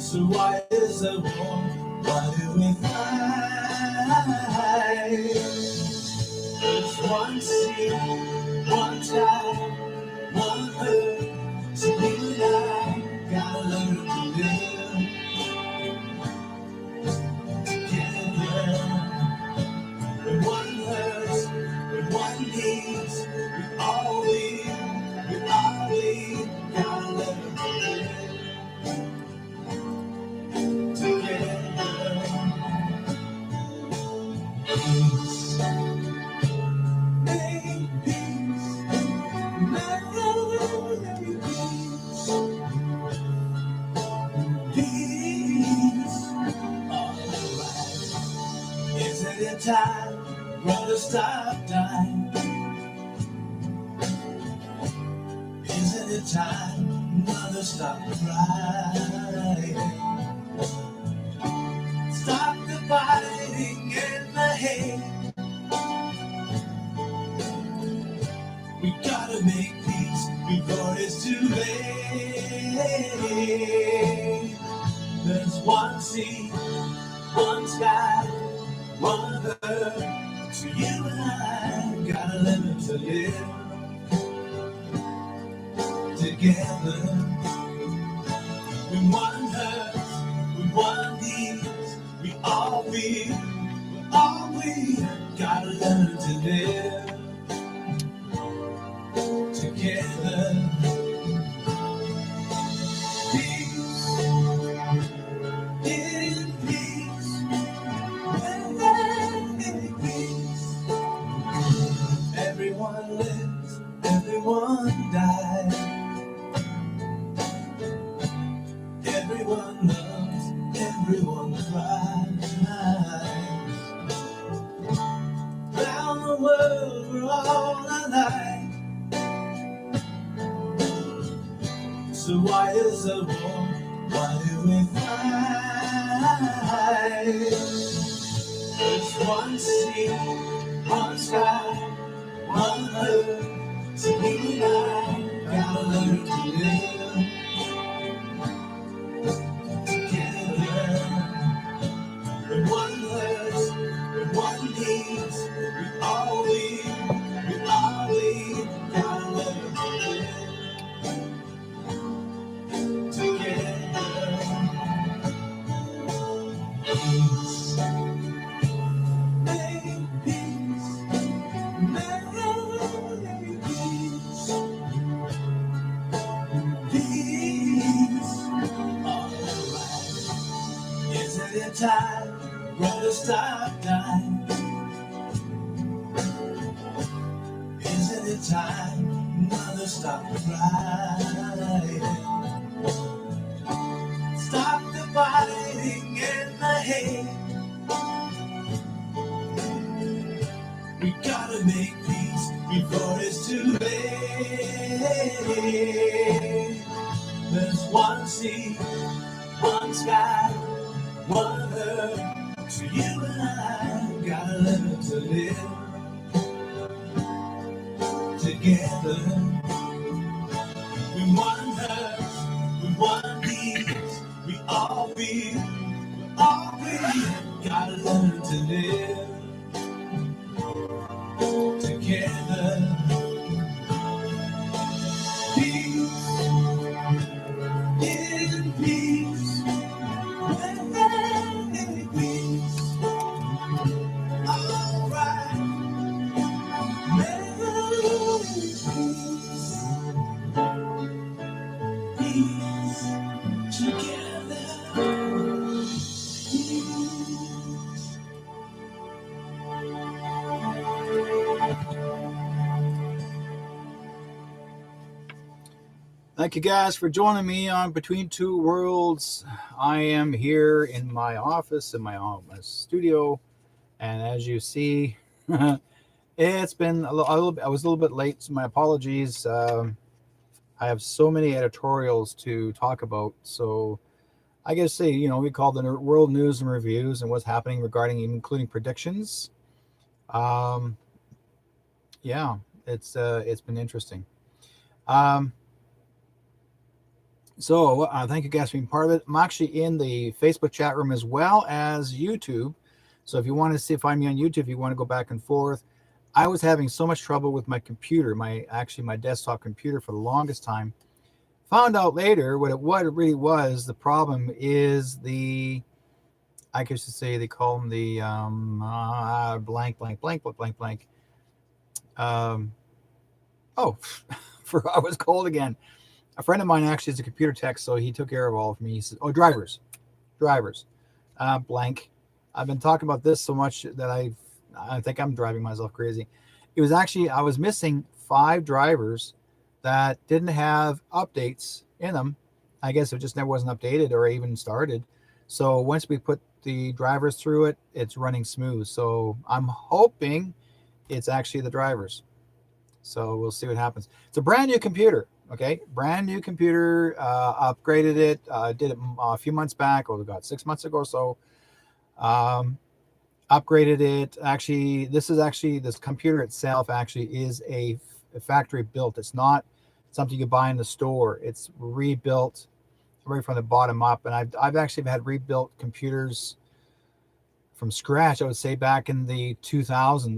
So why is the war? Why do we fight? There's one sea, one sky, one earth. So you and I gotta learn to live together. When one hurts, when one needs, we all gotta learn to live together. Peace, make peace, make peace, peace, alright. Isn't it time, brother, stop time? Isn't it time, mother, stop crying? Stop the fighting and the hate. We gotta make peace before it's too late. There's one sea, one sky, one earth. So you and I gotta learn to live together. When one hurts, when one needs, we all gotta learn to live together. Peace, in peace, in peace. Everyone lives, everyone dies. Everyone loves, everyone cries. Round the world we're all alike. So why is the war? Why do we fight? There's one sea, one sky, one earth. So you and I gotta learn to live together. When one hurts, when one needs, we all gotta learn to live together. Peace, make peace, make peace, peace, alright. Isn't it time, brother, stop time? Isn't it time, mother, stop crying? Stop the fighting and the hate. We gotta make peace before it's too late. There's one sea, one sky, one earth. So you and I gotta learn to live together. When one hurts, when one needs, we all gotta learn to live together. Peace, in peace, in peace, alright. Make peace, peace together. Thank you guys for joining me on Between Two Worlds. I am here in my office, in my studio, and as you see, it's been I was a little bit late, so my apologies. I have so many editorials to talk about, so I guess we call the world news and reviews and what's happening regarding, including predictions. Yeah, it's been interesting. So thank you guys for being part of it. I'm actually in the Facebook chat room as well as YouTube. So if you want to see, find me on YouTube, if you want to go back and forth, I was having so much trouble with my computer, my desktop computer for the longest time. Found out later what it really was. The problem is I guess to say they call them the blank blank blank blank blank blank. Um, oh, for I was cold again. A friend of mine actually is a computer tech, so he took care of all of me. He said, "Oh, drivers, blank." I've been talking about this so much that I think I'm driving myself crazy. It was actually I was missing 5 drivers that didn't have updates in them. I guess it just never wasn't updated or even started. So once we put the drivers through it, it's running smooth. So I'm hoping it's actually the drivers. So we'll see what happens. It's a brand new computer. Okay, brand new computer. Upgraded it. Did it a few months back. Oh, God, 6 months ago or so. Um, Upgraded it. Actually, this computer itself actually is a factory built. It's not something you buy in the store. It's rebuilt right from the bottom up. And I've actually had rebuilt computers from scratch. I would say back in the year 2000,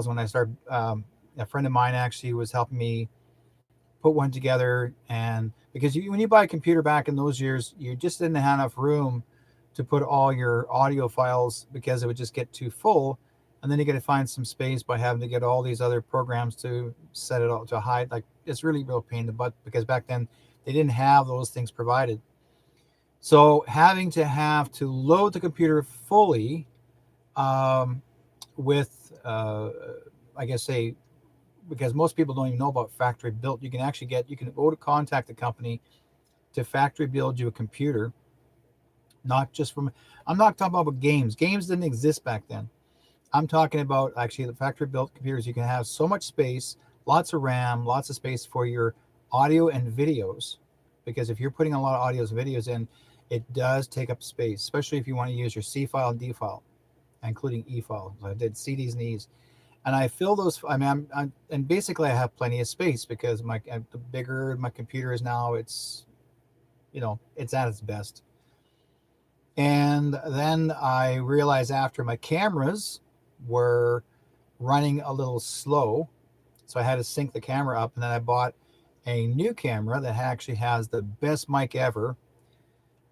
when I started. A friend of mine actually was helping me put one together, and because when you buy a computer back in those years, you just didn't have enough room to put all your audio files because it would just get too full, and then you got to find some space by having to get all these other programs to set it all to hide. Like, it's really real pain in the butt because back then they didn't have those things provided. So having to load the computer fully, um, with I guess say, because most people don't even know about factory built. You can go to contact the company to factory build you a computer, not just from. I'm not talking about games. Games didn't exist back then. I'm talking about actually the factory built computers. You can have so much space, lots of RAM, lots of space for your audio and videos, because if you're putting a lot of audios and videos in, it does take up space, especially if you want to use your C file and D file, including E file. I did CDs and E's, and I fill those. I mean, and basically I have plenty of space because the bigger my computer is now, it's at its best. And then I realized after my cameras were running a little slow, so I had to sync the camera up, and then I bought a new camera that actually has the best mic ever.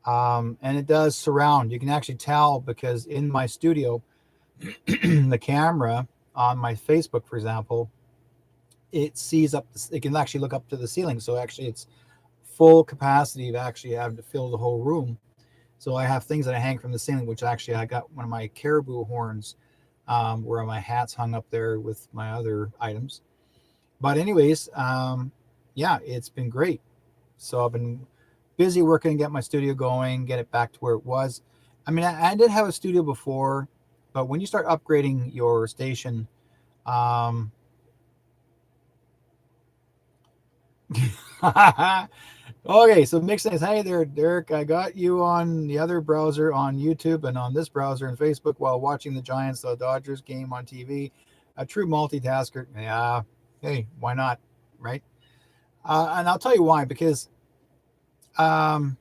And it does surround. You can actually tell because in my studio, the camera on my Facebook, for example, it sees up. It can actually look up to the ceiling. So actually, it's full capacity of actually having to fill the whole room. So I have things that I hang from the ceiling, which actually I got one of my caribou horns, where my hat's hung up there with my other items. But anyways, yeah, it's been great. So I've been busy working to get my studio going, get it back to where it was. I mean, I did have a studio before, but when you start upgrading your station, um, okay, so mix things. Hey there, Derek. I got you on the other browser on YouTube and on this browser and Facebook while watching the Giants Dodgers game on TV. A true multitasker. Yeah. Hey, why not? Right? And I'll tell you why. Because um,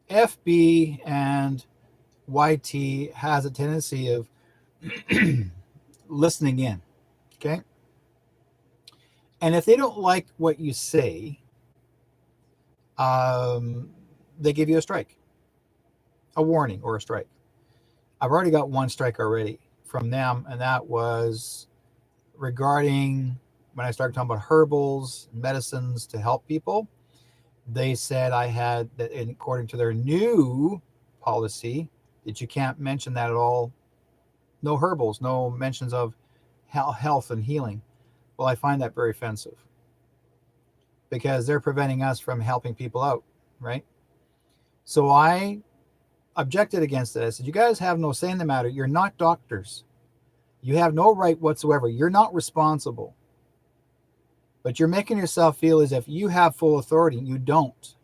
FB and YT has a tendency of listening in. Okay. And if they don't like what you say, um, they give you a strike, a warning, or a strike. I've already got one strike already from them, and that was regarding when I started talking about herbals, medicines to help people. They said I had that, according to their new policy, that you can't mention that at all. No herbals, no mentions of health and healing. Well, I find that very offensive because they're preventing us from helping people out, right? So I objected against it. I said, you guys have no say in the matter. You're not doctors. You have no right whatsoever. You're not responsible. But you're making yourself feel as if you have full authority. You don't.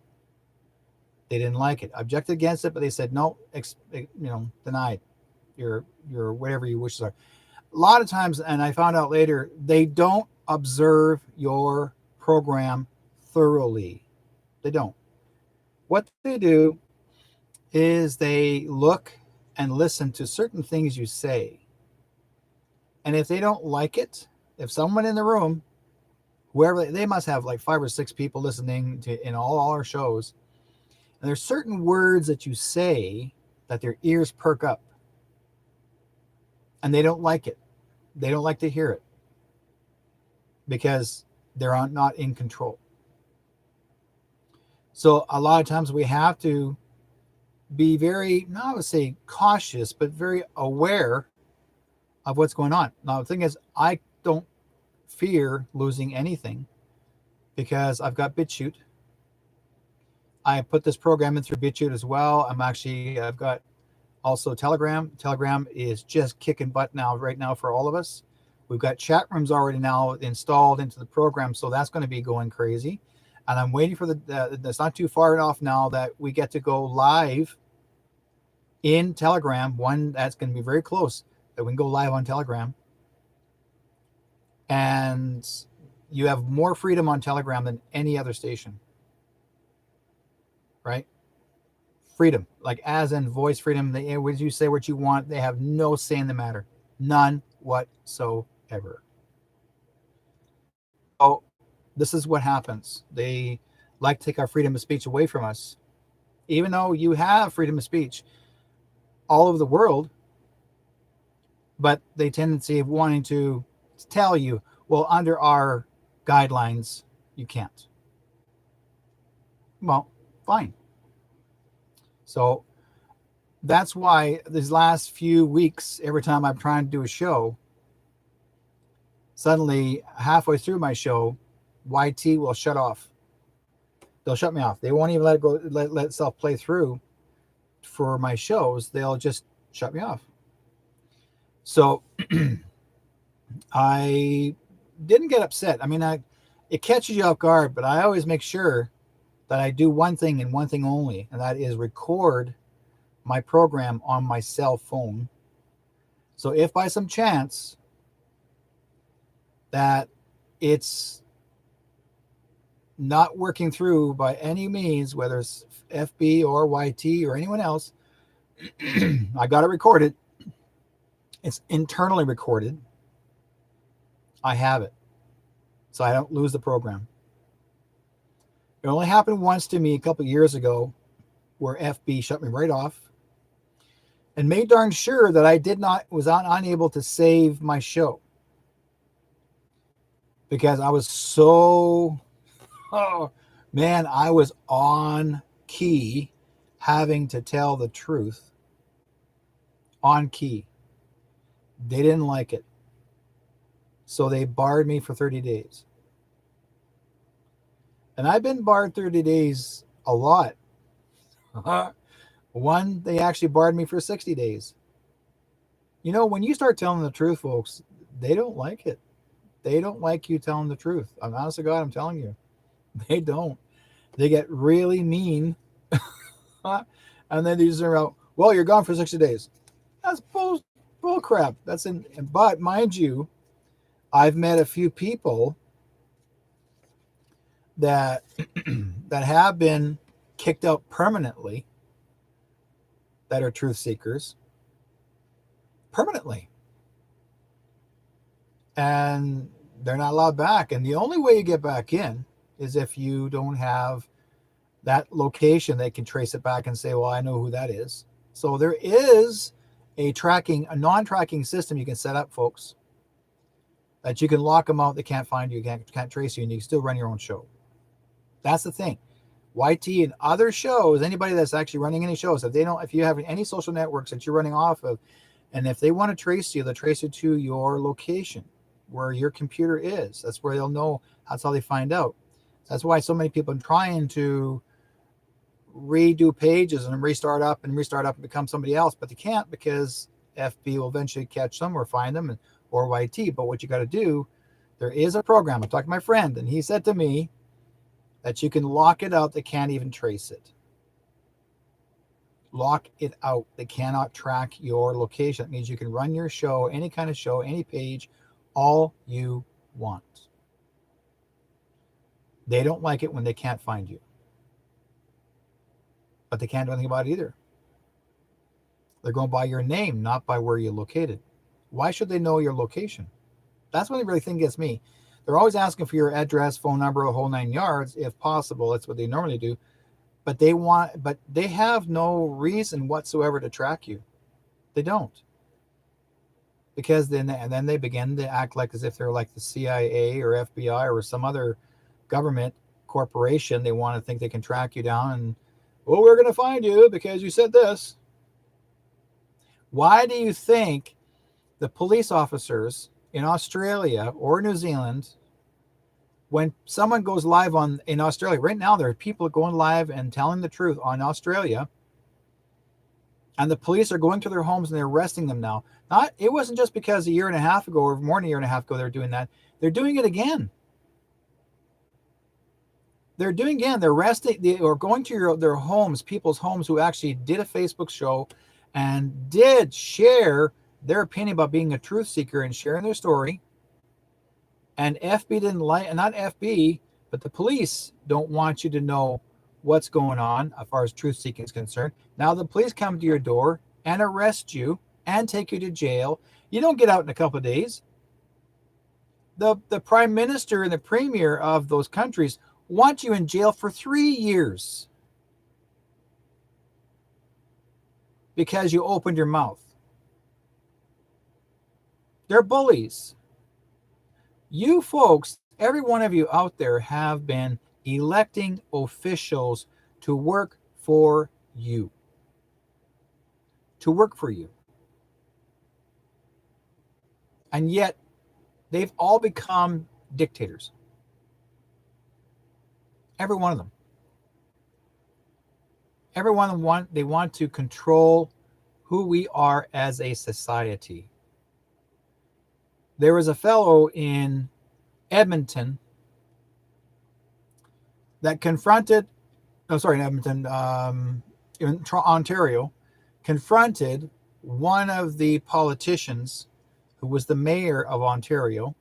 They didn't like it. Objected against it, but they said, no, denied. Your whatever your wishes are. A lot of times, and I found out later, they don't observe your program thoroughly. They don't. What they do is they look and listen to certain things you say. And if they don't like it, if someone in the room, whoever, they must have like 5 or 6 people listening to in all our shows, and there's certain words that you say that their ears perk up and they don't like it. They don't like to hear it because they're not in control. So a lot of times we have to be very, not I would say cautious, but very aware of what's going on. Now, the thing is, I don't fear losing anything because I've got BitChute. I put this program in through BitChute as well. I've got also Telegram. Telegram is just kicking butt now, right now, for all of us. We've got chat rooms already now installed into the program, so that's going to be going crazy. And I'm waiting for that's not too far off now that we get to go live in Telegram. One that's going to be very close, that we can go live on Telegram. And you have more freedom on Telegram than any other station. Right? Freedom, like as in voice freedom. Would you say what you want? They have no say in the matter. None whatsoever. So this is what happens. They like to take our freedom of speech away from us. Even though you have freedom of speech all over the world, but the tendency of wanting to tell you, well, under our guidelines, you can't. Well, fine. So that's why these last few weeks, every time I'm trying to do a show, suddenly halfway through my show, YT will shut off. They'll shut me off. They won't even let it go, let itself play through for my shows. They'll just shut me off. So I didn't get upset. I mean, it catches you off guard, but I always make sure that I do one thing and one thing only, and that is record my program on my cell phone. So if by some chance that it's not working through by any means, whether it's FB or YT or anyone else, I got to record it. It's internally recorded. I have it, so I don't lose the program. It only happened once to me a couple of years ago where FB shut me right off and made darn sure that I was unable to save my show because I was so, oh man, I was on key having to tell the truth. On key. They didn't like it. So they barred me for 30 days. And I've been barred 30 days a lot. One, they actually barred me for 60 days. You know, when you start telling the truth, folks, they don't like it. They don't like you telling the truth. I'm honest to God, I'm telling you. They don't. They get really mean. And then they just are, well, you're gone for 60 days. That's bull crap. But mind you, I've met a few people that that have been kicked out permanently, that are truth seekers permanently, and they're not allowed back. And the only way you get back in is if you don't have that location. They can trace it back and say, well, I know who that is. So there is a non-tracking system you can set up, folks, that you can lock them out. They can't find you, can't trace you, and you can still run your own show. That's the thing. YT and other shows, anybody that's actually running any shows, if you have any social networks that you're running off of, and if they want to trace you, they'll trace you to your location where your computer is. That's where they'll know. That's how they find out. That's why so many people are trying to redo pages and restart up and become somebody else, but they can't because FB will eventually catch them or find them, or YT. But what you got to do, there is a program. I talked to my friend, and he said to me that you can lock it out. They can't even trace it. Lock it out. They cannot track your location. That means you can run your show, any kind of show, any page, all you want. They don't like it when they can't find you. but they can't do anything about it either. They're going by your name, not by where you're located. Why should they know your location? That's what the really thing gets me. They're always asking for your address, phone number, a whole 9 yards, if possible. That's what they normally do. But they have no reason whatsoever to track you. They don't. Because then they begin to act like as if they're like the CIA or FBI or some other government corporation. They want to think they can track you down and, well, we're going to find you because you said this. Why do you think the police officers in Australia or New Zealand, when someone goes live in Australia, right now there are people going live and telling the truth on Australia, and the police are going to their homes and they're arresting them now. It wasn't just because a year and a half ago or more than a year and a half ago they're doing that. They're doing it again. They're arresting or going to their homes, people's homes who actually did a Facebook show and did share their opinion about being a truth seeker and sharing their story. And FB didn't like, not FB, but the police don't want you to know what's going on as far as truth seeking is concerned. Now the police come to your door and arrest you and take you to jail. You don't get out in a couple of days. The prime minister and the premier of those countries want you in jail for 3 years because you opened your mouth. They're bullies. You folks, every one of you out there have been electing officials to work for you. To work for you. And yet, they've all become dictators. Every one of them. Every one of them they want to control who we are as a society. There was a fellow in Edmonton that confronted, in Edmonton, in Ontario, confronted one of the politicians who was the mayor of Ontario,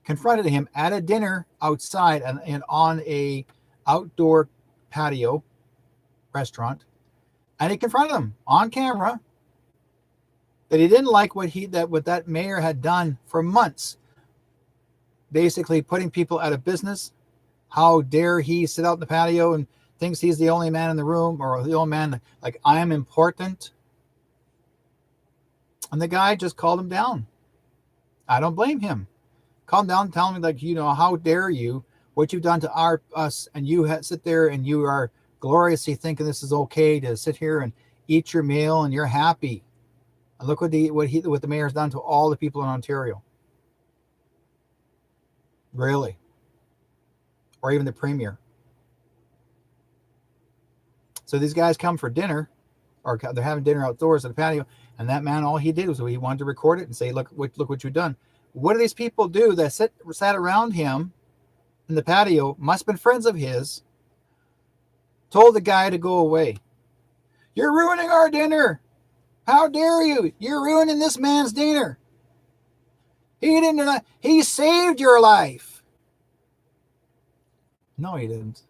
confronted him at a dinner outside and on a outdoor patio restaurant, and he confronted him on camera that he didn't like what that mayor had done for months, basically putting people out of business. How dare he sit out in the patio and thinks he's the only man in the room, or the only man, like, I am important. And the guy just called him down. I don't blame him. Called him down, telling me, like, how dare you, what you've done to us, and you sit there and you are gloriously thinking this is okay to sit here and eat your meal and you're happy. And look what the mayor's done to all the people in Ontario. Really? Or even the premier. So these guys come for dinner, or they're having dinner outdoors at the patio, and that man, all he did was he wanted to record it and say, look what you've done. What do these people do that sat around him in the patio, must have been friends of his, told the guy to go away. You're ruining our dinner. How dare you? You're ruining this man's dinner. He saved your life. No, he didn't.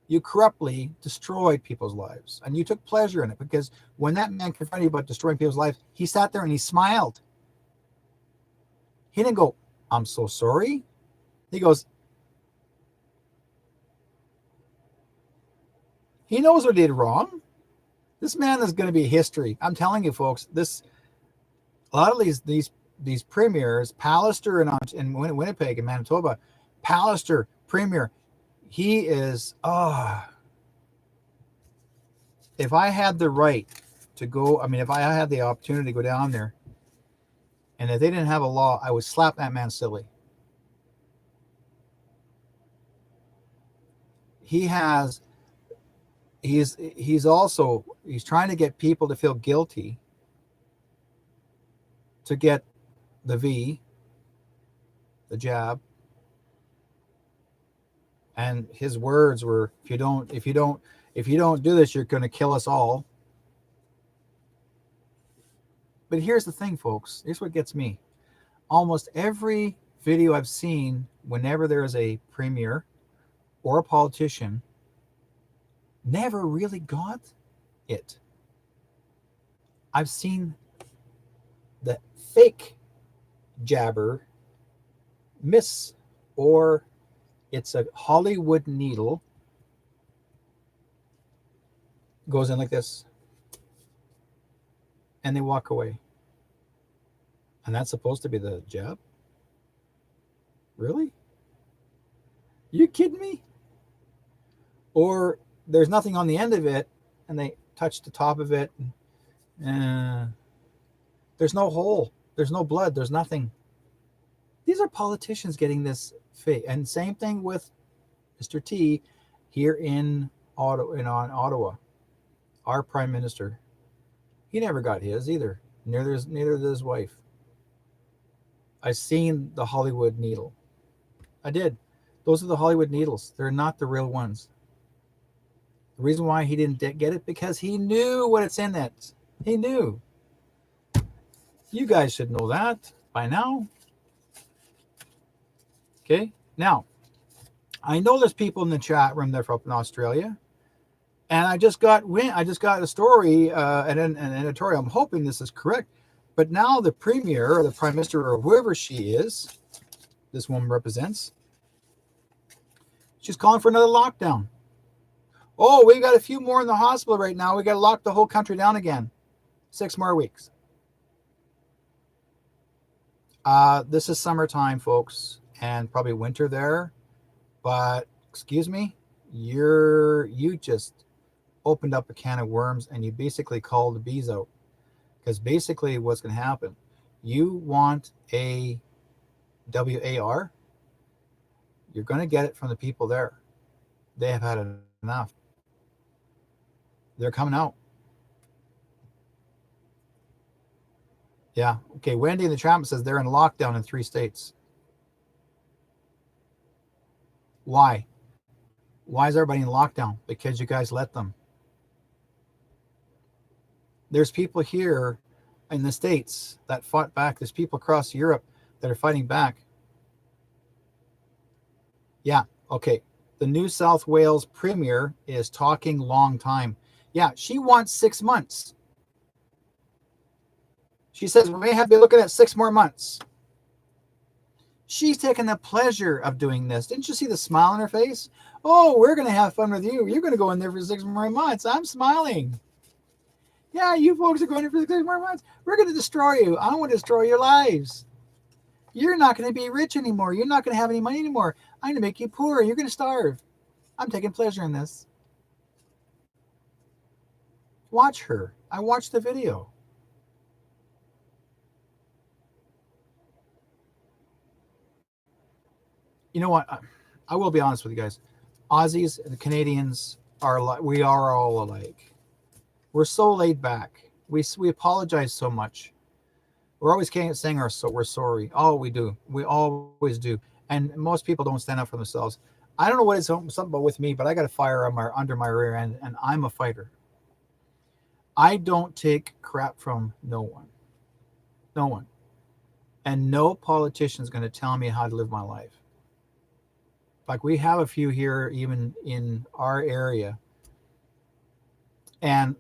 You corruptly destroyed people's lives, and you took pleasure in it, because when that man confronted you about destroying people's lives, he sat there and he smiled. He didn't go, I'm so sorry. He goes, he knows what he did wrong. This man is going to be history. I'm telling you, folks, a lot of these premiers, Pallister in Winnipeg and Manitoba, Pallister, premier, he is, if I had the right to go, if I had the opportunity to go down there, and if they didn't have a law, I would slap that man silly. He's trying to get people to feel guilty to get the jab. And his words were, if you don't do this, you're going to kill us all. But here's the thing, folks. Here's what gets me. Almost every video I've seen, whenever there is a premier or a politician never really got it. I've seen the fake jabber miss, or it's a Hollywood needle, goes in like this, and they walk away. And that's supposed to be the jab? Really? You kidding me? Or there's nothing on the end of it, and they touch the top of it. There's no hole. There's no blood. There's nothing. These are politicians getting this fake. And same thing with Mr. T here in Ottawa. Our prime minister. He never got his either. Neither did his wife. I seen the Hollywood needle. I did. Those are the Hollywood needles. They're not the real ones. The reason why he didn't get it, because he knew what it's in it. He knew. You guys should know that by now. Okay. Now, I know there's people in the chat room that are up in Australia, and I just got a story, an editorial. I'm hoping this is correct, but now the premier or the prime minister or whoever she is, this woman represents, she's calling for another lockdown. Oh, we got a few more in the hospital right now. We got to lock the whole country down again. 6 more weeks. This is summertime, folks, and probably winter there. But excuse me, you just opened up a can of worms, and you basically called the bees out. Because basically what's going to happen, you want a WAR, you're going to get it from the people there. They have had enough. They're coming out. Yeah. Okay. Wendy in the chat says they're in lockdown in 3 states. Why? Why is everybody in lockdown? Because you guys let them. There's people here in the States that fought back. There's people across Europe that are fighting back. Yeah. Okay. The New South Wales Premier is talking long time. Yeah. She wants 6 months. She says we may have to be looking at 6 more months. She's taking the pleasure of doing this. Didn't you see the smile on her face? Oh, we're going to have fun with you. You're going to go in there for 6 more months. I'm smiling. Yeah, you folks are going in for 6 more months. We're going to destroy you. I want to destroy your lives. You're not going to be rich anymore. You're not going to have any money anymore. I'm going to make you poor. You're going to starve. I'm taking pleasure in this. Watch her. I watched the video. You know what? I will be honest with you guys. Aussies and the Canadians we are all alike. We're so laid back. We apologize so much. We're always saying we're sorry. Oh, we do. We always do. And most people don't stand up for themselves. I don't know what it's something with me, but I got a fire under my rear end, and I'm a fighter. I don't take crap from no one. No one. And no politician is going to tell me how to live my life. Like, we have a few here, even in our area. And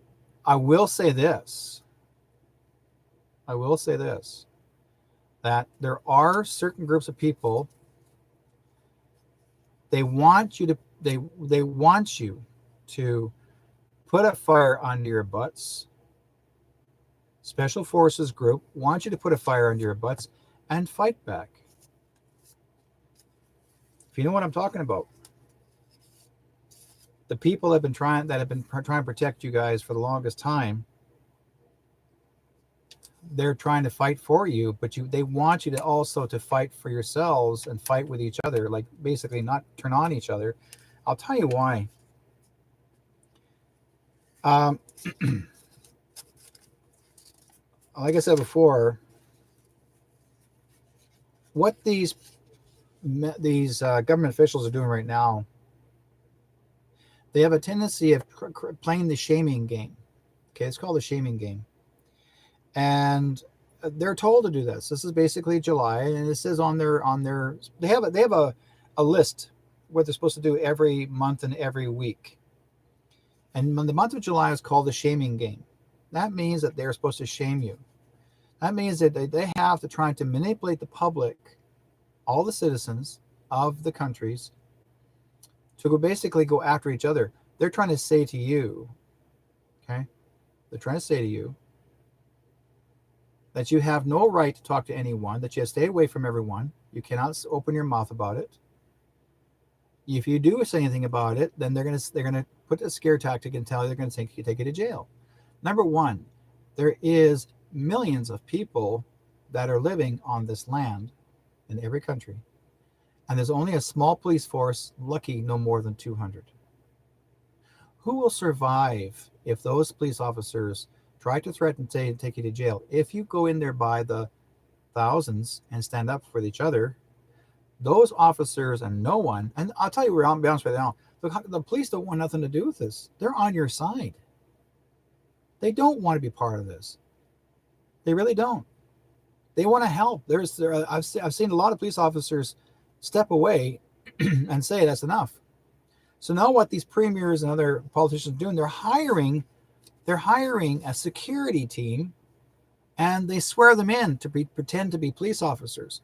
I will say this, that there are certain groups of people, they want you to put a fire under your butts. Special Forces group wants you to put a fire under your butts and fight back. If you know what I'm talking about. The people that have been trying to protect you guys for the longest time, they're trying to fight for you, but they want you to also to fight for yourselves and fight with each other, like basically not turn on each other. I'll tell you why. Like I said before, what these government officials are doing right now, they have a tendency of playing the shaming game. Okay, it's called the shaming game. And they're told to do this. This is basically July, and it says on their they have a list what they're supposed to do every month and every week. And the month of July is called the shaming game. That means that they're supposed to shame you. That means that they have to try to manipulate the public, all the citizens of the countries, to basically go after each other. They're trying to say to you, okay? They're trying to say to you that you have no right to talk to anyone, that you have to stay away from everyone. You cannot open your mouth about it. If you do say anything about it, then they're gonna put a scare tactic and tell you they're gonna take you to jail. Number one, there is millions of people that are living on this land in every country, and there's only a small police force, lucky no more than 200. Who will survive if those police officers try to threaten to take you to jail? If you go in there by the thousands and stand up for each other, those officers and no one, and I'll tell you, I'll be honest with you now, the police don't want nothing to do with this. They're on your side. They don't want to be part of this. They really don't. They want to help. I've seen a lot of police officers step away and say that's enough. So now what these premiers and other politicians are doing, they're hiring a security team, and they swear them in to pretend to be police officers.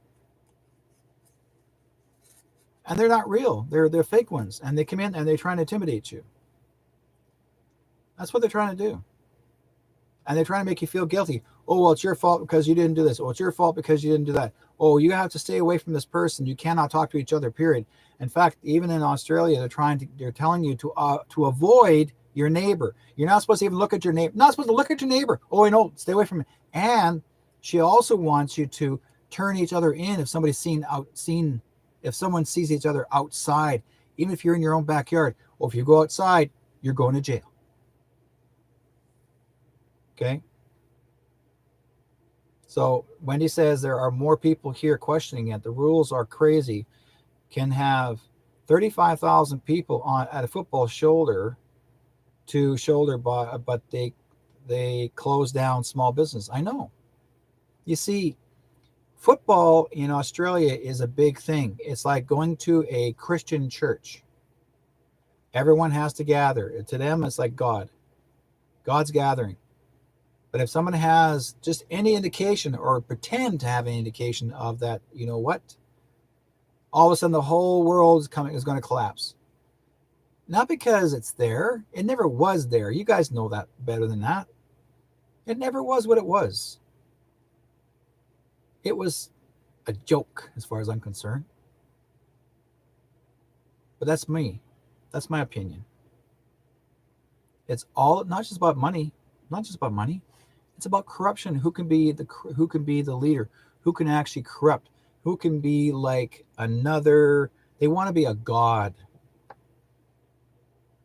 And they're not real. They're fake ones. And they come in and they try to intimidate you. That's what they're trying to do. And they're trying to make you feel guilty. Oh, well, it's your fault because you didn't do this. Oh, it's your fault because you didn't do that. Oh, you have to stay away from this person. You cannot talk to each other, period. In fact, even in Australia, they're telling you to avoid your neighbor. You're not supposed to even look at your neighbor. Not supposed to look at your neighbor. Oh, I know. Stay away from it. And she also wants you to turn each other in if if someone sees each other outside, even if you're in your own backyard. Or if you go outside, you're going to jail. Okay? So Wendy says there are more people here questioning it. The rules are crazy. Can have 35,000 people at a football shoulder to shoulder, but they close down small business. I know. You see, football in Australia is a big thing. It's like going to a Christian church. Everyone has to gather. To them, it's like God's gathering. But if someone has just any indication or pretend to have any indication of that, you know what? All of a sudden the whole world is going to collapse. Not because it's there. It never was there. You guys know that better than that. It never was what it was. It was a joke as far as I'm concerned. But that's me. That's my opinion. It's all not just about money. Not just about money. It's about corruption. Who can be the leader? Who can actually corrupt? Who can be like another? They want to be a god.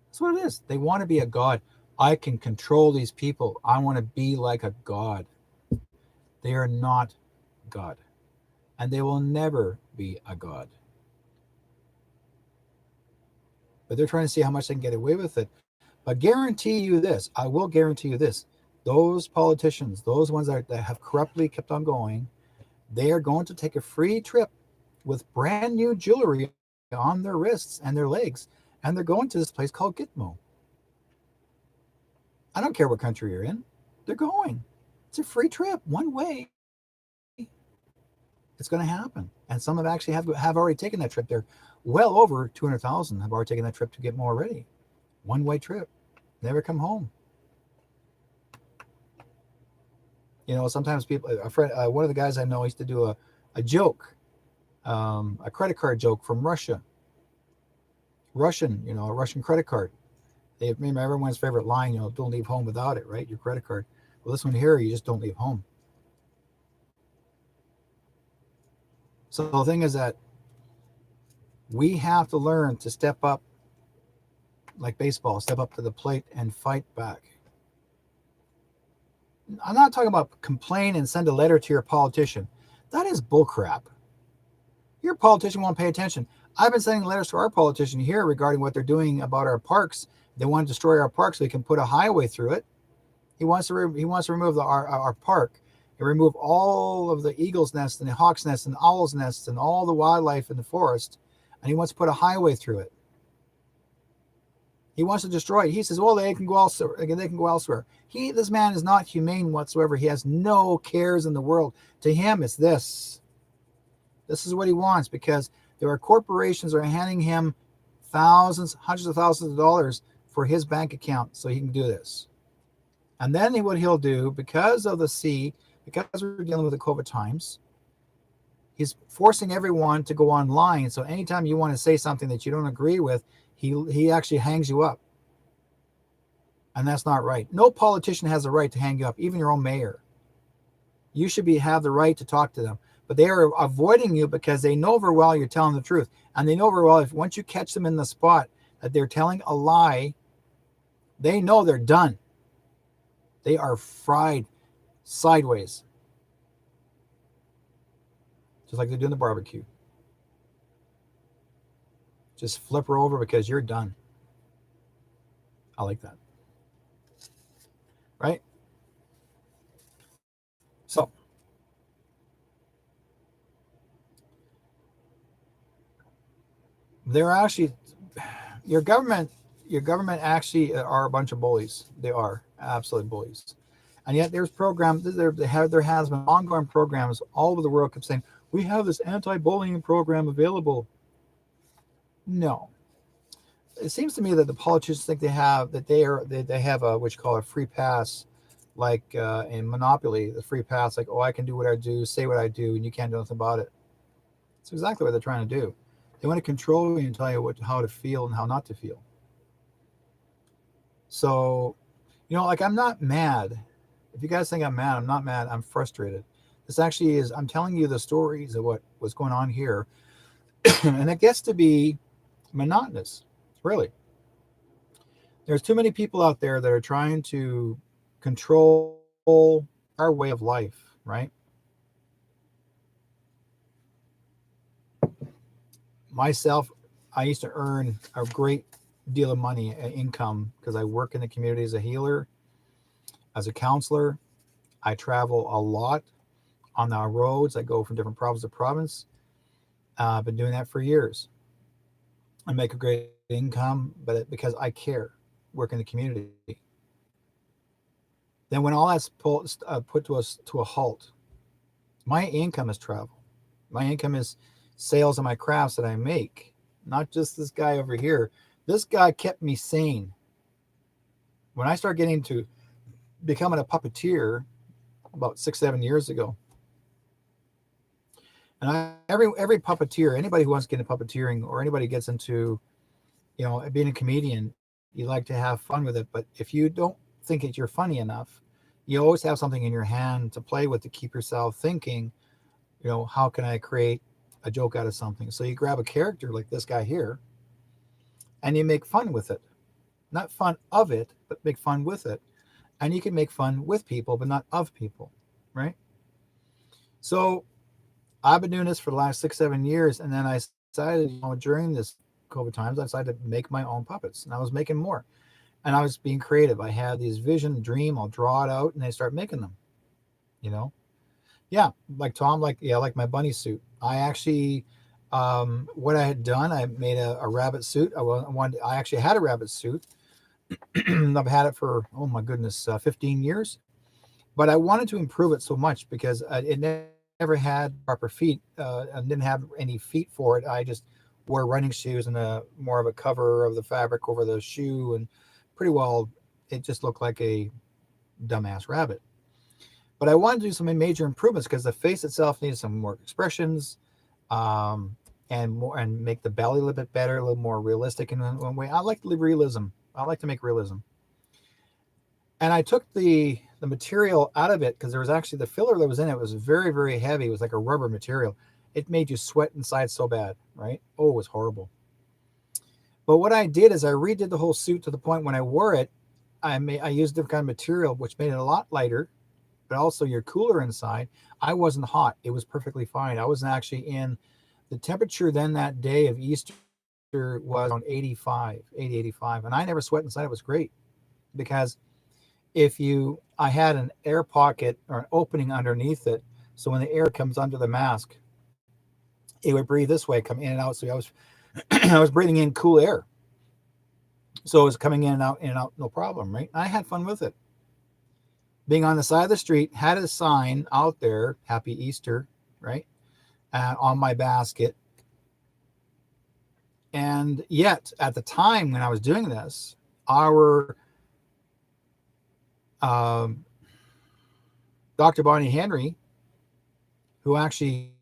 That's what it is. They want to be a god. I can control these people. I want to be like a god. They are not God. And they will never be a god. But they're trying to see how much they can get away with it. But guarantee you this. I will guarantee you this. Those politicians, those ones that have corruptly kept on going, they are going to take a free trip with brand new jewelry on their wrists and their legs, and they're going to this place called Gitmo. I don't care what country you're in. They're going. It's a free trip, one way. It's going to happen. And some have actually have already taken that trip there. Well over 200,000 have already taken that trip to Gitmo already. One-way trip. Never come home. You know, sometimes people, a friend, one of the guys I know used to do a joke, a credit card joke from Russia. A Russian credit card. They remember everyone's favorite line, don't leave home without it, right? Your credit card. Well, this one here, you just don't leave home. So the thing is that we have to learn to step up like baseball, step up to the plate and fight back. I'm not talking about complain and send a letter to your politician. That is bullcrap. Your politician won't pay attention. I've been sending letters to our politician here regarding what they're doing about our parks. They want to destroy our park so they can put a highway through it. He wants to remove our park and remove all of the eagle's nests and the hawk's nests and owl's nests and all the wildlife in the forest. And he wants to put a highway through it. He wants to destroy it. He says, well, they can go elsewhere. They can go elsewhere. This man is not humane whatsoever. He has no cares in the world. To him, it's this. This is what he wants, because there are corporations that are handing him thousands, hundreds of thousands of dollars for his bank account so he can do this. And then what he'll do, because of because we're dealing with the COVID times, he's forcing everyone to go online. So anytime you want to say something that you don't agree with, he actually hangs you up. And that's not right. No politician has the right to hang you up, even your own mayor. You should have the right to talk to them. But they are avoiding you because they know very well you're telling the truth. And they know very well if once you catch them in the spot that they're telling a lie, they know they're done. They are fried sideways. Just like they do in the barbecue. Just flip her over because you're done. I like that. Right? So, they're actually, your government actually are a bunch of bullies. They are absolute bullies. And yet there's programs, there has been ongoing programs all over the world keep saying, we have this anti-bullying program available. No. It seems to me that the politicians think they have what you call a free pass, like in Monopoly, the free pass, like, oh, I can do what I do, say what I do, and you can't do nothing about it. It's exactly what they're trying to do. They want to control you and tell you how to feel and how not to feel. So, like, I'm not mad. If you guys think I'm mad, I'm not mad. I'm frustrated. This actually is, I'm telling you the stories of what was going on here. And it gets to be monotonous, really. There's too many people out there that are trying to control our way of life, right? Myself, I used to earn a great deal of money, income, because I work in the community as a healer, as a counselor. I travel a lot on our roads. I go from different province to province. I've been doing that for years. I make a great income, but because I care, work in the community. Then when all that's put to a halt, my income is travel. My income is sales of my crafts that I make, not just this guy over here. This guy kept me sane. When I started getting to becoming a puppeteer about 6-7 years ago, and every puppeteer, anybody who wants to get into puppeteering, or anybody gets into, being a comedian, you like to have fun with it. But if you don't think that you're funny enough, you always have something in your hand to play with to keep yourself thinking, how can I create a joke out of something? So you grab a character like this guy here, and you make fun with it. Not fun of it, but make fun with it. And you can make fun with people, but not of people, right? So I've been doing this for the last 6-7 years, and then I decided, during this COVID times, I decided to make my own puppets, and I was making more, and I was being creative. I had these vision, dream, I'll draw it out, and I start making them. Yeah, like Tom, like my bunny suit. I actually, what I had done, I made a rabbit suit. I actually had a rabbit suit. I've had it for, oh my goodness, 15 years, but I wanted to improve it so much because it never had proper feet, and didn't have any feet for it. I just wore running shoes and more of a cover of the fabric over the shoe, and pretty well it just looked like a dumbass rabbit. But I wanted to do some major improvements because the face itself needed some more expressions, and make the belly a little bit better, a little more realistic in one way. I like realism. I like to make realism. And I took the material out of it because there was actually the filler that was in it was very, very heavy. It was like a rubber material. It made you sweat inside so bad, right? Oh, it was horrible. But what I did is I redid the whole suit to the point when I wore it, I used different kind of material, which made it a lot lighter, but also you're cooler inside. I wasn't hot. It was perfectly fine. I wasn't actually in the temperature then that day of Easter was around 80, 85. And I never sweat inside. It was great because I had an air pocket or an opening underneath it. So when the air comes under the mask, it would breathe this way, come in and out. So I was, I was breathing in cool air. So it was coming in and out, no problem, right? I had fun with it. Being on the side of the street, had a sign out there, Happy Easter, right? On my basket. And yet, at the time when I was doing this, our um, Dr. Bonnie Henry, who actually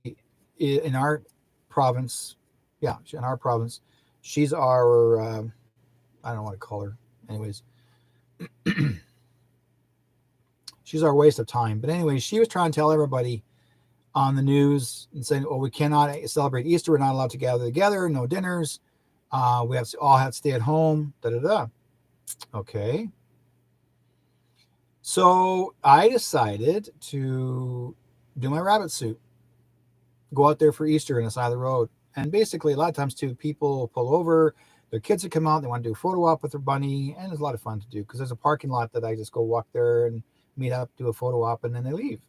in our province, yeah, in our province, she's our, I don't know what to call her. Anyways, she's our waste of time. But anyway, she was trying to tell everybody on the news and saying, "Oh, we cannot celebrate Easter. We're not allowed to gather together. No dinners. We have to, all have to stay at home." Da da da. Okay. So I decided to do my rabbit suit, go out there for Easter on the side of the road. And basically, a lot of times, too, people pull over, their kids would come out, they want to do a photo op with their bunny, and it's a lot of fun to do because there's a parking lot that I just go walk there and meet up, do a photo op, and then they leave.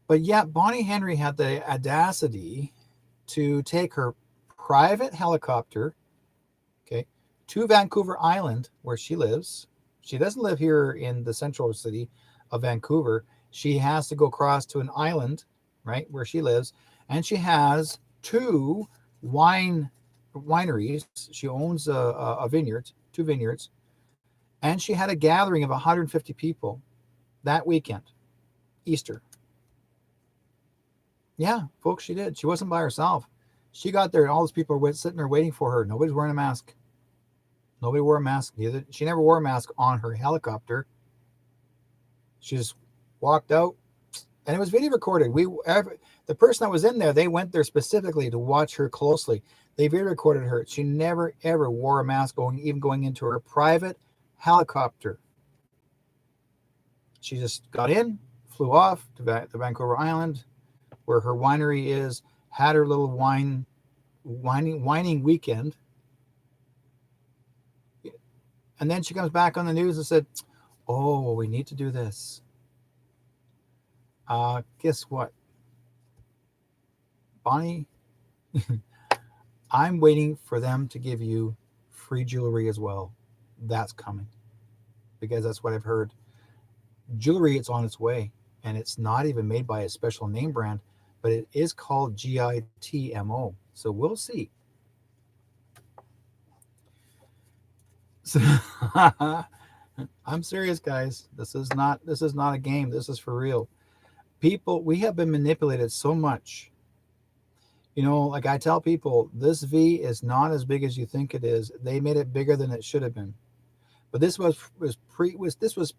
But yet, Bonnie Henry had the audacity to take her private helicopter, okay, to Vancouver Island, where she lives. She doesn't live here in the central city of Vancouver. She has to go across to an island, right, where she lives, and she has two wineries. She owns a vineyard, two vineyards, and she had a gathering of 150 people that weekend, Easter. Yeah, folks, she did. She wasn't by herself. She got there, and all those people were sitting there waiting for her. Nobody's wearing a mask. Nobody wore a mask. Neither she never wore a mask on her helicopter. She just walked out, and it was video recorded. The person that was in there, they went there specifically to watch her closely. They video recorded her. She never ever wore a mask even going into her private helicopter. She just got in, flew off to the Vancouver Island, where her winery is, had her little whining weekend. And then she comes back on the news and said, "Oh, we need to do this." Guess what? Bonnie, I'm waiting for them to give you free jewelry as well. That's coming. Because that's what I've heard. Jewelry, it's on its way. And it's not even made by a special name brand, but it is called GITMO. So we'll see. So, I'm serious, guys. This is not a game. This is for real. People, we have been manipulated so much. You know, like I tell people, this V is not as big as you think it is. They made it bigger than it should have been. But this was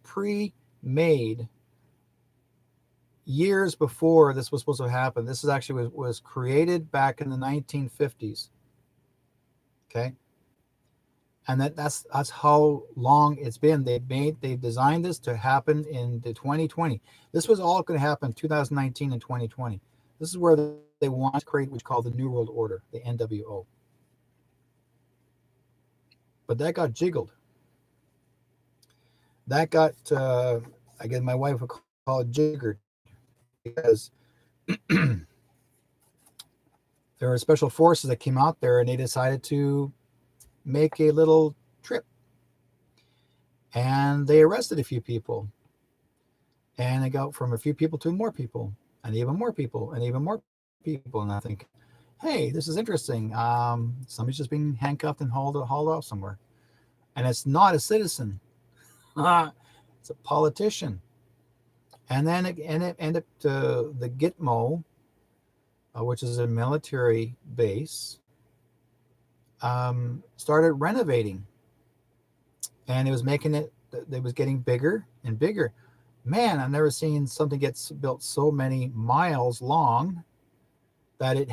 pre-made years before this was supposed to happen. This is actually was created back in the 1950s. Okay. And that's how long it's been. They've designed this to happen in the 2020. This was all going to happen 2019 and 2020. This is where they want to create what's called the New World Order, the NWO. But that got jiggled. That got, I guess my wife would call it jiggered, because there were special forces that came out there and they decided to make a little trip. And they arrested a few people. And they got from a few people to more people, and even more people, and even more people. And I think, hey, this is interesting. Somebody's just being handcuffed and hauled off somewhere. And it's not a citizen. It's a politician. And then it ended up to the Gitmo, which is a military base, started renovating. And it was getting bigger and bigger. Man, I've never seen something get built so many miles long that it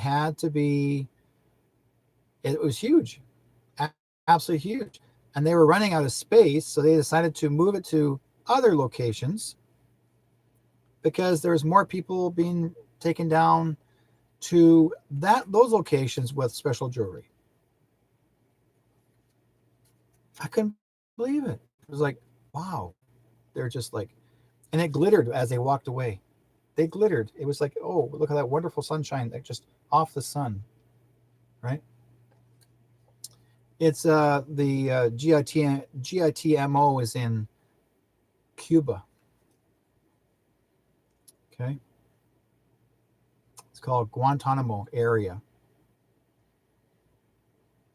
was huge, absolutely huge. And they were running out of space, so they decided to move it to other locations because there's more people being taken down to those locations with special jewelry. I couldn't believe it. It was like, wow. They're just like, and it glittered as they walked away. They glittered. It was like, oh, look at that wonderful sunshine, like just off the sun, right? It's the GITMO is in Cuba. Okay, it's called Guantanamo area.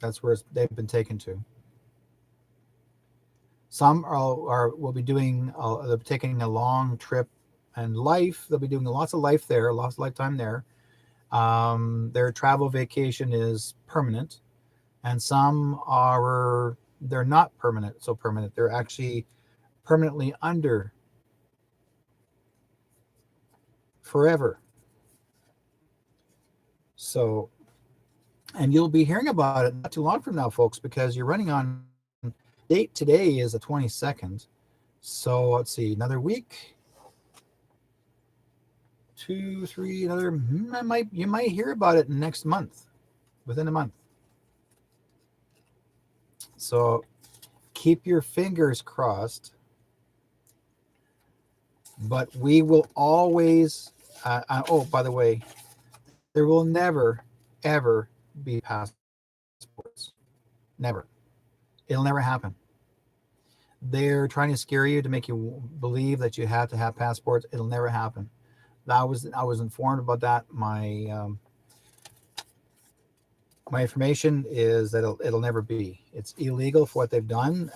That's where they've been taken to. Some are will be doing they'll be taking a long trip and life. They'll be doing lots of life there, lots of lifetime there. Their travel vacation is permanent, and some are they're not permanent. So permanent, they're actually permanently under forever. So, and you'll be hearing about it not too long from now, folks, because you're running on date today is the 22nd. So let's see, another week, 2, 3, another. You might hear about it next month, within a month. So keep your fingers crossed. But we will always. Oh, by the way, there will never, ever be passports. Never. It'll never happen. They're trying to scare you to make you believe that you have to have passports. It'll never happen. I was informed about that. My information is that it'll never be. It's illegal for what they've done.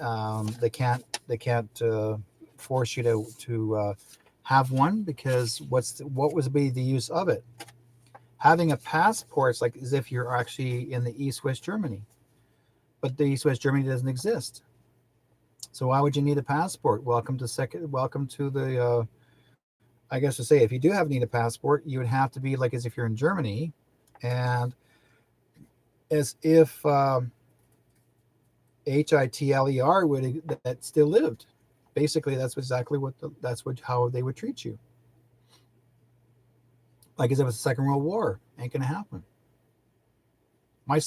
They can't force you to have one, because what would be the use of it? Having a passport is like as if you're actually in the East West Germany, but the East West Germany doesn't exist. So why would you need a passport? Welcome to the. I guess to say, if you do have need a passport, you would have to be like as if you're in Germany, and as if HITLER would that still lived. Basically, that's exactly how they would treat you. Like as if it's the Second World War. Ain't gonna happen. My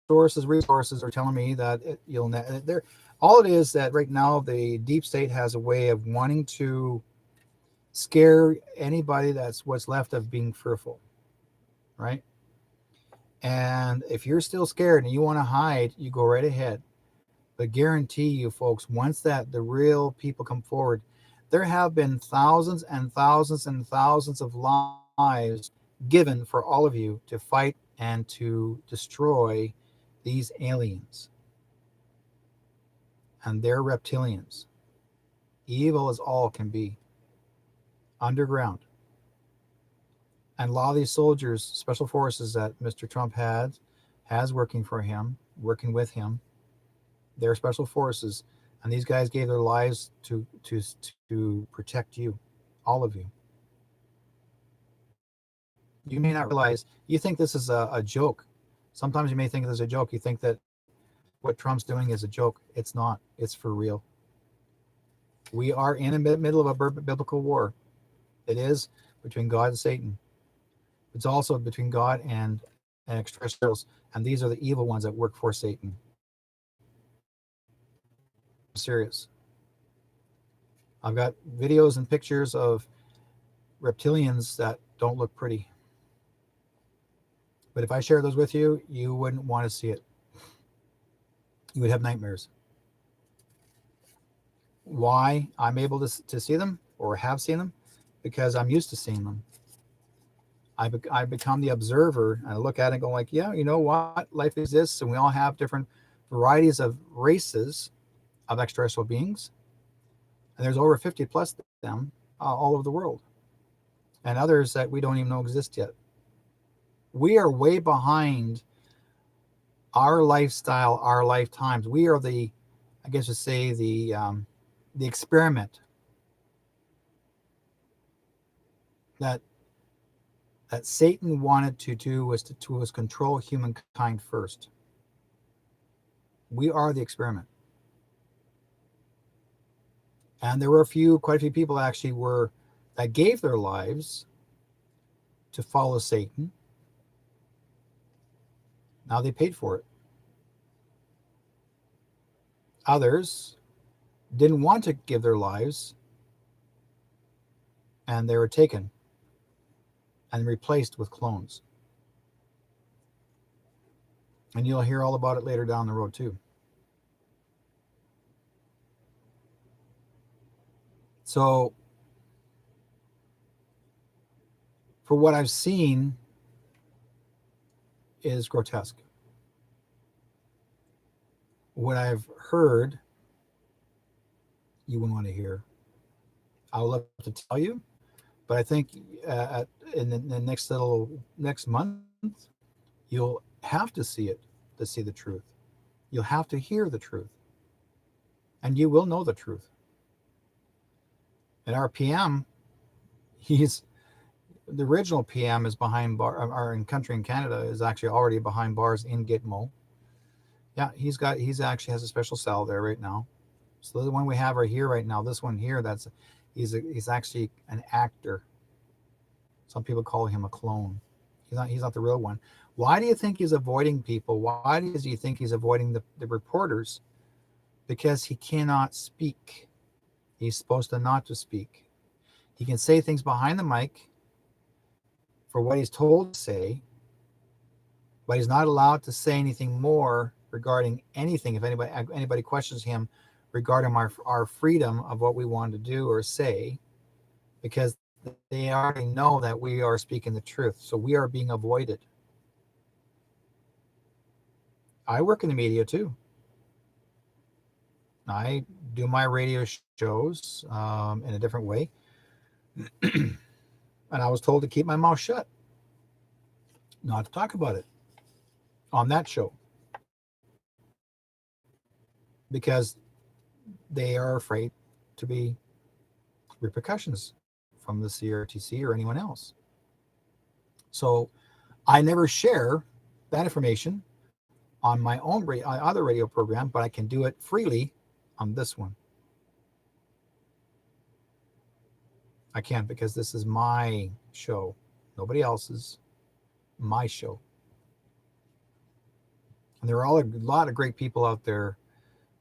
resources are telling me that there. All it is that right now the deep state has a way of wanting to scare anybody that's what's left of being fearful, right? And if you're still scared and you want to hide, you go right ahead. But guarantee you, folks, once that the real people come forward, there have been thousands and thousands and thousands of lives given for all of you to fight and to destroy these aliens. And they're reptilians. Evil as all can be. Underground. And a lot of these soldiers, special forces that Mr. Trump has working for him, working with him, they're special forces, and these guys gave their lives to protect you, all of you. You may not realize, you think this is a joke. Sometimes you may think this is a joke. You think that what Trump's doing is a joke. It's not. It's for real. We are in the middle of a biblical war. It is between God and Satan. It's also between God and extraterrestrials, and these are the evil ones that work for Satan. I'm serious. I've got videos and pictures of reptilians that don't look pretty. But if I share those with you, you wouldn't want to see it. You would have nightmares. Why I'm able to see them or have seen them? Because I'm used to seeing them. I become the observer, and I look at it and go like, yeah, you know what? Life exists, and we all have different varieties of races of extraterrestrial beings. And there's over 50 plus them all over the world. And others that we don't even know exist yet. We are way behind our lifestyle, our lifetimes. We are the experiment that Satan wanted to do was to control humankind first. We are the experiment. And there were quite a few people actually that gave their lives to follow Satan. Now they paid for it. Others didn't want to give their lives, and they were taken and replaced with clones. And you'll hear all about it later down the road too. So for what I've seen is grotesque. What I've heard, you wouldn't want to hear. I'll love to tell you, but I think in the next month, you'll have to see it to see the truth. You'll have to hear the truth, and you will know the truth. And our PM, he's the original PM is behind bar. Our in country in Canada is actually already behind bars in Gitmo. Yeah, he's actually has a special cell there right now. So the one we have right here right now, this one here, he's actually an actor. Some people call him a clone. He's not the real one. Why do you think he's avoiding people? Why do you think he's avoiding the reporters? Because he cannot speak. He's supposed to not to speak. He can say things behind the mic for what he's told to say, but he's not allowed to say anything more regarding anything. If anybody questions him regarding our freedom of what we want to do or say, because they already know that we are speaking the truth. So we are being avoided. I work in the media too. I do my radio shows in a different way. And I was told to keep my mouth shut, not to talk about it on that show, because they are afraid to be repercussions from the CRTC or anyone else. So I never share that information on my own other radio program, but I can do it freely on this one. I can't, because this is my show, nobody else's, my show. And there are a lot of great people out there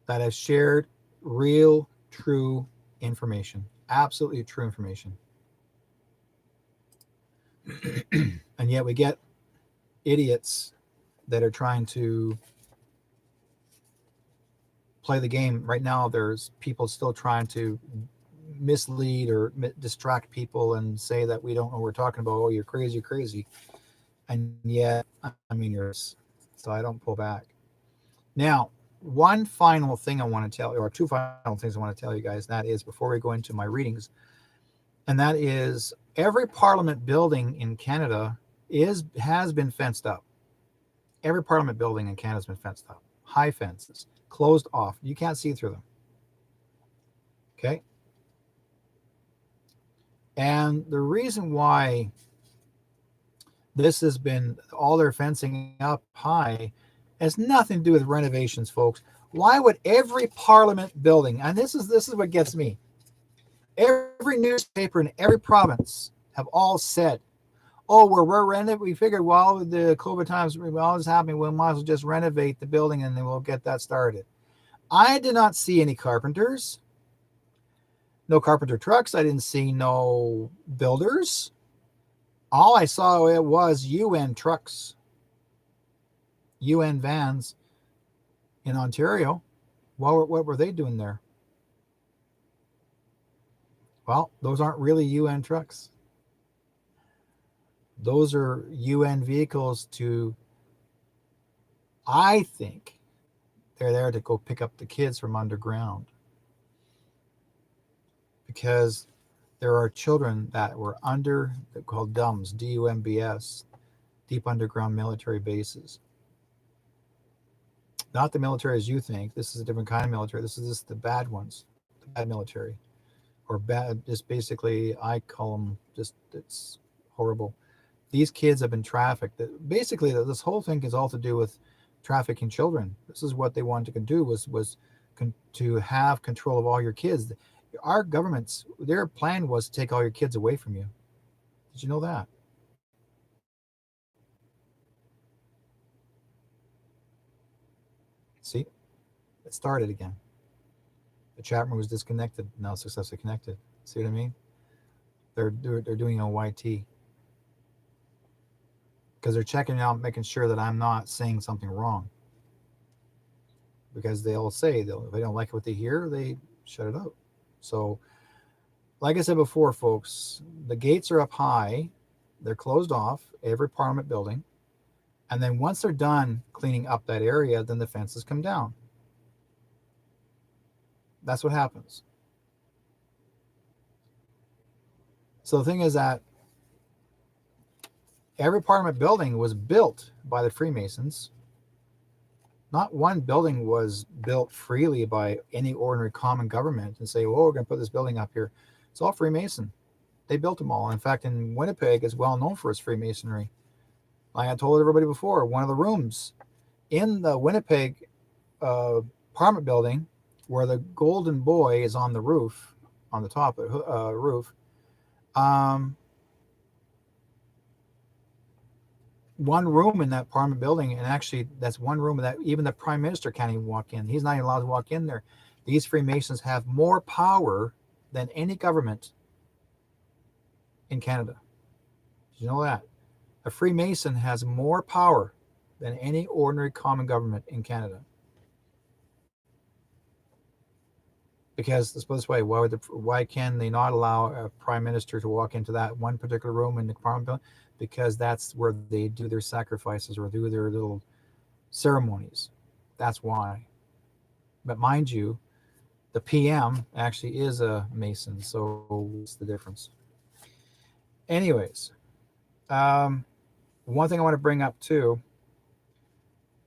that have shared real, true information, absolutely true information. And yet we get idiots that are trying to play the game. Right now, there's people still trying to mislead or distract people and say that we don't know what we're talking about. Oh, you're crazy. And yet, I mean, so I don't pull back. Now, one final thing I want to tell you, or two final things I want to tell you guys, that is before we go into my readings, and that is every Parliament building in Canada has been fenced up. Every Parliament building in Canada has been fenced up. High fences, closed off. You can't see through them. Okay? And the reason why this has been, all their fencing up high, has nothing to do with renovations, folks. Why would every Parliament building, and this is what gets me, every newspaper in every province have all said, oh, we're renovating. We figured while the COVID times, while it's happening, we might as well just renovate the building and then we'll get that started. I did not see any carpenters, no carpenter trucks. I didn't see no builders. All I saw it was UN trucks, UN vans in Ontario. What were they doing there? Well, those aren't really UN trucks. Those are UN vehicles I think they're there to go pick up the kids from underground. Because there are children that were they're called DUMBs, DUMBS, deep underground military bases. Not the military as you think. This is a different kind of military. This is just the bad ones, the bad military. Or bad, just basically, I call them it's horrible. These kids have been trafficked. Basically, this whole thing is all to do with trafficking children. This is what they wanted to do, was to have control of all your kids. Our governments, their plan was to take all your kids away from you. Did you know that? See, it started again. The chat room was disconnected, now successfully connected. See what I mean? They're doing a YT. because they're checking out, making sure that I'm not saying something wrong. Because they'll say, if they don't like what they hear, they shut it out. So, like I said before, folks, the gates are up high. They're closed off, every Parliament building. And then once they're done cleaning up that area, then the fences come down. That's what happens. So the thing is that every Parliament building was built by the Freemasons. Not one building was built freely by any ordinary common government and say, oh, we're going to put this building up here. It's all Freemason. They built them all. In fact, in Winnipeg is well known for its Freemasonry. Like I told everybody before, one of the rooms in the Winnipeg Parliament building where the Golden Boy is on the roof, on the top of the roof, one room in that Parliament building, and actually that's one room that even the Prime Minister can't even walk in. He's not even allowed to walk in there. These Freemasons have more power than any government in Canada. Did you know that? A Freemason has more power than any ordinary common government in Canada. Because let's put it this way, why can they not allow a Prime Minister to walk into that one particular room in the Parliament building? Because that's where they do their sacrifices or do their little ceremonies. That's why. But mind you, the PM actually is a Mason, so what's the difference? Anyways, one thing I want to bring up too,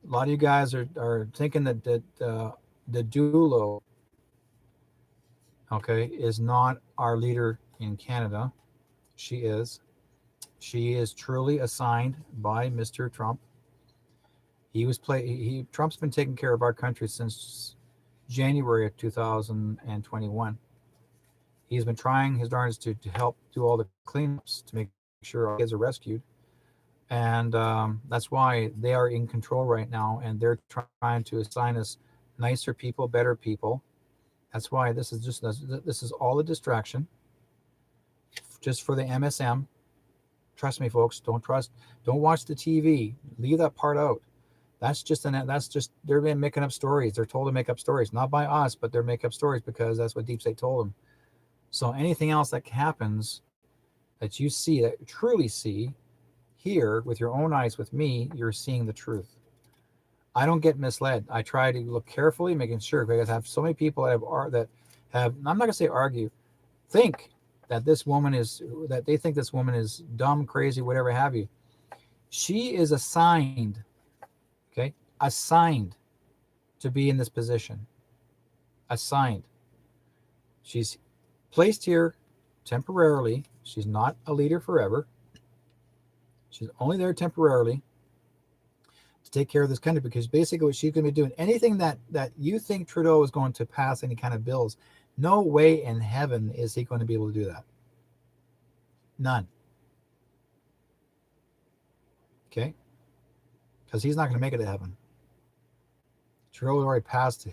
a lot of you guys are thinking that the Dulo, okay, is not our leader in Canada. She is. She is truly assigned by Mr. Trump. Trump's been taking care of our country since January of 2021. He's been trying his darndest to help do all the cleanups to make sure our kids are rescued. And that's why they are in control right now, and they're trying to assign us nicer people, better people. That's why this is all a distraction, just for the MSM. Trust me, folks. Don't watch the TV. Leave that part out. That's just they're making up stories. They're told to make up stories, not by us, but they're making up stories because that's what Deep State told them. So anything else that happens that you see, that you truly see, here with your own eyes with me, you're seeing the truth. I don't get misled. I try to look carefully, making sure, because I have so many people that have I'm not gonna say argue, think that they think this woman is dumb, crazy, whatever have you. She is assigned to be in this position. Assigned. She's placed here temporarily. She's not a leader forever. She's only there temporarily to take care of this country, because basically what she's going to be doing, anything that you think Trudeau is going to pass any kind of bills, no way in heaven is he going to be able to do that. None. Okay? Because he's not going to make it to heaven. Trudeau already passed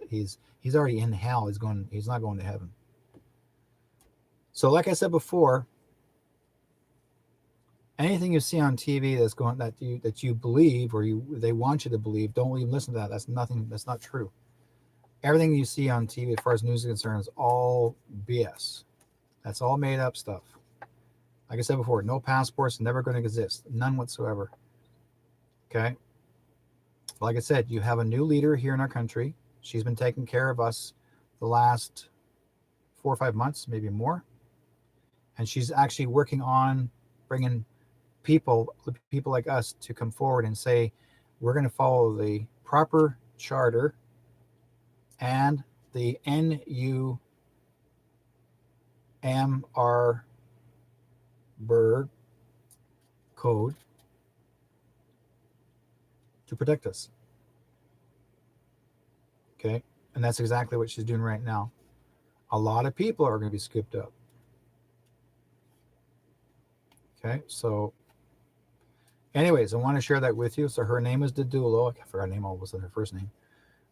he's already in hell. He's not going to heaven. So like I said before, anything you see on TV that you believe or they want you to believe, don't even listen to that. That's not true. Everything you see on TV as far as news is concerned is all BS. That's all made up stuff. Like I said before, no passports, never going to exist. None whatsoever. Okay? Like I said, you have a new leader here in our country. She's been taking care of us the last 4 or 5 months, maybe more. And she's actually working on bringing people like us to come forward and say, we're going to follow the proper charter and the NUMR Berg code to protect us. Okay? And that's exactly what she's doing right now. A lot of people are going to be scooped up. Okay, so anyways, I want to share that with you. So her name is Dedulo. I forgot her name, all of a sudden, her first name.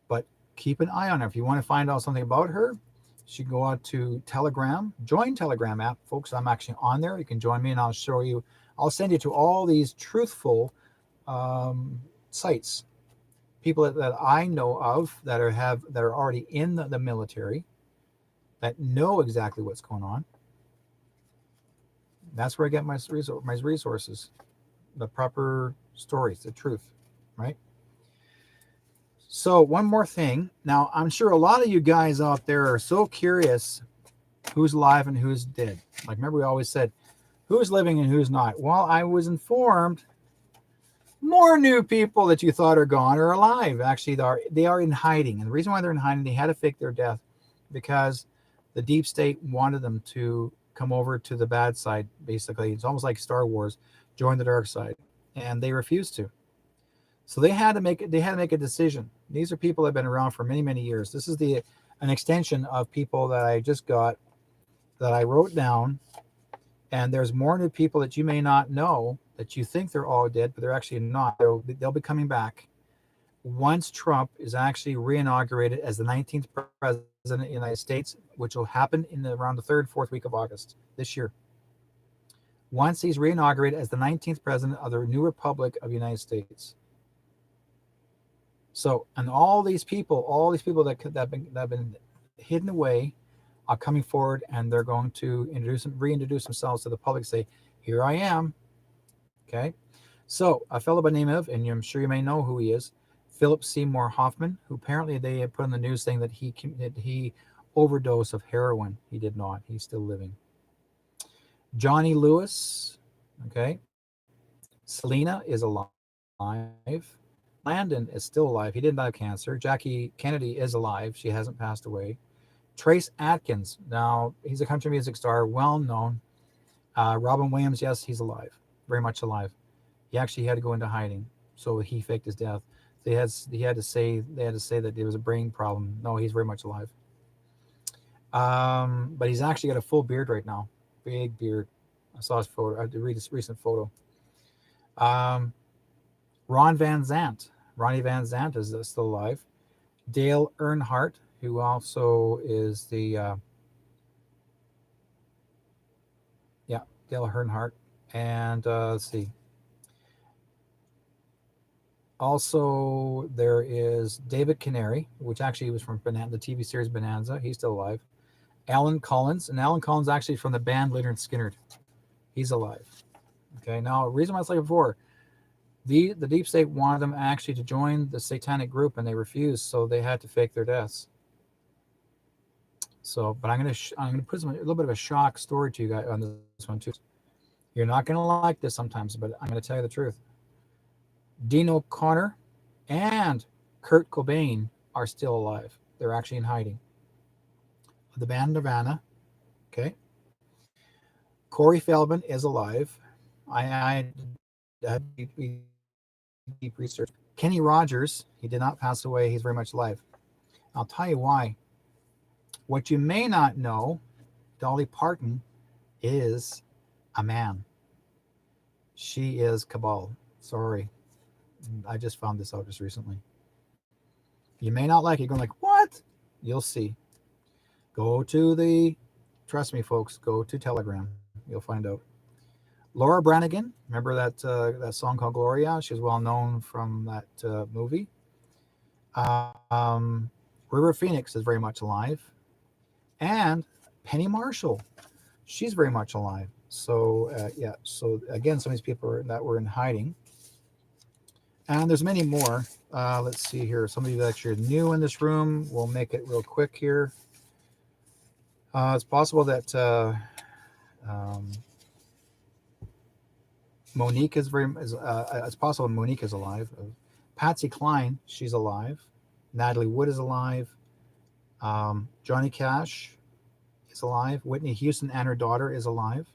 But keep an eye on her. If you want to find out something about her, you should go out to Telegram. Join Telegram app. Folks, I'm actually on there. You can join me and I'll I'll send you to all these truthful sites, people that I know of that are already in the military, that know exactly what's going on. That's where I get my resources, the proper stories, the truth, right? So one more thing. Now, I'm sure a lot of you guys out there are so curious who's alive and who's dead. Like, remember we always said, who's living and who's not. Well, I was informed more new people that you thought are gone are alive. Actually, they are in hiding. And the reason why they're in hiding, they had to fake their death because the deep state wanted them to come over to the bad side, basically. It's almost like Star Wars, join the dark side. And they refused to. So they had to make a decision. These are people that have been around for many, many years. This is an extension of people that I just got, that I wrote down. And there's more new people that you may not know, that you think they're all dead, but they're actually not. They'll be coming back once Trump is actually reinaugurated as the 19th president of the United States, which will happen in around the 3rd, 4th week of August this year. Once he's reinaugurated as the 19th president of the new Republic of the United States. So, and all these people that have been hidden away are coming forward, and they're going to reintroduce themselves to the public, say, here I am. Okay. So a fellow by the name of, and I'm sure you may know who he is, Philip Seymour Hoffman, who apparently they had put on the news saying that he overdosed of heroin. He did not. He's still living. Johnny Lewis. Okay. Selena is alive. Landon is still alive. He didn't die of cancer. Jackie Kennedy is alive. She hasn't passed away. Trace Atkins. Now, he's a country music star, well known. Robin Williams, yes, he's alive. Very much alive. He actually had to go into hiding, so he faked his death. They had to say that there was a brain problem. No, he's very much alive. But he's actually got a full beard right now, big beard. I saw his photo. I had to read his recent photo. Ronnie Van Zant is still alive. Dale Earnhardt, who also is the Dale Earnhardt, and let's see. Also, there is David Canary, which actually was from the TV series Bonanza. He's still alive. Alan Collins, and Alan Collins actually from the band Lynyrd Skynyrd. He's alive. Okay, now the reason why I said before, the deep state wanted them actually to join the satanic group, and they refused, so they had to fake their deaths. So, but I'm gonna put a little bit of a shock story to you guys on this one too. You're not gonna like this sometimes, but I'm gonna tell you the truth. Dean O'Connor and Kurt Cobain are still alive. They're actually in hiding. The band Nirvana, okay. Corey Feldman is alive. I had deep research. Kenny Rogers, he did not pass away. He's very much alive. I'll tell you why. What you may not know, Dolly Parton is a man. She is Cabal. Sorry. I just found this out just recently. You may not like it. You're going like, what? You'll see. Trust me, folks, go to Telegram. You'll find out. Laura Branigan, remember that song called Gloria? She's well known from that movie. River Phoenix is very much alive. And Penny Marshall, she's very much alive. So, So, again, some of these people that were in hiding. And there's many more. Let's see here. Some of you that actually are new in this room. We'll make it real quick here. It's possible that Monique is it's possible Monique is alive. Patsy Cline, she's alive. Natalie Wood is alive. Johnny Cash is alive. Whitney Houston and her daughter is alive.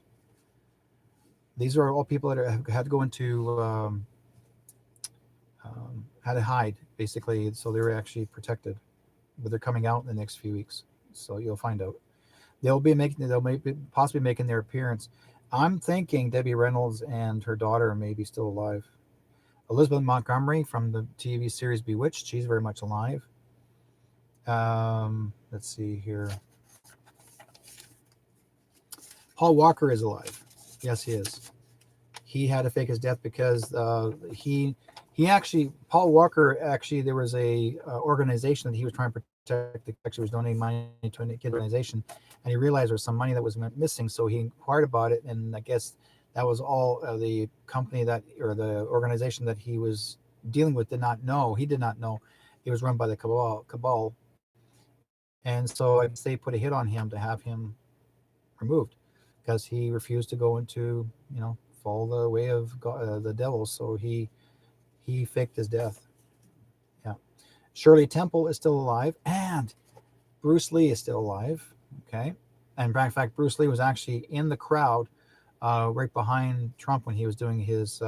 These are all people that have had to go into had to hide, basically, so they were actually protected. But they're coming out in the next few weeks, so you'll find out. They'll be possibly making their appearance. I'm thinking Debbie Reynolds and her daughter may be still alive. Elizabeth Montgomery from the TV series Bewitched, she's very much alive. Let's see here. Paul Walker is alive. Yes, he is. he had to fake his death because he actually, Paul Walker, actually, there was a organization that he was trying to protect. Actually was donating money to a kid organization, and he realized there was some money that was missing, so he inquired about it, and I guess that was all the company that, or the organization that he was dealing with, did not know. He did not know it was run by the cabal. And so I guess they put a hit on him to have him removed because he refused to go into, follow the way of God, the devil. So he faked his death. Yeah. Shirley Temple is still alive, and Bruce Lee is still alive. Okay. And in fact, Bruce Lee was actually in the crowd right behind Trump when he was doing his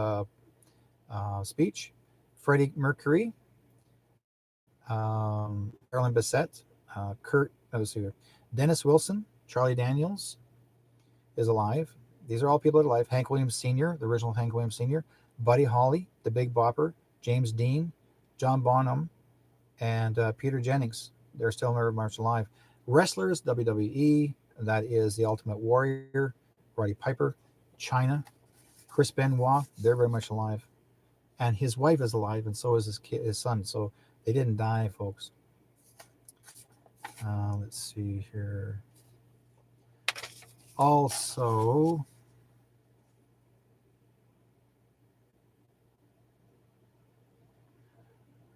speech. Freddie Mercury, Carolyn Bessette, let's see here, Dennis Wilson, Charlie Daniels is alive. These are all people that are alive. Hank Williams Sr., the original Hank Williams Sr., Buddy Holly, the Big Bopper, James Dean, John Bonham, and Peter Jennings. They're still very much alive. Wrestlers, WWE, that is the Ultimate Warrior, Roddy Piper, China, Chris Benoit, they're very much alive. And his wife is alive, and so is his son. So they didn't die, folks. Let's see here. Also,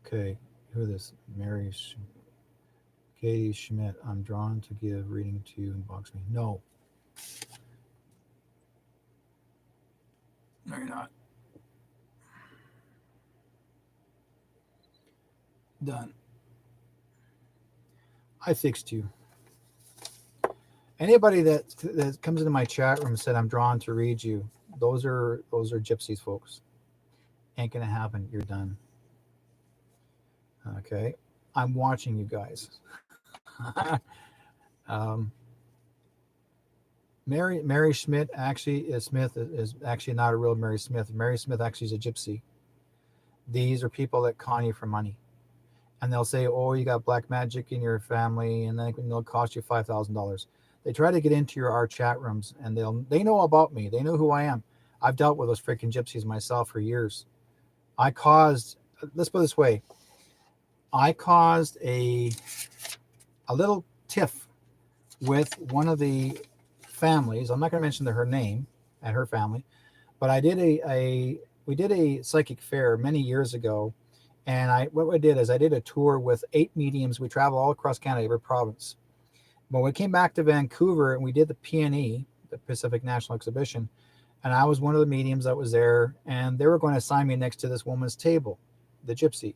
okay, who is this? Katie Schmidt. I'm drawn to give reading to you. Inbox me. No. No, you're not. Done. I fixed you. Anybody that comes into my chat room and said I'm drawn to read you, those are gypsies, folks. Ain't gonna happen. You're done. Okay, I'm watching you guys. um, Mary Schmidt actually is actually not a real Mary Smith. Mary Smith actually is a gypsy. These are people that con you for money, and they'll say, "Oh, you got black magic in your family," and then they'll cost you $5,000. They try to get into our chat rooms, and they know about me. They know who I am. I've dealt with those freaking gypsies myself for years. Let's put it this way. I caused a little tiff with one of the families. I'm not going to mention her name and her family, but I did we did a psychic fair many years ago, and what I did is I did a tour with 8 mediums. We travel all across Canada, every province. But we came back to Vancouver and we did the PNE, the Pacific National Exhibition, and I was one of the mediums that was there, and they were going to assign me next to this woman's table, the gypsy.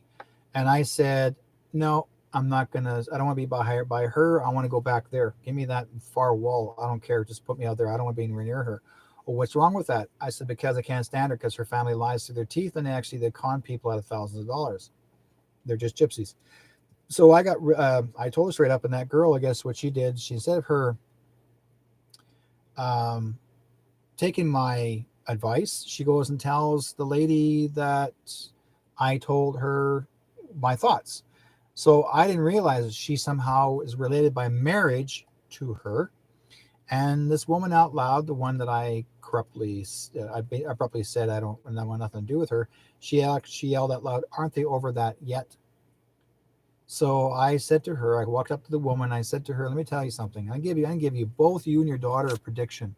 And I said, no, I don't want to be by her. I want to go back there. Give me that far wall. I don't care. Just put me out there. I don't want to be anywhere near her. Well, what's wrong with that? I said, because I can't stand her, because her family lies through their teeth, and they con people out of thousands of dollars. They're just gypsies. So I told her straight up, and that girl, I guess what she did, she, instead of her taking my advice, she goes and tells the lady that I told her my thoughts. So I didn't realize that she somehow is related by marriage to her. And this woman out loud, the one that I abruptly said I want nothing to do with her, she yelled out loud, "Aren't they over that yet?" So I said to her, I walked up to the woman, I said to her, "Let me tell you something. I can give you, both you and your daughter, a prediction.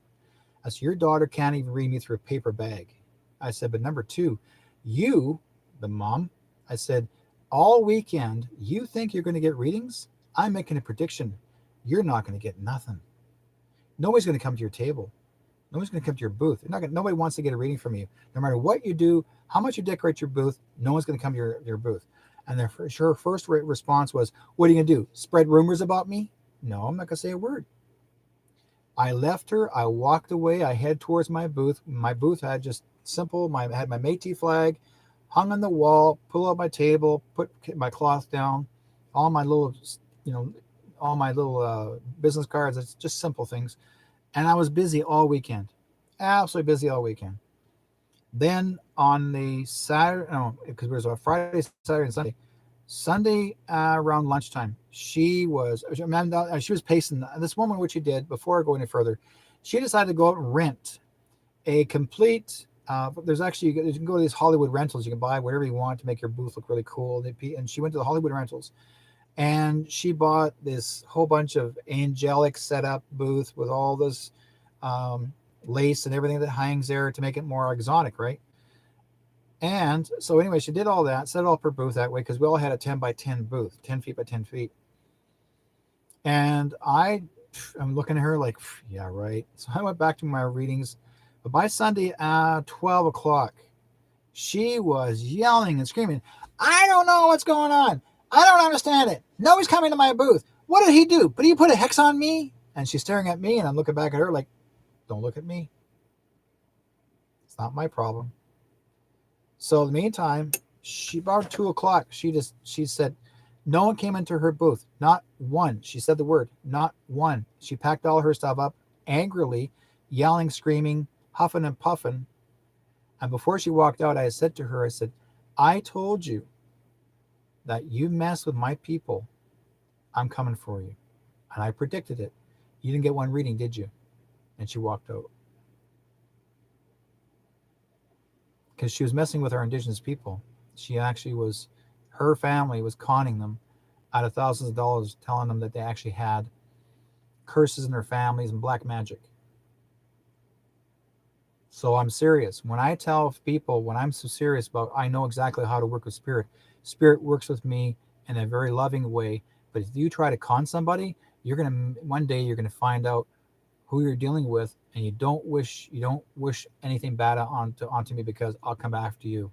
I said, your daughter can't even read me through a paper bag." I said, "But number 2, you, the mom," I said, "all weekend, you think you're going to get readings? I'm making a prediction. You're not going to get nothing. Nobody's going to come to your table. Nobody's going to come to your booth. Nobody wants to get a reading from you. No matter what you do, how much you decorate your booth, no one's going to come to your booth." And her first response was, "What are you going to do? Spread rumors about me?" No, I'm not going to say a word. I left her. I walked away. I head towards my booth. My booth had just simple. I had my Métis flag hung on the wall. Pull out my table. Put my cloth down. All my little, business cards. It's just simple things. And I was busy all weekend. Absolutely busy all weekend. Then on the Saturday, because it was a Friday, Saturday, and Sunday around lunchtime, she was pacing. This woman, what she did, before I go any further, she decided to go out and rent a complete But there's actually, you can go to these Hollywood rentals. You can buy whatever you want to make your booth look really cool. And she went to the Hollywood rentals, and she bought this whole bunch of angelic setup booth with all this lace and everything that hangs there to make it more exotic, right? And so anyway, she did all that, set it all up her booth that way, because we all had a 10 by 10 booth, 10 feet by 10 feet. And I'm looking at her like, yeah, right. So I went back to my readings. But by Sunday at 12 o'clock, she was yelling and screaming, I don't know what's going on. I don't understand it. Nobody's coming to my booth. What did he do? But he put a hex on me? And she's staring at me, and I'm looking back at her like, don't look at me. It's not my problem. So in the meantime, about 2 o'clock, she said, no one came into her booth. Not one. She said the word, not one. She packed all her stuff up angrily, yelling, screaming, huffing and puffing. And before she walked out, I said to her, I said, I told you that you mess with my people, I'm coming for you. And I predicted it. You didn't get one reading, did you? And she walked out. Because she was messing with our indigenous people. She actually was, her family was conning them out of thousands of dollars, telling them that they actually had curses in their families and black magic. So I'm serious. When I tell people, when I'm so serious about, I know exactly how to work with spirit. Spirit works with me in a very loving way. But if you try to con somebody, one day you're gonna find out who you're dealing with, and you don't wish anything bad onto me, because I'll come after you.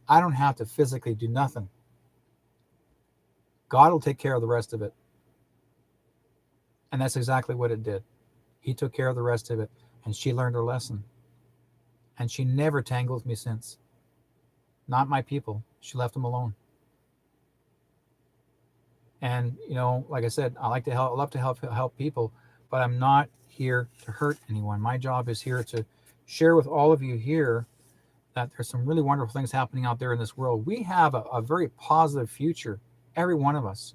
I don't have to physically do nothing. God will take care of the rest of it. And that's exactly what it did. He took care of the rest of it, and she learned her lesson. And she never tangled with me since. Not my people. She left them alone. And like I said, I love to help people, but I'm not here to hurt anyone. My job is here to share with all of you here that there's some really wonderful things happening out there in this world. We have a very positive future, every one of us.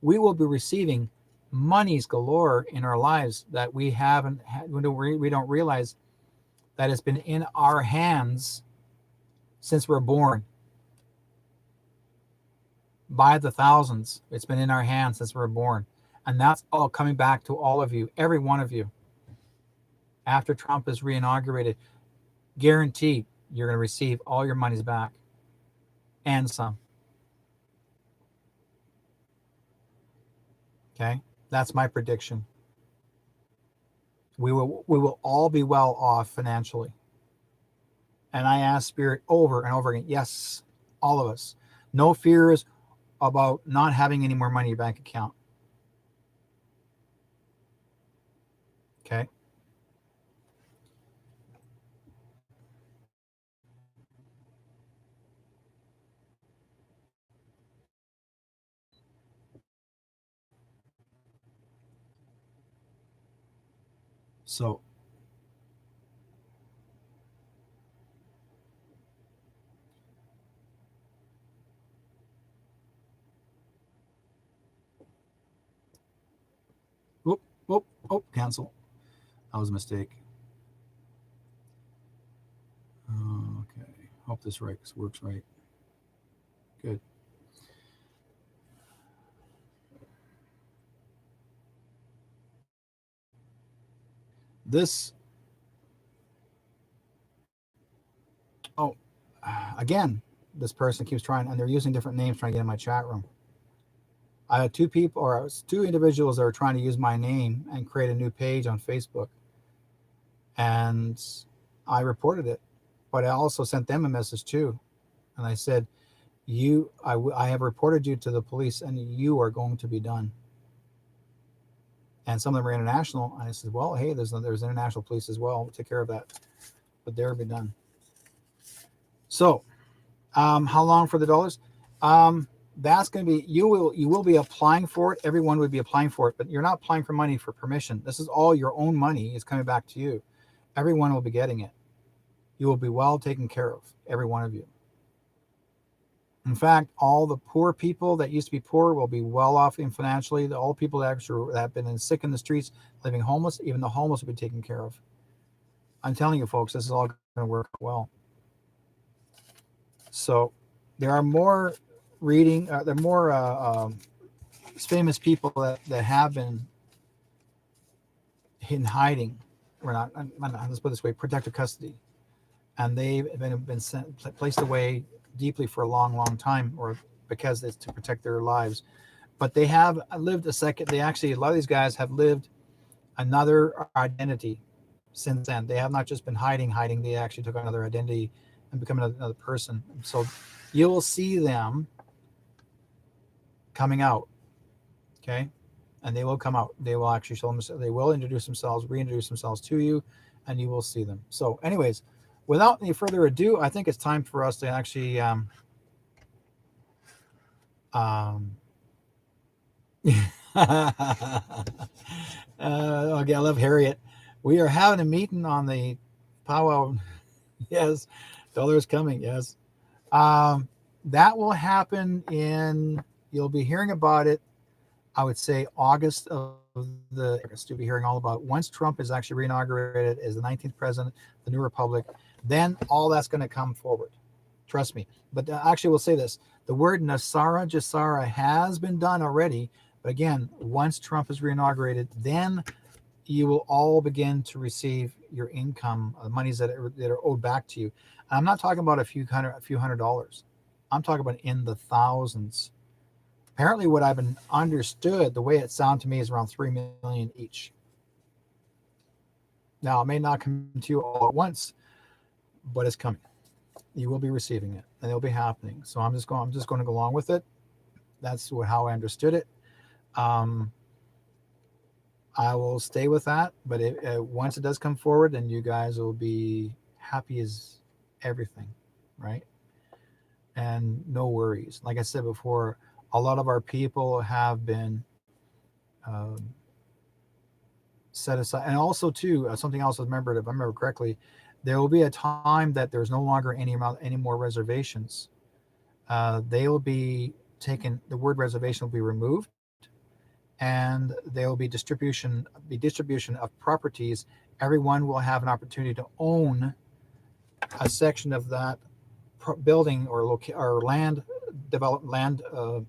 We will be receiving monies galore in our lives that we haven't had. We don't realize that it's been in our hands since we're born. By the thousands, it's been in our hands since we're born. And that's all coming back to all of you, every one of you. After Trump is reinaugurated, guaranteed you're going to receive all your monies back and some. Okay? That's my prediction. We will all be well off financially. And I ask Spirit over and over again, yes, all of us. No fears about not having any more money in your bank account. Okay? So cancel. That was a mistake. Okay. Hope this works right. Good. This. Oh, again, this person keeps trying, and they're using different names trying to get in my chat room. I had two individuals that are trying to use my name and create a new page on Facebook. And I reported it, but I also sent them a message too. And I said, I have reported you to the police, and you are going to be done. And some of them are international. And I said, well, hey, there's international police as well. We'll take care of that. But they'll be done. So, how long for the dollars? That's going to be, you will be applying for it. Everyone would be applying for it, but you're not applying for money for permission. This is all your own money is coming back to you. Everyone will be getting it. You will be well taken care of, every one of you. In fact, all the poor people that used to be poor will be well off financially. All the people that have been sick in the streets, living homeless, even the homeless will be taken care of. I'm telling you, folks, this is all going to work well. So there are more there are more famous people that have been in hiding, or not, let's put it this way, protective custody, and they've been placed away deeply for a long, long time, or because it's to protect their lives. But they have lived a second. They actually, a lot of these guys have lived another identity since then. They have not just been hiding. They actually took another identity and become another person. So you will see them coming out. Okay. And they will come out. They will actually show them. They will introduce themselves, reintroduce themselves to you, and you will see them. So, anyways, without any further ado, I think it's time for us to actually okay, I love Harriet. We are having a meeting on the powwow. Yes, dollar's coming. Yes, that will happen in. You'll be hearing about it. I would say August of August. You'll be hearing all about once Trump is actually reinaugurated as the 19th president, the new republic. Then all that's going to come forward. Trust me. But actually, we'll say this: the word Nasara Jasara has been done already. But again, once Trump is reinaugurated, then you will all begin to receive your income, monies that are owed back to you. I'm not talking about a few hundred dollars. I'm talking about in the thousands. Apparently, what I've been understood, the way it sounded to me, is around 3 million each. Now, it may not come to you all at once, but it's coming. You will be receiving it, and it'll be happening. So I'm just going to go along with it. That's how I understood it. I will stay with that, but once it does come forward, then you guys will be happy as everything, right? And no worries. Like I said before, a lot of our people have been set aside, and also too something else I remembered, if I remember correctly, there will be a time that there's no longer any more reservations. They will be taken. The word reservation will be removed, and there will be distribution of properties. Everyone will have an opportunity to own a section of that building or land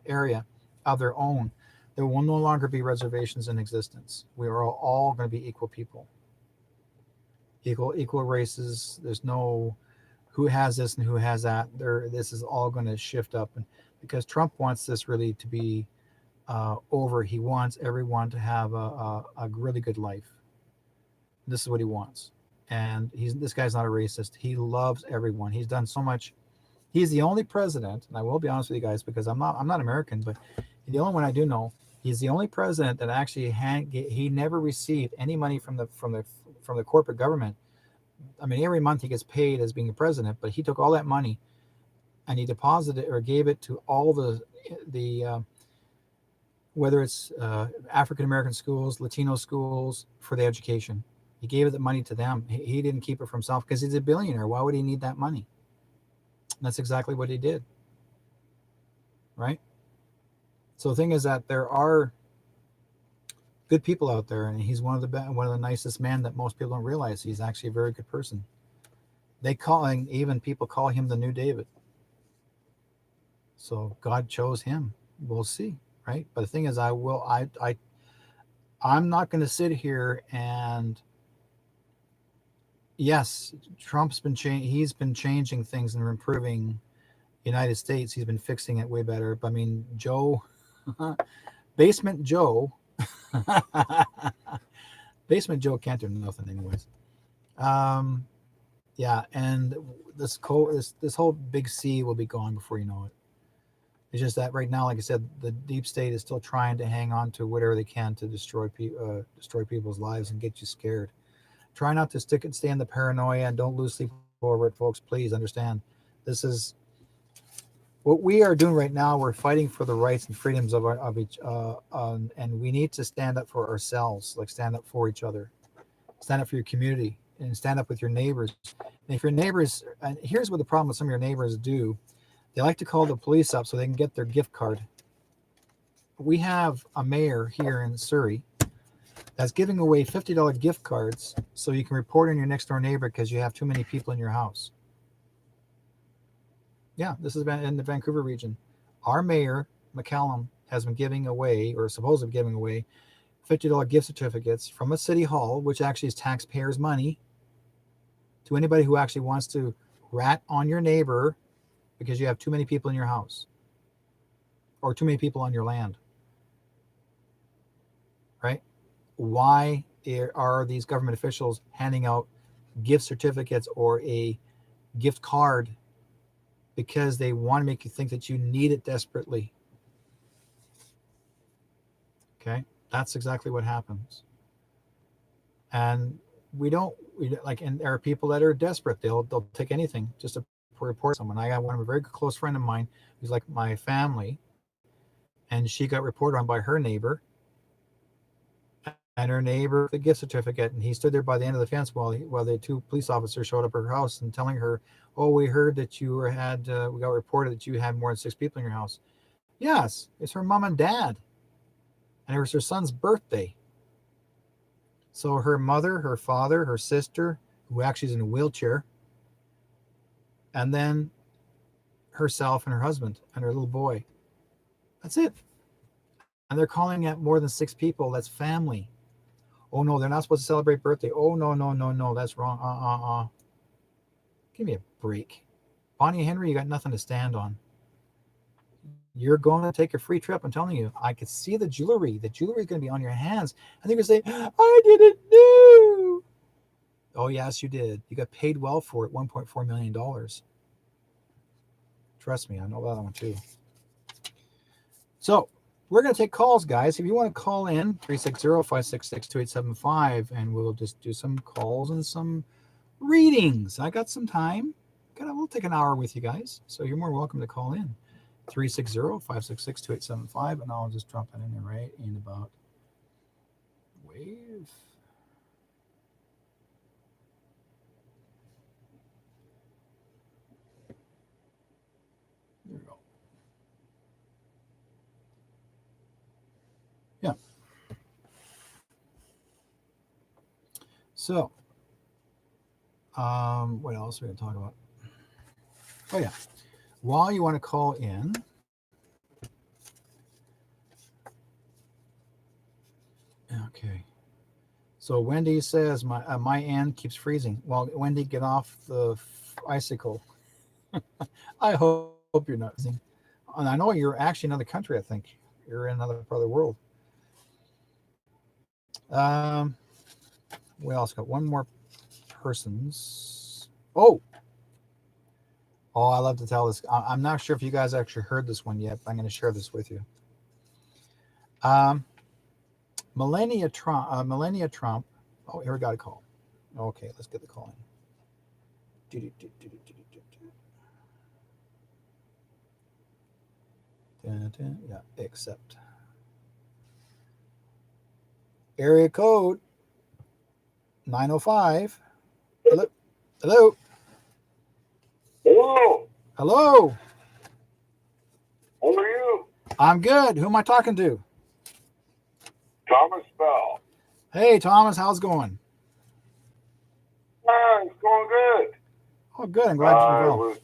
area of their own. There will no longer be reservations in existence. We are all going to be equal people, equal races. There's no who has this and who has that. This is all going to shift up, and because Trump wants this really to be over, he wants everyone to have a really good life. This is what he wants, and this guy's not a racist. He loves everyone. He's done so much. He's the only president, and I will be honest with you guys, because I'm not American, but the only one I do know. He's the only president that actually he never received any money from the corporate government. I mean, every month he gets paid as being a president, but he took all that money and he deposited or gave it to all the whether it's African American schools, Latino schools, for the education. He gave the money to them. He didn't keep it for himself because he's a billionaire. Why would he need that money? And that's exactly what he did. Right? So the thing is that there are good people out there, and he's one of the nicest men that most people don't realize. He's actually a very good person. Even people call him the new David. So God chose him. We'll see, right? But the thing is, I'm not going to sit here and yes, he's been changing things and improving the United States. He's been fixing it way better. But I mean, Basement Joe, Basement Joe can't do nothing anyways. Yeah, and this whole big C will be gone before you know it. It's just that right now, like I said, the deep state is still trying to hang on to whatever they can to destroy people's lives and get you scared. Try not to stay in the paranoia, and don't lose sleep over it, folks. Please understand, this is what we are doing right now. We're fighting for the rights and freedoms of each, and we need to stand up for ourselves, like stand up for each other, stand up for your community, and stand up with your neighbors. And if your neighbors, and here's what the problem with some of your neighbors do, they like to call the police up so they can get their gift card. We have a mayor here in Surrey that's giving away $50 gift cards so you can report on your next door neighbor because you have too many people in your house. Yeah, this has been in the Vancouver region. Our mayor, McCallum, has been giving away, or supposedly giving away, $50 gift certificates from a city hall, which actually is taxpayers' money, to anybody who actually wants to rat on your neighbor because you have too many people in your house or too many people on your land. Right? Why are these government officials handing out gift certificates or a gift card? Because they want to make you think that you need it desperately. Okay, that's exactly what happens. And we like, and there are people that are desperate. They'll take anything just to report someone. I got a very close friend of mine who's like my family, and she got reported on by her neighbor, and her neighbor the gift certificate, and he stood there by the end of the fence while the two police officers showed up at her house and telling her, "Oh, we heard that you we got reported that you had more than 6 people in your house." Yes, it's her mom and dad, and it was her son's birthday. So her mother, her father, her sister, who actually is in a wheelchair, and then herself and her husband and her little boy. That's it. And they're calling it more than 6 people. That's family. Oh no, they're not supposed to celebrate birthday. Oh no, no, no, no, that's wrong. Give me a break. Bonnie Henry, you got nothing to stand on. You're going to take a free trip. I'm telling you, I could see the jewelry. The jewelry is going to be on your hands. And they're going to say, I didn't know. Oh, yes, you did. You got paid well for it, $1.4 million. Trust me, I know that one too. So we're going to take calls, guys. If you want to call in, 360-566-2875, and we'll just do some calls and some readings. I got some time. We'll take an hour with you guys. So you're more welcome to call in. 360-566-2875, and I'll just drop that in there right in about wave. There we go. Yeah. So, what else are we going to talk about? Oh, yeah. While you want to call in, okay. So Wendy says my end keeps freezing. Well, Wendy, get off the icicle. I hope you're not freezing. And I know you're actually in another country. I think you're in another part of the world. We also got one more person's. Oh, I love to tell this. I'm not sure if you guys actually heard this one yet, but I'm going to share this with you. Melania Trump. Oh, here we got a call. Okay, let's get the call in. Yeah, accept. Area code 905. Hello. Hello. Hello. Hello. How are you? I'm good. Who am I talking to? Thomas Bell. Hey, Thomas. How's it going? It's going good. Oh, good. I'm glad you're well.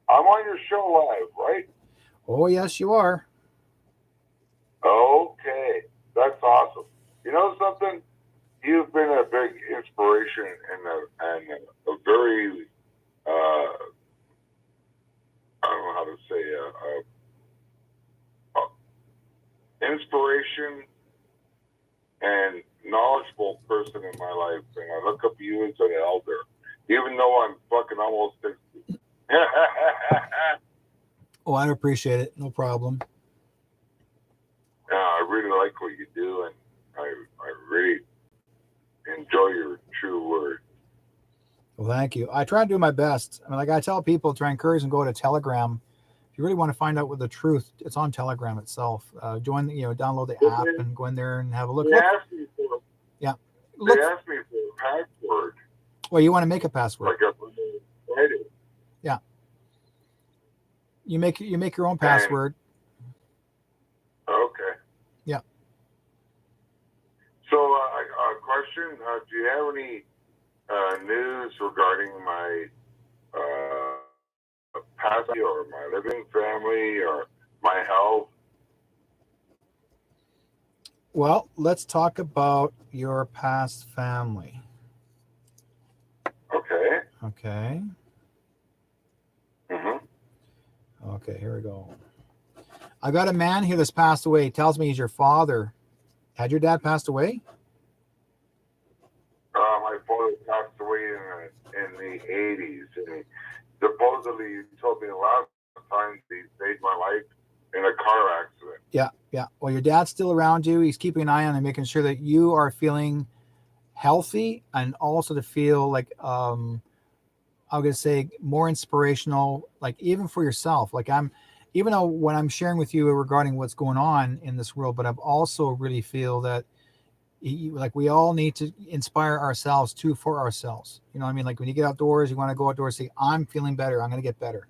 I'm on your show live, right? Oh, yes, you are. Okay. That's awesome. You know something? You've been a big inspiration and a very, I don't know how to say, inspiration and knowledgeable person in my life. And I look up to you as an elder, even though I'm fucking almost 60. Oh, I appreciate it. No problem. I really like what you do, and I really enjoy your true word. Well, thank you. I try to do my best. I mean, like I tell people, try to encourage them to go to Telegram. If you really want to find out what the truth, it's on Telegram itself. Download the app and go in there and have a look. They asked me for a password. Well, you want to make a password. Like a Friday. Yeah. You make your own password. Okay. Yeah. So, a question: do you have any news regarding my past or my living family or my health? Well, let's talk about your past family. Okay. Okay. Mm-hmm. Okay, here we go. I got a man here that's passed away. He tells me he's your father. Had your dad passed away? My father passed away in the 80s. And supposedly, he told me the last time he saved my life in a car accident. Yeah, yeah. Well, your dad's still around you. He's keeping an eye on and making sure that you are feeling healthy and also to feel like, I'm going to say more inspirational, like even for yourself. Like even though when I'm sharing with you regarding what's going on in this world, but I've also really feel that like we all need to inspire ourselves too for ourselves. You know what I mean? Like when you get outdoors, you want to go outdoors, say, I'm feeling better. I'm going to get better.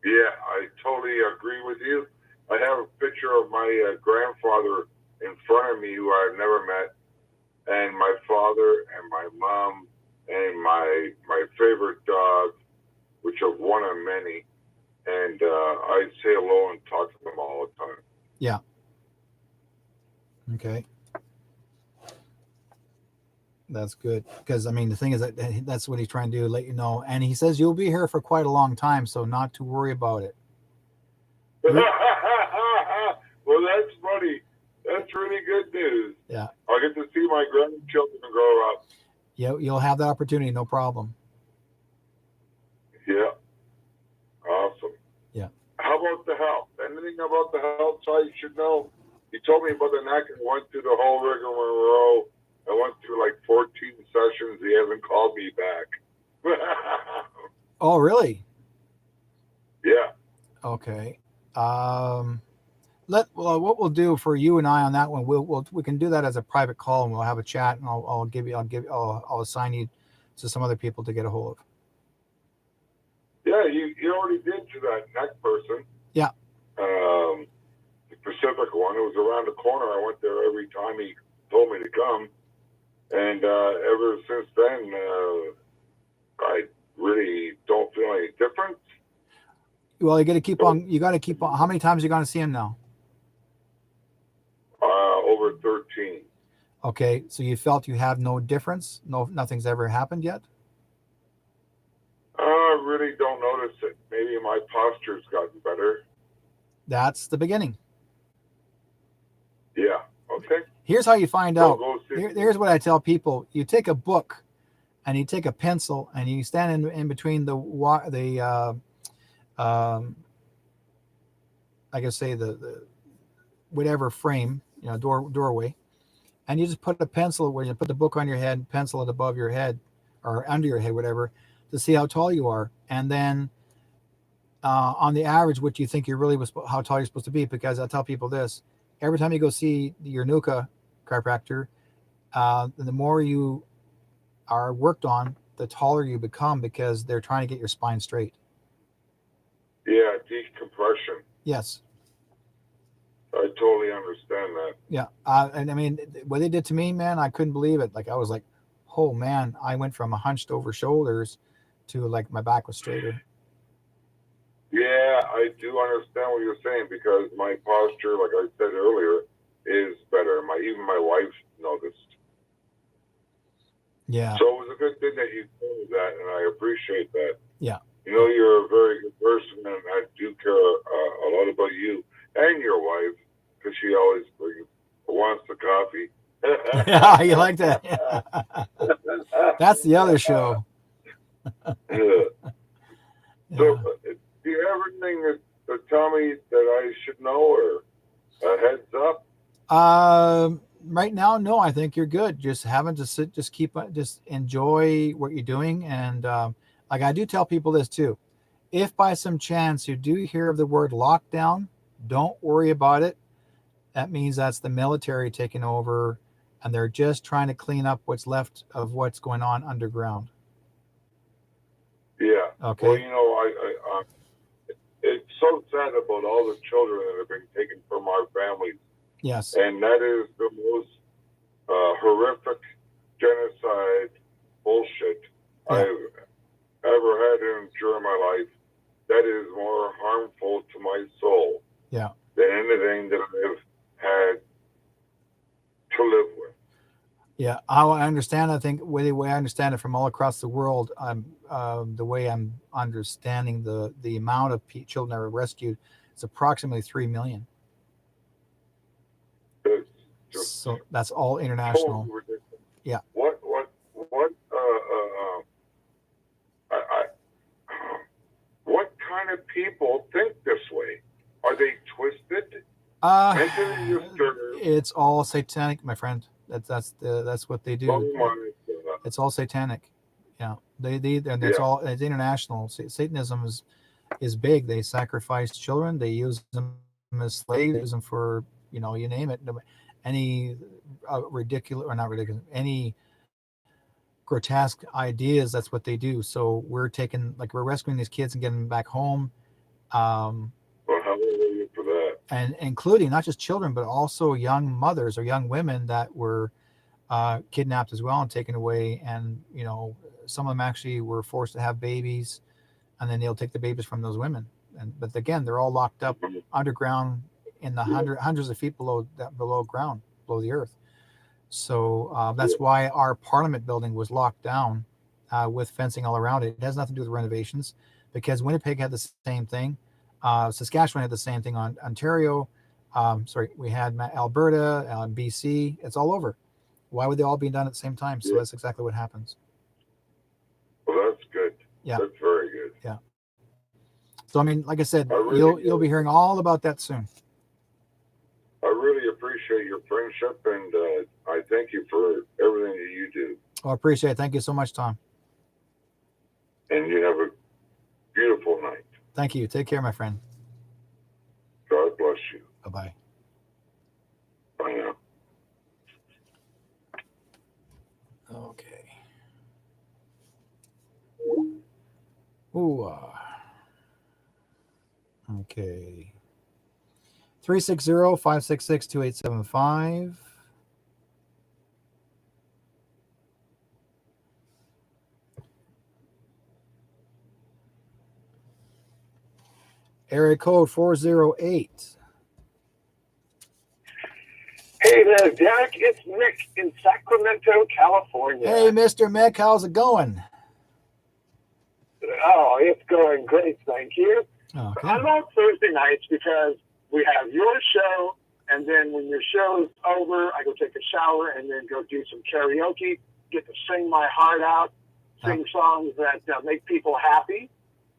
Yeah, I totally agree with you. I have a picture of my grandfather in front of me who I've never met, and my father and my mom and my favorite dog, which is one of many. And I say hello and talk to them all the time. Yeah. Okay. That's good. Because, I mean, the thing is that that's what he's trying to do, let you know. And he says you'll be here for quite a long time, so not to worry about it. Well, that's funny. That's really good news. Yeah. I'll get to see my grandchildren grow up. Yeah, you'll have that opportunity, no problem. Yeah. Awesome. Yeah. How about the health? Anything about the health I should know? You told me about the neck and went through the whole rigmarole. I went through like 14 sessions. He hasn't called me back. Oh, really? Yeah. Okay. What we'll do for you and I on that one, we can do that as a private call, and we'll have a chat, and I'll assign you to some other people to get a hold of. Yeah, you already did to that neck person. Yeah. The Pacific one. It was around the corner. I went there every time he told me to come. And ever since then, I really don't feel any difference. Well, you got to keep on. You got to keep on. How many times are you going to see him now? Over 13. Okay, so you felt you have no difference. Nothing's ever happened yet. I really don't notice it. Maybe my posture's gotten better. That's the beginning. Yeah. Okay. Here's how you find out. Here's what I tell people: you take a book, and you take a pencil, and you stand in between I guess say the whatever frame, doorway, and you just put a pencil where you put the book on your head, pencil it above your head or under your head, whatever, to see how tall you are, and then on the average, what you think how tall you're supposed to be. Because I'll tell people this: every time you go see your Nuka chiropractor, the more you are worked on, the taller you become, because they're trying to get your spine straight. Yeah, decompression. Yes. I totally understand that. Yeah. And I mean, what they did to me, man, I couldn't believe it. Like, I was like, oh man, I went from a hunched over shoulders to like my back was straighter. Yeah, I do understand what you're saying, because my posture, like I said earlier, is better. Even my wife noticed. Yeah. So it was a good thing that you told me that, and I appreciate that. Yeah. You're a very good person, and I do care a lot about you and your wife, because she always wants the coffee. Yeah, you like that? Yeah. That's the other show. Yeah. Yeah. So, do you have anything to tell me that I should know, or a heads up? Right now, no. I think you're good. Just having to sit, just enjoy what you're doing, and like I do tell people this too. If by some chance you do hear of the word lockdown, don't worry about it. That means that's the military taking over, and they're just trying to clean up what's left of what's going on underground. Yeah. Okay. Well, I it's so sad about all the children that have been taken from our families. Yes. And that is the most horrific genocide bullshit I've ever had to endure in my life. that is more harmful to my soul Yeah. than anything that I've had to live with. Yeah, how I understand, I think the way I understand it from all across the world, the way I'm understanding the amount of children that were rescued, it's approximately 3 million. It's just So that's all totally international. ridiculous. Yeah. What, I, what kind of people think this way? Are they twisted? Mentally disturbed? It's all satanic, my friend. That's what they do. Oh my God. It's all satanic. Yeah, and it's Yeah. all, it's international. Satanism is big. They sacrifice children. They use them as slaves. They use them for, you name it. Any ridiculous, or not ridiculous, any grotesque ideas. That's what they do. So we're rescuing these kids and getting them back home. Um, Well, hallelujah for that. and including not just children, but also young mothers or young women that were kidnapped as well and taken away. And some of them actually were forced to have babies, and then they'll take the babies from those women. But again, they're all locked up underground in the hundreds of feet below ground, below the earth. So that's why our Parliament building was locked down with fencing all around it. It has nothing to do with renovations, because Winnipeg had the same thing. Saskatchewan had the same thing. On Ontario, we had Alberta, BC. It's all over. Why would they all be done at the same time? So that's exactly what happens. Well, that's good. Yeah, that's very good. Yeah. So I mean, like I said, really you'll be hearing all about that soon. I really appreciate your friendship, and I thank you for everything that you do. Oh, I appreciate it. Thank you so much, Tom. And you have a beautiful night. Thank you. Take care, my friend. God bless you. Bye-bye. Bye now. Okay. Ooh. Okay. 360-566-2875. Area code 408. Hey there, Derek. It's Nick in Sacramento, California. Hey, Mr. Mick, how's it going? Oh, it's going great, thank you. Okay. I love Thursday nights because we have your show, and then when your show's over, I go take a shower and then go do some karaoke, get to sing my heart out, sing songs that make people happy.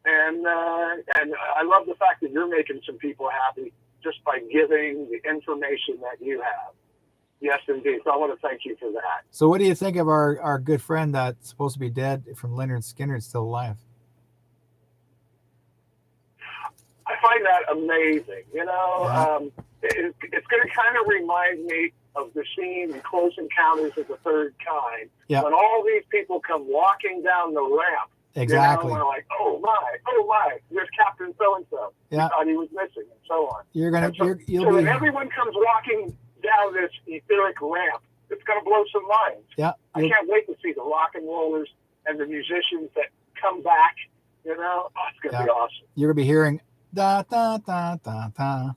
And I love the fact that you're making some people happy just by giving the information that you have. Yes, indeed. So I want to thank you for that. So what do you think of our good friend that's supposed to be dead from Leonard Skinner, still alive? I find that amazing. It's going to kind of remind me of the scene in Close Encounters of the Third Kind, when all these people come walking down the ramp. Exactly. And we're like, oh my, there's Captain so-and-so. Yeah. We thought he was missing, and so on. So when everyone comes walking down this etheric ramp, it's going to blow some minds. Yeah. I can't wait to see the rock and rollers and the musicians that come back. It's going to be awesome. You're going to be hearing da da da da da.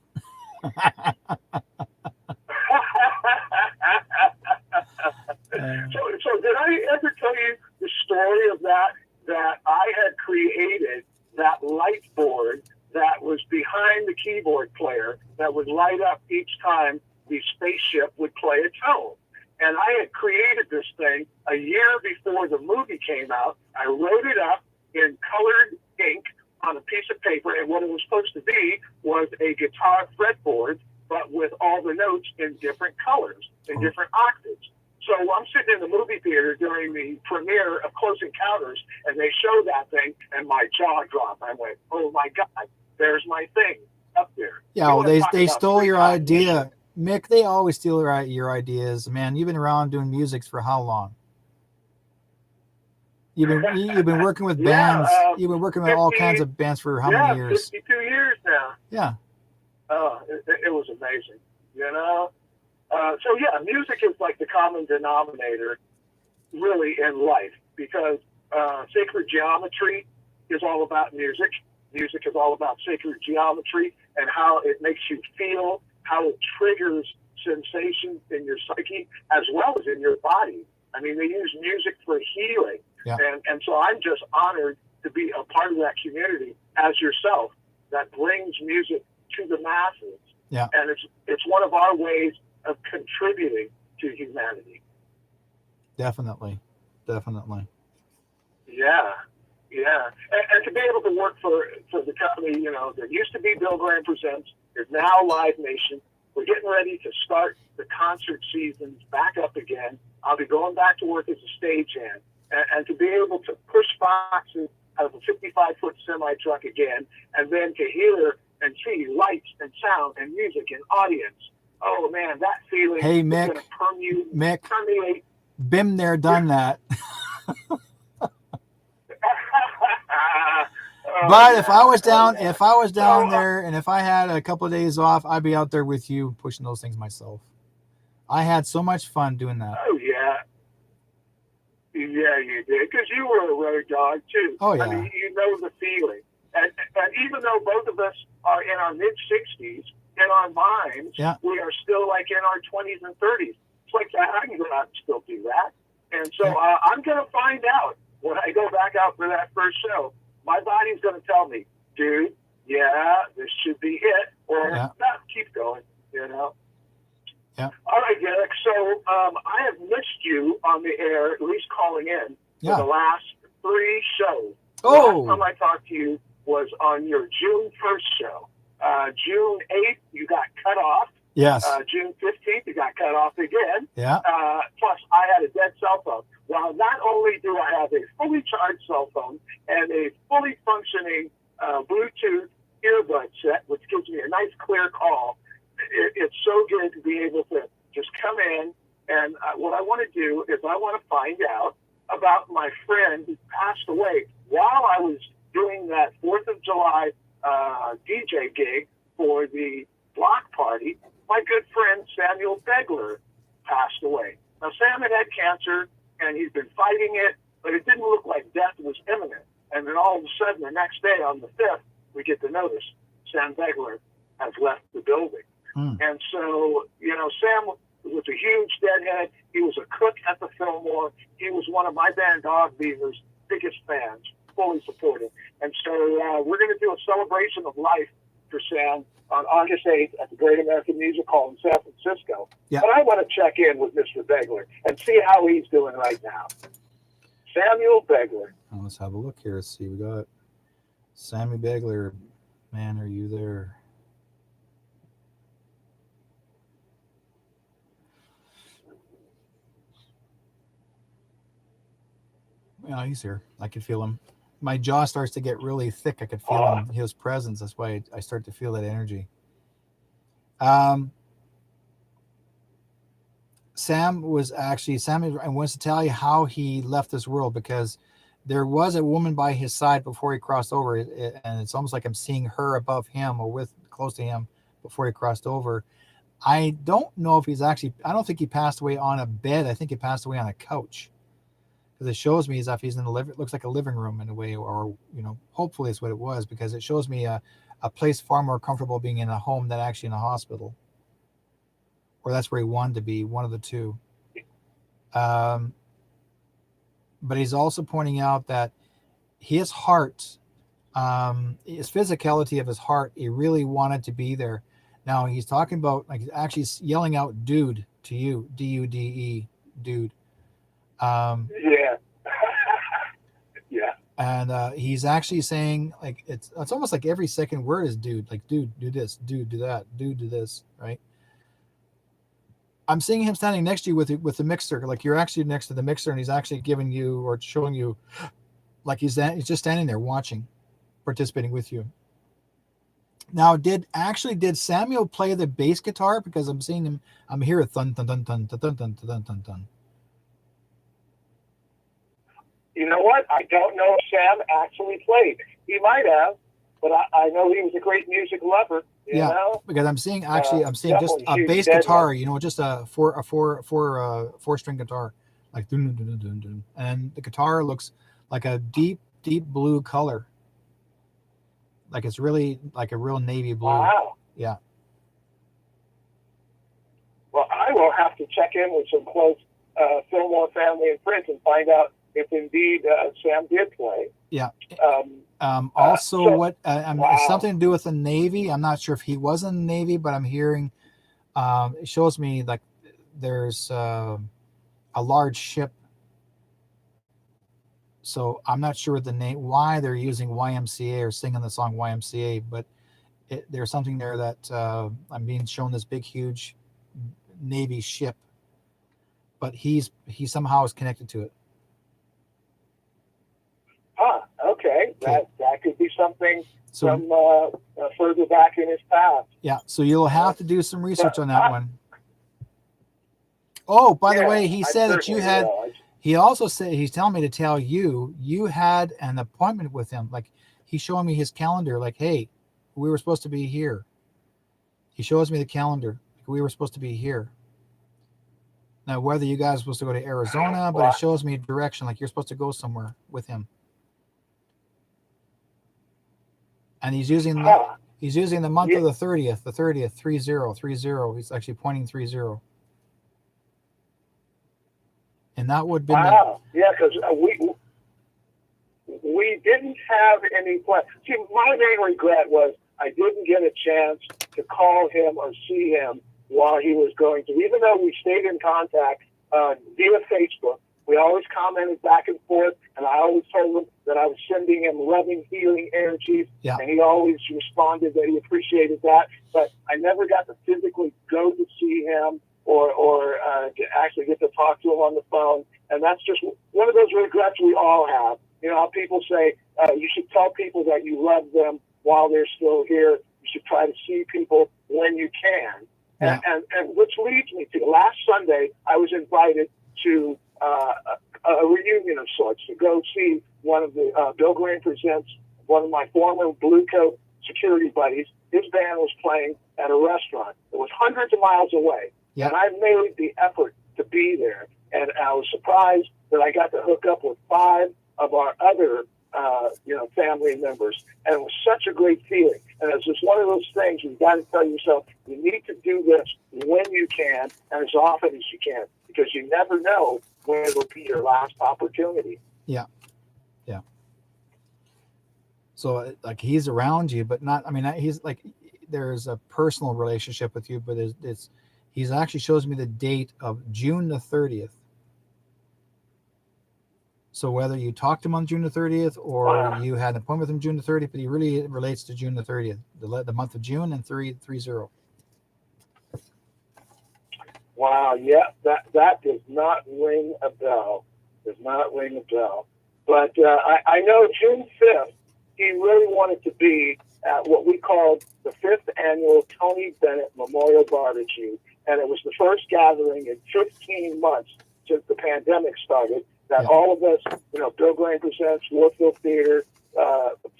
So did I ever tell you the story of that I had created that light board that was behind the keyboard player that would light up each time the spaceship would play a tone? And I had created this thing a year before the movie came out. I wrote it up in colored ink on a piece of paper, and what it was supposed to be was a guitar fretboard, but with all the notes in different colors, in different octaves. So I'm sitting in the movie theater during the premiere of Close Encounters, and they show that thing, and my jaw dropped. I went, oh my God, there's my thing up there. Yeah, well, they stole your idea. Mick, they always steal your ideas. Man, you've been around doing music for how long? You've been working with bands. You've been working with all kinds of bands for how many years? 52 years now. Yeah. It was amazing, So music is like the common denominator, really, in life, because sacred geometry is all about music. music is all about sacred geometry and how it makes you feel, how it triggers sensations in your psyche as well as in your body. I mean, they use music for healing. Yeah. And so I'm just honored to be a part of that community as yourself that brings music to the masses. Yeah. And it's one of our ways of contributing to humanity. Definitely. Yeah. And to be able to work for the company, you know, that used to be Bill Graham Presents, is now Live Nation. We're getting ready to start the concert seasons back up again. I'll be going back to work as a stagehand. And to be able to push boxes out of a 55-foot semi-truck again, and then to hear and see lights and sound and music and audience. Oh, man, that feeling Hey, is Mick, going to permeate. Been there, done that. But if I was down there, and if I had a couple of days off, I'd be out there with you pushing those things myself. I had so much fun doing that. Oh, yeah. Yeah, you did, because you were a road dog, too. Oh, yeah. I mean, you know the feeling. And even though both of us are in our mid-60s, in our minds, yeah, we are still like in our 20s and 30s. It's like, I can go out and still do that. And so I'm going to find out when I go back out for that first show. My body's going to tell me, dude, yeah, this should be it. Or, no, keep going, you know. Yeah. All right, Derrick. So I have missed you on the air, at least calling in, for the last 3 shows. Oh. The last time I talked to you was on your June 1st show. June 8th, you got cut off. Yes. June 15th, you got cut off again. Yeah. Plus, I had a dead cell phone. Well, not only do I have a fully charged cell phone and a fully functioning Bluetooth earbud set, which gives me a nice clear call, it's so good to be able to just come in. And what I want to do is I want to find out about my friend who passed away while I was doing that 4th of July DJ gig for the block party. My good friend Samuel Begler passed away. Now, Sam had cancer, and he's been fighting it, but it didn't look like death was imminent. And then all of a sudden, the next day, on the 5th, we get the notice, Sam Begler has left the building. And so, you know, Sam was a huge deadhead. He was a cook at the Fillmore. He was one of my band Dog Beaver's biggest fans, fully supportive. And so we're going to do a celebration of life for Sam on August 8th at the Great American Music Hall in San Francisco. Yeah. But I want to check in with Mr. Begler and see how he's doing right now. Samuel Begler. Oh, let's have a look here. Let's see. We got Sammy Begler. Man, are you there? Yeah, he's here. I can feel him. My jaw starts to get really thick. I could feel him, his presence. That's why I start to feel that energy. Sam wants to tell you how he left this world, because there was a woman by his side before he crossed over, and it's almost like I'm seeing her above him or close to him before he crossed over. I don't know if I don't think he passed away on a bed. I think he passed away on a couch. Because it shows me as if he's in looks like a living room in a way, or, you know, hopefully it's what it was, because it shows me a place far more comfortable being in a home than actually in a hospital. Or that's where he wanted to be, one of the two. But he's also pointing out that his heart, his physicality of his heart, he really wanted to be there. Now he's talking about, like, actually yelling out "dude" to you, D-U-D-E, dude. Yeah. Yeah. And he's actually saying, like, it's almost like every second word is "dude," like "dude, do this, dude, do that, dude, do this," right? I'm seeing him standing next to you with the mixer, like you're actually next to the mixer, and he's actually giving you or showing you, like he's just standing there watching, participating with you. Now, did Samuel play the bass guitar? Because I'm seeing him, I'm hearing thun thun thun thun thun thun thun thun thun thun. You know what? I don't know if Sam actually played. He might have, but I know he was a great music lover. You know? Because I'm seeing just a bass guitar. You know, just a four string guitar, like dun, dun, dun, dun, dun. And the guitar looks like a deep blue color, Like it's really like a real navy blue. Wow. Yeah. Well, I will have to check in with some close Fillmore family and friends and find out if indeed Sam did play. Yeah. So, what it's something to do with the Navy. I'm not sure if he was in the Navy, but I'm hearing it shows me like there's a large ship. So I'm not sure the name why they're using YMCA or singing the song YMCA, but there's something there that I'm being shown this big, huge Navy ship, but he somehow is connected to it. Okay. That could be something So, from further back in his past. Yeah, so you'll have to do some research on that one. Oh, by the way, he said that you had. He also said he's telling me to tell you had an appointment with him. Like he's showing me his calendar. Like, hey, we were supposed to be here. He shows me the calendar. Like, we were supposed to be here. Now, whether you guys are supposed to go to Arizona, but it shows me direction. Like you're supposed to go somewhere with him. And he's using the month of the 30th, 30. He's actually pointing 30. And that would be yeah, because we didn't have any plan. See, my main regret was I didn't get a chance to call him or see him while he was going through. Even though we stayed in contact via Facebook, we always commented back and forth, and I always told him that I was sending him loving, healing energies, and he always responded that he appreciated that. But I never got to physically go to see him or to actually get to talk to him on the phone. And that's just one of those regrets we all have. You know, how people say you should tell people that you love them while they're still here. You should try to see people when you can. Yeah. And which leads me to last Sunday, I was invited to a reunion of sorts to go see one of the Bill Graham Presents, one of my former Blue Coat security buddies. His band was playing at a restaurant. It was hundreds of miles away. Yeah. And I made the effort to be there. And I was surprised that I got to hook up with 5 of our other, family members. And it was such a great feeling. And it's just one of those things you've got to tell yourself, you need to do this when you can and as often as you can, because you never know when it will be your last opportunity. Yeah. Yeah. So like he's around you, but not, I mean, he's like, there's a personal relationship with you, but he's actually shows me the date of June the 30th. So whether you talked to him on June the 30th or you had an appointment with him June the 30th, but he really relates to June the 30th, the month of June and 30. Wow, yeah, that does not ring a bell. Does not ring a bell. But I know June 5th, he really wanted to be at what we called the 5th annual Tony Bennett Memorial Barbecue. And it was the first gathering in 15 months since the pandemic started that all of us, Bill Graham Presents, Warfield Theater,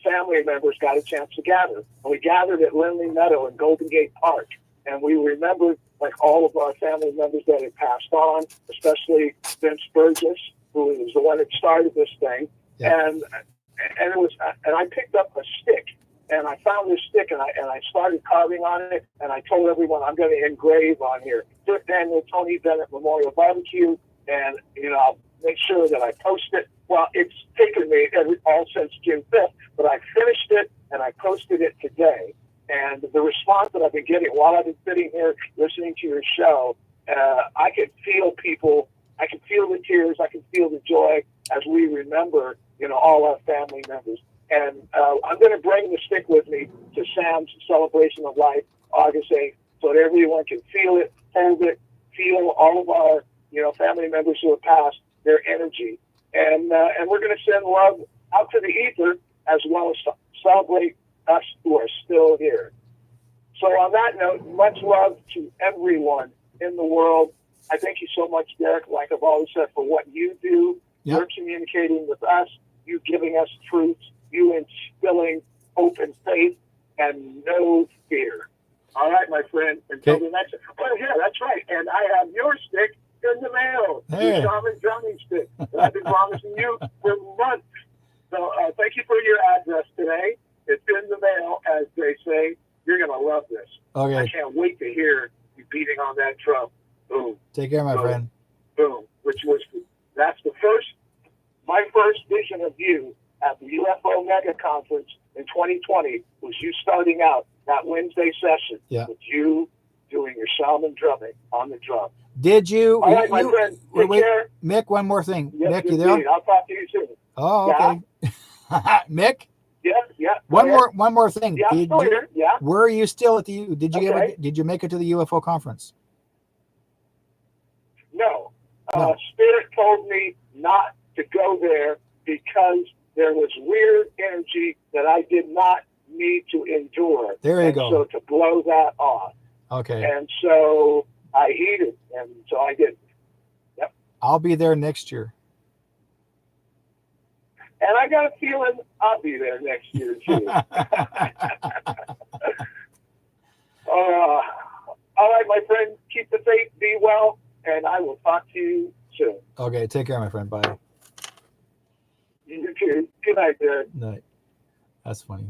family members got a chance to gather. And we gathered at Lindley Meadow in Golden Gate Park. And we remembered like all of our family members that had passed on, especially Vince Burgess, who was the one that started this thing. Yeah. And it was, and I picked up a stick. And I found this stick, and I started carving on it, and I told everyone I'm going to engrave on here 5th annual Tony Bennett Memorial Barbecue, and I'll make sure that I post it. Well, it's taken me all since June 5th, but I finished it and I posted it today. And the response that I've been getting while I've been sitting here listening to your show, I can feel people. I can feel the tears. I can feel the joy as we remember, all our family members. And I'm going to bring the stick with me to Sam's celebration of life, August 8th, so that everyone can feel it, hold it, feel all of our, family members who have passed, their energy. And we're going to send love out to the ether as well as celebrate us who are still here. So on that note, much love to everyone in the world. I thank you so much, Derrick, like I've always said, for what you do. Yep. You're communicating with us, you giving us truths, you instilling hope and faith and no fear. All right, my friend. Until the next. Oh, yeah, that's right. And I have your stick in the mail. Your shaman drumming stick that I've been promising you for months. So thank you for your address today. It's in the mail, as they say. You're going to love this. Okay. I can't wait to hear you beating on that drum. Boom, Take care, my boom, friend. boom. That's my first vision of you at the UFO Mega Conference in 2020 was you starting out that Wednesday session with you doing your Salmon drumming on the drum. Did you? All right, my friend. Take care. Mick, one more thing. Yes, Mick, you there? I'll talk to you soon. Oh, okay. Mick? Yeah. One more thing. Yeah, I'm still here. Yeah. Were you still at the? Did you make it to the UFO conference? No. Spirit told me not to go there because there was weird energy that I did not need to endure. There you go. So to blow that off. Okay. And so I heeded, and so I did. Yep. I'll be there next year. And I got a feeling I'll be there next year too. All right, my friend. Keep the faith. Be well, and I will talk to you soon. Okay. Take care, my friend. Bye. You too. Good night, Derek. Night. That's funny.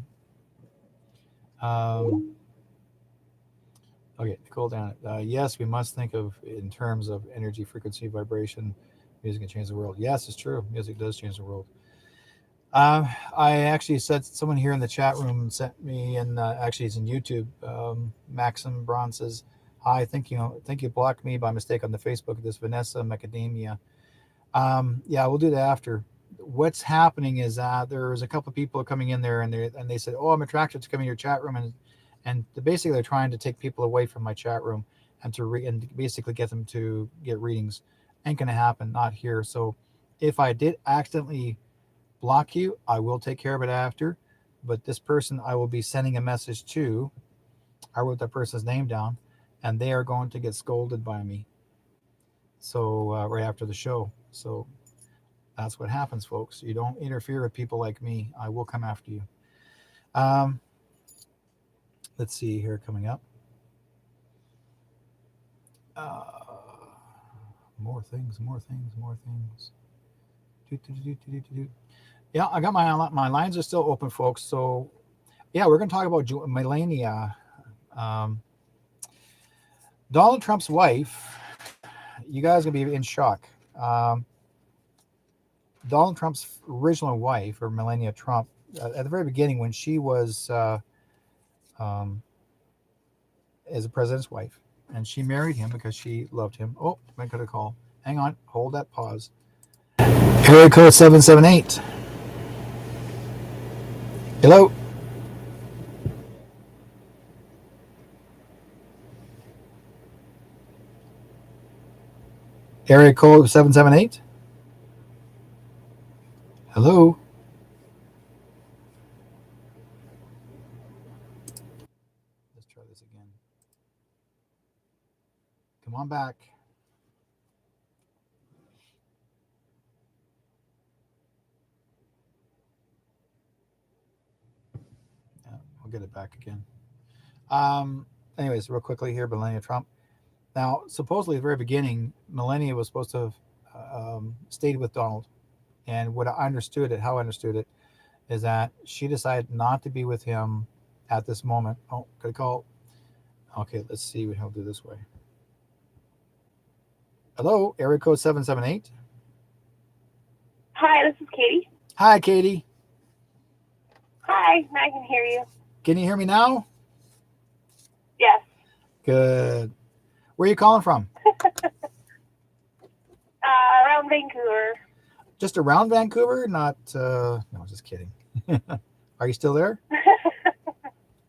Okay, cool down. Yes, we must think of in terms of energy, frequency, vibration. Music can change the world. Yes, it's true. Music does change the world. I actually said someone here in the chat room sent me, and actually it's in YouTube. Maxim Braun says, "Hi, think you blocked me by mistake on the Facebook." This Vanessa Macadamia. Yeah, we'll do that after. What's happening is there's a couple of people coming in there, and they said, "Oh, I'm attracted to coming to your chat room," and basically they're trying to take people away from my chat room and basically get them to get readings. Ain't gonna happen, not here. So if I did accidentally block you, I will take care of it after. But this person I will be sending a message to. I wrote that person's name down, and they are going to get scolded by me. So right after the show. So that's what happens, folks. You don't interfere with people like me. I will come after you. Let's see here coming up. More things. Yeah, I got my lines are still open, folks. So yeah, we're going to talk about Melania. Donald Trump's wife. You guys are going to be in shock. Donald Trump's original wife, or Melania Trump, at the very beginning when she was as a president's wife, and she married him because she loved him. Oh, I got a call. Hang on, hold that pause. Area code 778. Hello. Area code 778. Hello. Let's try this again. Come on back. I'll get it back again. Anyways, real quickly here, Melania Trump. Now, supposedly at the very beginning, Melania was supposed to have stayed with Donald. And how I understood it, is that she decided not to be with him at this moment. Oh, good call. Okay, let's see how to do this way. Hello, area code 778. Hi, this is Katie. Hi, Katie. Hi, I can hear you. Can you hear me now? Yes. Good. Where are you calling from? Around Vancouver. Just around Vancouver? Not, no, just kidding. Are you still there? Yeah,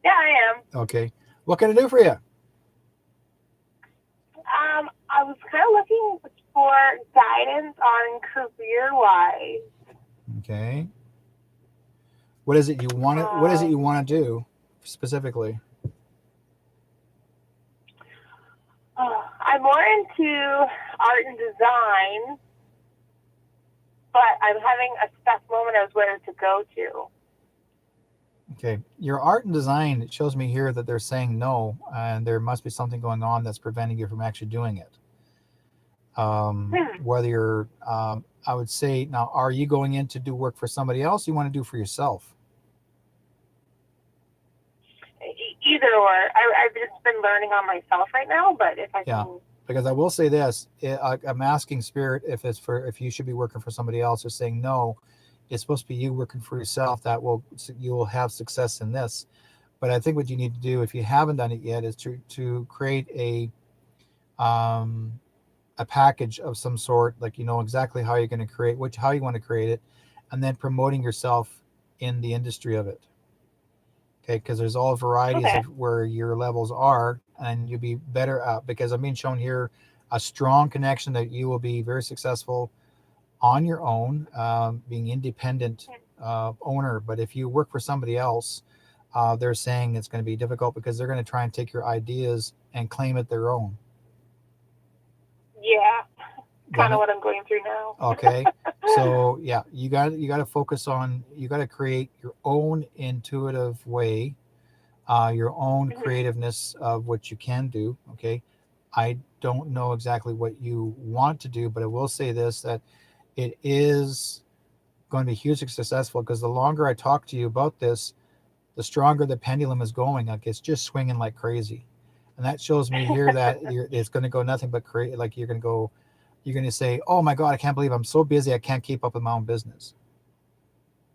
I am. Okay. What can I do for you? I was kind of looking for guidance on career-wise. Okay. What is it you want to? What is it you want to do specifically? I'm more into art and design, but I'm having a stuck moment as where to go to. Okay, your art and design, it shows me here that they're saying no, and there must be something going on that's preventing you from actually doing it. Whether you're, I would say, now, are you going in to do work for somebody else? You want to do for yourself? either or. I've just been learning on myself right now, but if I can. Because I will say this, I'm asking spirit if you should be working for somebody else, or saying no, it's supposed to be you working for yourself. You will have success in this. But I think what you need to do, if you haven't done it yet, is to create a package of some sort, like you know exactly how you're going to create, how you want to create it, and then promoting yourself in the industry of it. Okay, because there's all varieties of where your levels are, and you'll be better at, because I'm being shown here a strong connection that you will be very successful on your own, being independent owner. But if you work for somebody else, they're saying it's going to be difficult because they're going to try and take your ideas and claim it their own. Yeah, kind of what I'm going through now. Okay, so yeah, you got to focus on, you got to create your own intuitive way, your own creativeness of what you can do. Okay, I don't know exactly what you want to do, but I will say this, that it is going to be hugely successful, because the longer I talk to you about this, the stronger the pendulum is going. Like it's just swinging like crazy. And that shows me here that it's going to go nothing but create. Like you're going to say, oh my God, I can't believe I'm so busy, I can't keep up with my own business.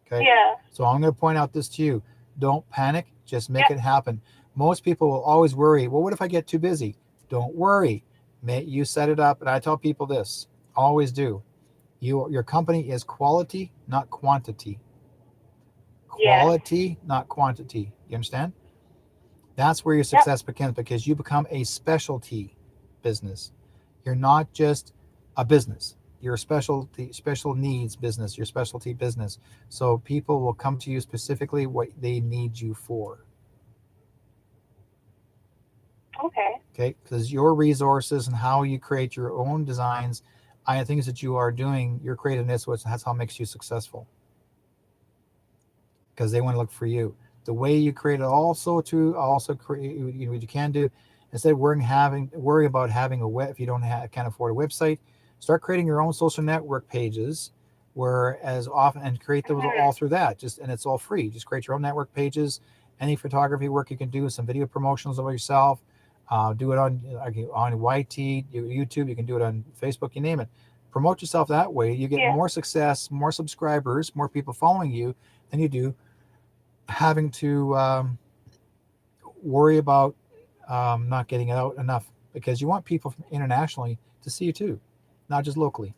Okay. Yeah. So I'm going to point out this to you. Don't panic. Just make it happen. Most people will always worry. Well, what if I get too busy? Don't worry. You set it up. And I tell people this, always do. Your company is quality, not quantity. Quality, not quantity. You understand? That's where your success begins, because you become a specialty business. You're not just a business. You're a special needs business, your specialty business. So people will come to you specifically what they need you for. Okay, because your resources and how you create your own designs, things that you are doing, your creativeness, that's how it makes you successful. Because they want to look for you. The way you create it also create, what you can do, instead of worry about having if you can't afford a website, start creating your own social network pages, and create those all through that. And it's all free. Just create your own network pages. Any photography work you can do, some video promotions of yourself, do it on YT, YouTube. You can do it on Facebook. You name it. Promote yourself that way. You get more success, more subscribers, more people following you than you do having to worry about not getting out enough, because you want people from internationally to see you too, not just locally.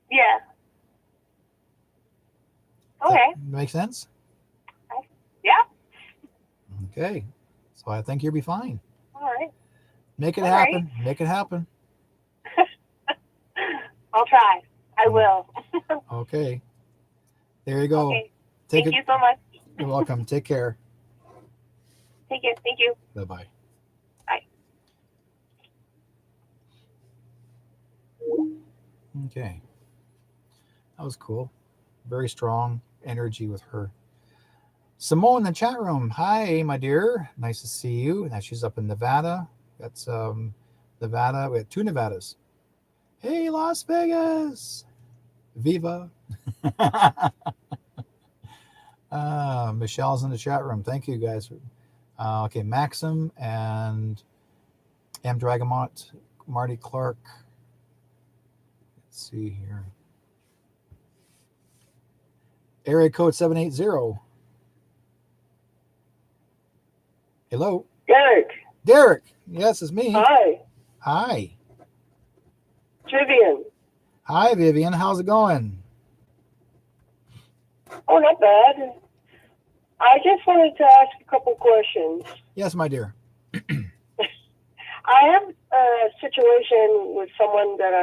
Yeah. Okay. That make sense? Yeah. Okay. So I think you'll be fine. All right. Make it happen. Right. Make it happen. I'll try. I will. Okay. There you go. Okay. Thank you so much. You're welcome. Take care. Take care. Thank you. Bye-bye. Bye. Okay. That was cool. Very strong energy with her. Simone in the chat room. Hi, my dear. Nice to see you. Now she's up in Nevada. That's Nevada. We have 2 Nevadas. Hey, Las Vegas. Viva. Michelle's in the chat room. Thank you, guys. Okay, Maxim and M. Dragamont, Marty Clark. Let's see here. Area code 780. Hello. Derrick. Yes, it's me. Hi. Vivian. Hi, Vivian. How's it going? Oh, not bad. I just wanted to ask a couple questions. Yes, my dear. I have a situation with someone that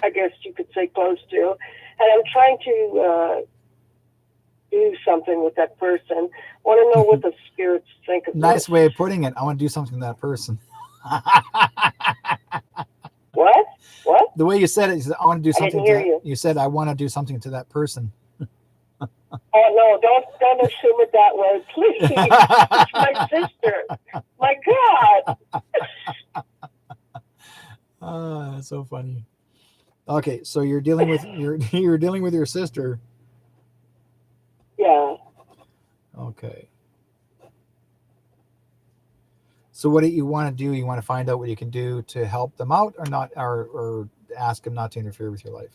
I guess you could say close to, and I'm trying to do something with that person. I want to know what the spirits think of Nice this. way of putting it. I want to do something to that person. What? The way you said it, you said, I want to do something. I didn't hear you. You said, I want to do something to that person. Oh, no, don't assume it that way, please. It's my sister. My God. That's so funny. Okay, so you're dealing with you're dealing with your sister. Yeah. Okay. So what do you want to do? You want to find out what you can do to help them out, or not, or ask them not to interfere with your life?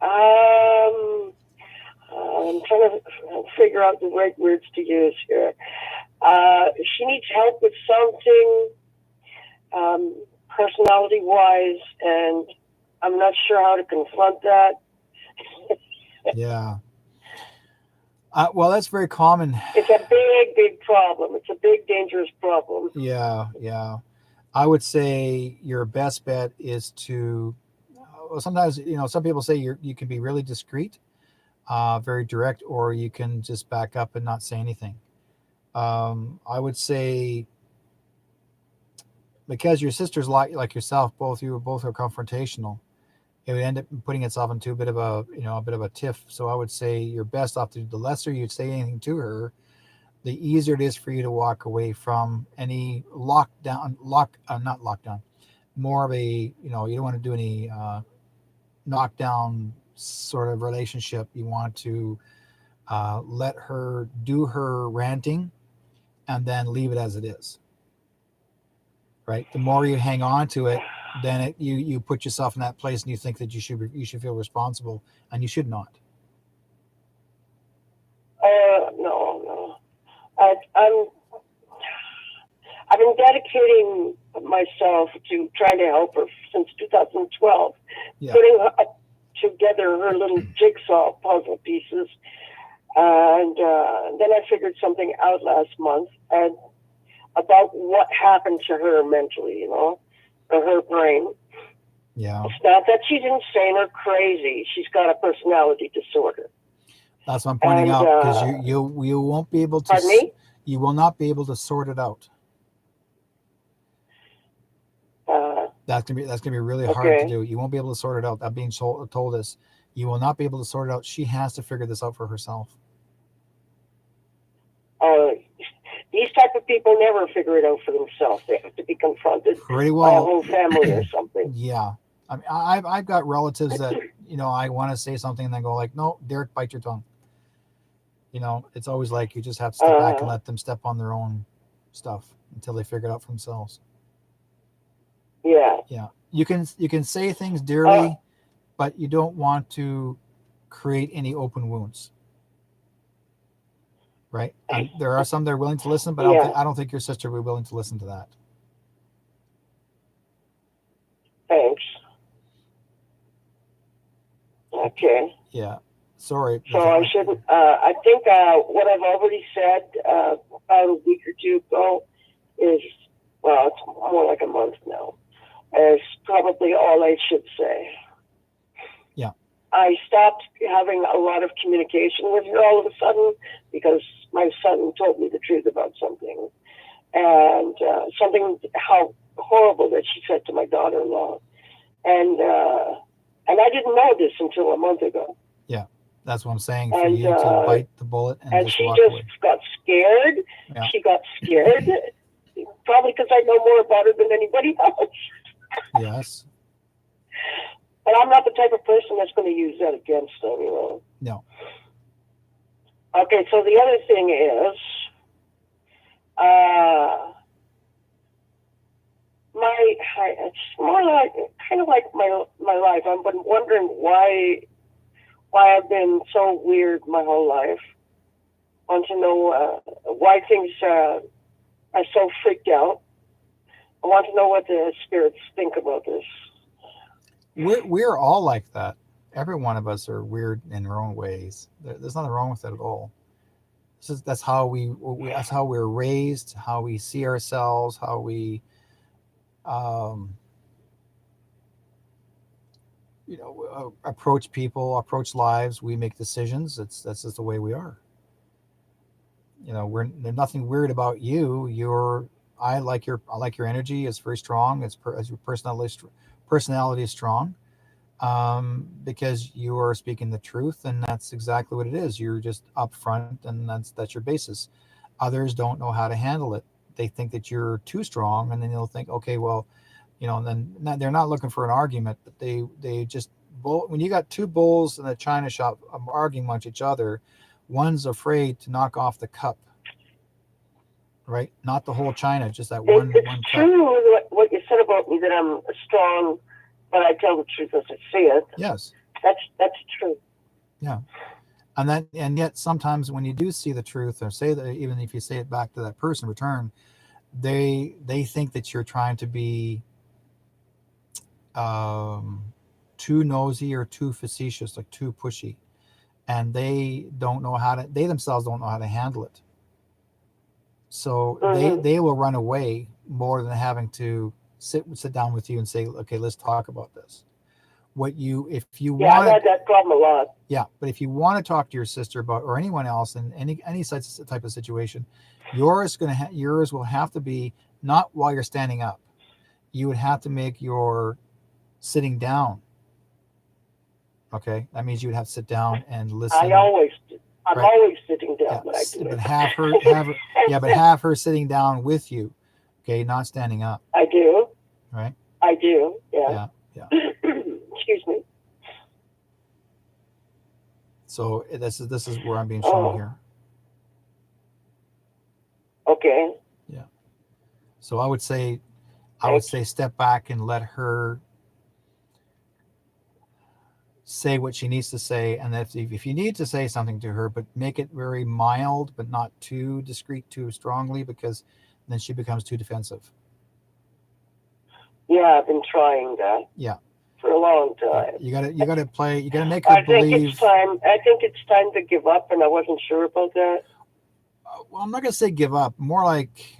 I'm trying to figure out the right words to use here. She needs help with something, personality-wise, and I'm not sure how to confront that. Yeah. Well, that's very common. It's a big, big problem. It's a big, dangerous problem. Yeah. I would say your best bet is to. Well, sometimes some people say you can be really discreet, very direct, or you can just back up and not say anything. I would say, because your sister's like yourself, both are confrontational, it would end up putting itself into a bit of a tiff. So I would say you're best off to, the lesser you say anything to her, the easier it is for you to walk away from any not lockdown, more of a, you don't want to do any knockdown sort of relationship. You want to let her do her ranting and then leave it as it is. Right? The more you hang on to it, then you put yourself in that place, and you think that you should feel responsible, and you should not. No. I've been dedicating myself to trying to help her since 2012, putting together her little jigsaw puzzle pieces, and then I figured something out last month and about what happened to her mentally, or her brain. Yeah. It's not that she's insane or crazy. She's got a personality disorder. That's what I'm pointing out, because you won't be able to. Pardon me? You will not be able to sort it out. That's gonna be really hard to do. You won't be able to sort it out. I'm being told this. You will not be able to sort it out. She has to figure this out for herself. These type of people never figure it out for themselves. They have to be confronted pretty by a whole family or something. Yeah. I mean, I've got relatives that, I want to say something and then go like, no, Derrick, bite your tongue. It's always like you just have to step back and let them step on their own stuff until they figure it out for themselves. Yeah. Yeah. You can say things dearly, but you don't want to create any open wounds. Right? And there are some that are willing to listen, but I don't think your sister will be willing to listen to that. Thanks. Okay. Yeah. Sorry. So I shouldn't. I think what I've already said about a week or two ago is, well, it's more like a month now, is probably all I should say. Yeah. I stopped having a lot of communication with her all of a sudden because my son told me the truth about something, and something how horrible that she said to my daughter-in-law, and I didn't know this until a month ago. Yeah, that's what I'm saying. For you to bite the bullet and just she walk just away. got scared. Yeah. She got scared, probably because I know more about her than anybody else. Yes. But I'm not the type of person that's going to use that against them, No. Okay, so the other thing is, it's more like, kind of like my life. I've been wondering why I've been so weird my whole life. I want to know why things are so freaked out. I want to know what the spirits think about this. We're all like that. Every one of us are weird in our own ways. There's nothing wrong with that at all. That's how that's how we're raised, how we see ourselves, how we, approach people, approach lives. We make decisions. That's just the way we are. There's nothing weird about you. I like your energy. It's very strong. As your personality is strong, because you are speaking the truth, and that's exactly what it is. You're just upfront, and that's your basis. Others don't know how to handle it. They think that you're too strong, and then they'll think, okay, well, and then they're not looking for an argument, but they just when you got two bulls in a china shop arguing amongst each other, one's afraid to knock off the cup. right? Not the whole China, just that It's one cut. true what you said about me, that I'm strong, but I tell the truth as I see it. Yes. That's true. Yeah. And yet sometimes when you do see the truth, or say that, even if you say it back to that person in return, they think that you're trying to be too nosy or too facetious, like too pushy, and they themselves don't know how to handle it. So they will run away more than having to sit down with you and say, okay, let's talk about this. If you Yeah, want, I've had that problem a lot. yeah, but if you want to talk to your sister about, or anyone else in any such type of situation, yours will have to be not while you're standing up. You would have to make your sitting down. Okay, that means you would have to sit down and listen. I'm always sitting down when I do but it. have her sitting down with you. Okay, not standing up. I do. Right. I do. Yeah. Yeah. Excuse me. So this is where I'm being shown here. Okay. Yeah. So I would say step back and let her say what she needs to say, and if you need to say something to her, but make it very mild, but not too discreet, too strongly, because then she becomes too defensive. Yeah, I've been trying that. Yeah. For a long time. You gotta make her believe. I think it's time to give up, and I wasn't sure about that. Well, I'm not gonna say give up. More like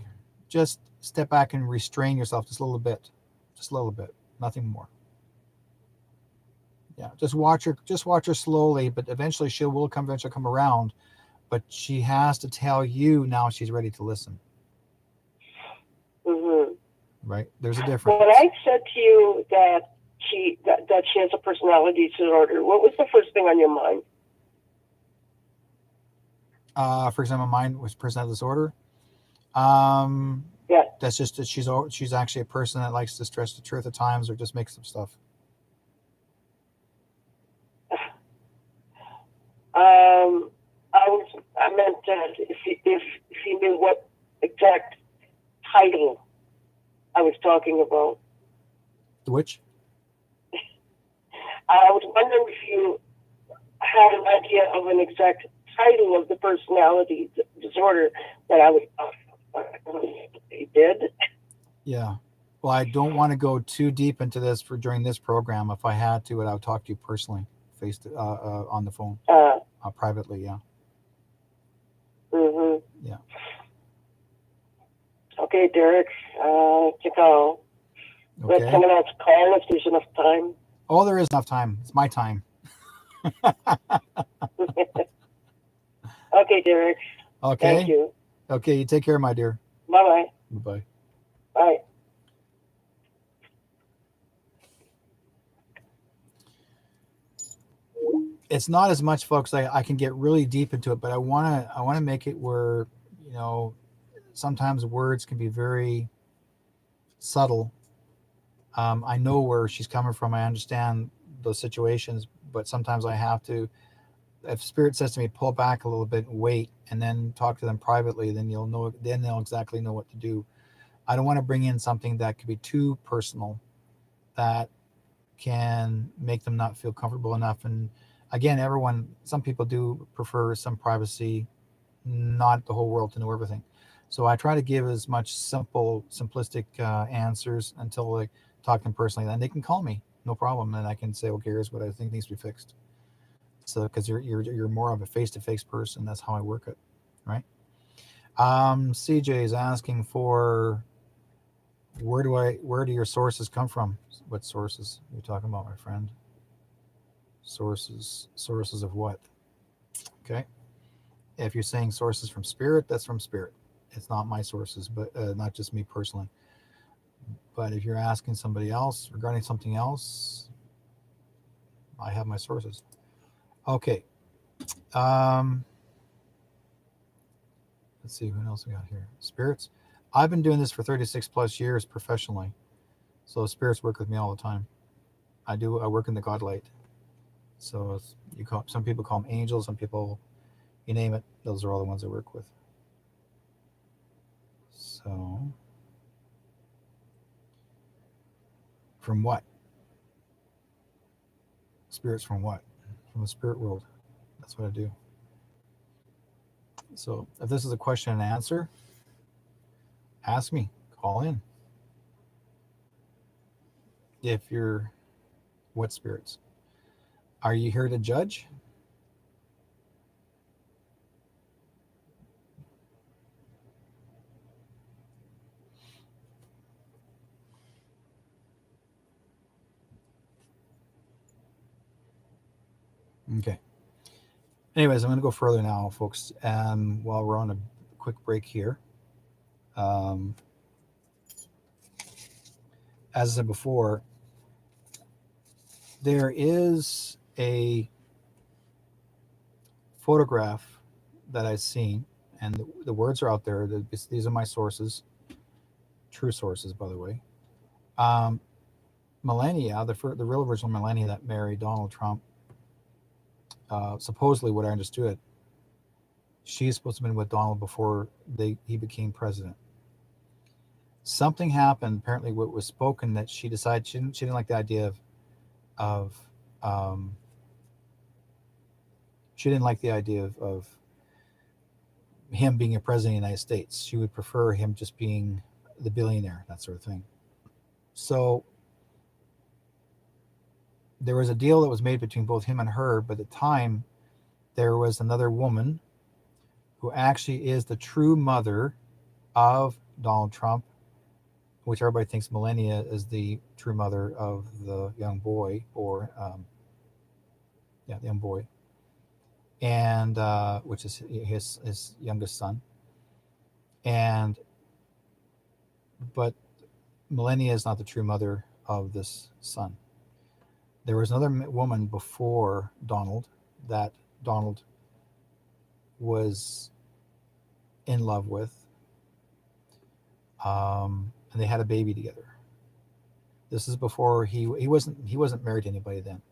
just step back and restrain yourself just a little bit, nothing more. Yeah, just watch her slowly, but eventually she will come around. But she has to tell you now she's ready to listen. Mm-hmm. Right? There's a difference. When I said to you that she has a personality disorder, what was the first thing on your mind? First thing on my mind was personality disorder. Yeah. That's just that she's actually a person that likes to stretch the truth at times, or just makes up stuff. I meant that if he knew what exact title I was talking about. Which? I was wondering if you had an idea of an exact title of the personality disorder that I was talking about. He did. Yeah. Well, I don't want to go too deep into this during this program. If I had to, I would talk to you personally, on the phone, privately. Yeah. Mhm. Yeah. Okay, Derrick. To go. Okay. Let someone else call if there's enough time. Oh, there is enough time. It's my time. Okay, Derrick. Okay. Thank you. Okay, you take care, my dear. Bye-bye. Bye-bye. Bye. It's not as much, folks. I can get really deep into it, but I wanna make it where, sometimes words can be very subtle. I know where she's coming from. I understand those situations, but sometimes I have to. If Spirit says to me, pull back a little bit and wait, and then talk to them privately, then you'll know. Then they'll exactly know what to do. I don't want to bring in something that could be too personal, that can make them not feel comfortable enough. And again, some people do prefer some privacy, not the whole world to know everything. So I try to give as much simplistic answers until I talk to them personally. Then they can call me, no problem, and I can say, okay, here's what I think needs to be fixed. So because you're more of a face-to-face person, that's how I work it, right? CJ is asking for where do your sources come from? What sources are you talking about, my friend? Sources of what? Okay. If you're saying sources from Spirit, that's from Spirit. It's not my sources, but not just me personally. But if you're asking somebody else regarding something else, I have my sources. Okay. Let's see, who else we got here? Spirits. I've been doing this for 36 plus years professionally. So spirits work with me all the time. I work in the God light. So some people call them angels, some people, you name it, those are all the ones I work with. So, from what? Spirits from what? From the spirit world. That's what I do. So, if this is a question and answer, ask me. Call in. If you're what spirits? Are you here to judge? Okay. Anyways, I'm going to go further now, folks. While we're on a quick break here, as I said before, there is a photograph that I've seen, and the words are out there. These are my sources, true sources, by the way. Melania, the real original Melania that married Donald Trump, supposedly, what I understood, she's supposed to have been with Donald before he became president. Something happened. Apparently, what was spoken that she decided she didn't like the idea of she didn't like the idea of him being a president of the United States. She would prefer him just being the billionaire, that sort of thing. So there was a deal that was made between both him and her, but at the time there was another woman who actually is the true mother of Donald Trump, which everybody thinks Melania is the true mother of the young boy, or the young boy, and which is his youngest son. But Melania is not the true mother of this son. There was another woman before Donald that Donald was in love with, and they had a baby together. This is before he wasn't married to anybody then,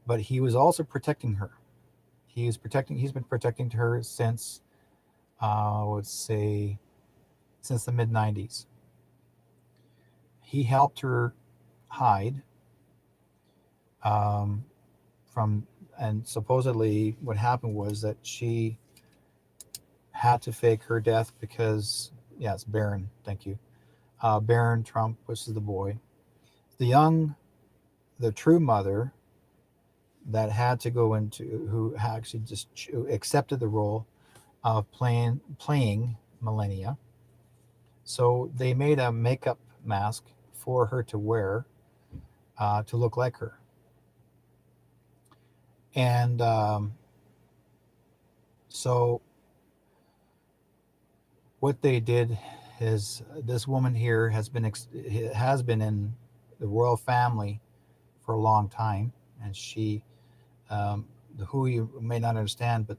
but he was also protecting her. He's been protecting her since I would say since the mid-90s. He helped her hide and supposedly what happened was that she had to fake her death because, it's Barron, thank you. Barron Trump, which is the boy. The true mother that had to go who actually just accepted the role of playing Melania. So they made a makeup mask for her to wear to look like her. And so what they did is this woman here has been in the royal family for a long time, and she, who you may not understand, but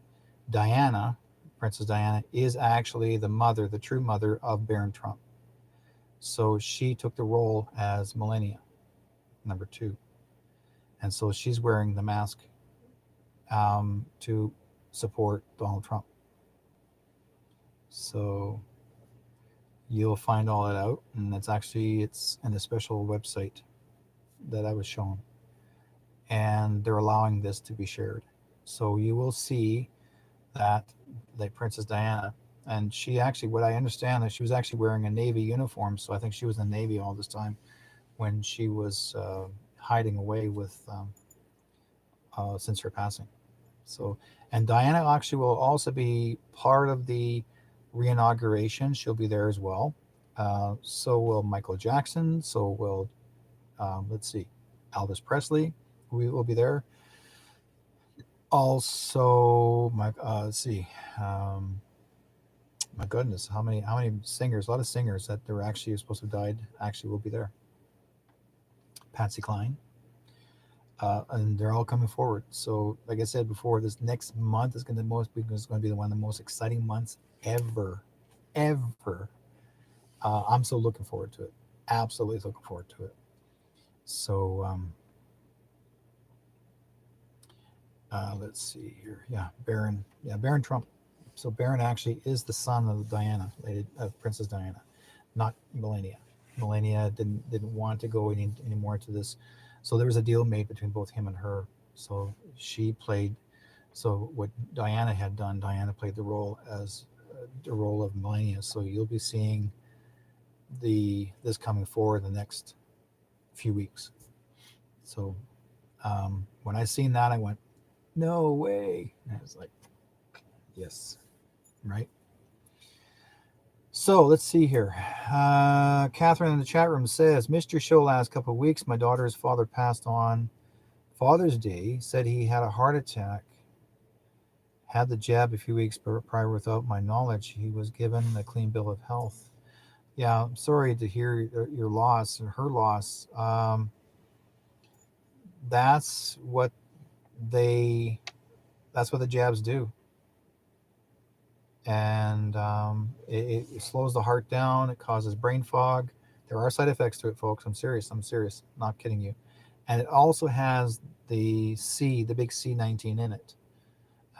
Diana, Princess Diana, is actually the true mother of Barron Trump. So she took the role as Melania, number 2, and so she's wearing the mask to support Donald Trump. So you'll find all that out, and it's in a special website that I was shown, and they're allowing this to be shared. So you will see that Princess Diana, and she actually, what I understand, is she was actually wearing a Navy uniform. So I think she was in the Navy all this time when she was hiding away with since her passing. So, and Diana actually will also be part of the re-inauguration. She'll be there as well. So will Michael Jackson. So will Elvis Presley. We will be there. Also, my goodness, how many singers? A lot of singers that were actually supposed to have died actually will be there. Patsy Cline. And they're all coming forward. So, like I said before, this next month is going to be one of the most exciting months ever. I'm so looking forward to it. Absolutely looking forward to it. So, let's see here. Barron Trump. So Baron actually is the son of Diana, Princess Diana, not Melania. Melania didn't want to go anymore into this. So there was a deal made between both him and her. So she played. So what Diana had done, Diana played the role as the role of Melania. So you'll be seeing this coming forward the next few weeks. So when I seen that, I went, no way. And I was like, yes, right. So let's see here. Catherine in the chat room says, missed your show last couple of weeks. My daughter's father passed on Father's Day. Said he had a heart attack. Had the jab a few weeks prior without my knowledge. He was given a clean bill of health. Yeah, I'm sorry to hear your loss and her loss. That's what the jabs do. And it slows the heart down. It causes brain fog. There are side effects to it, folks. I'm serious. Not kidding you. And it also has the big C19 in it.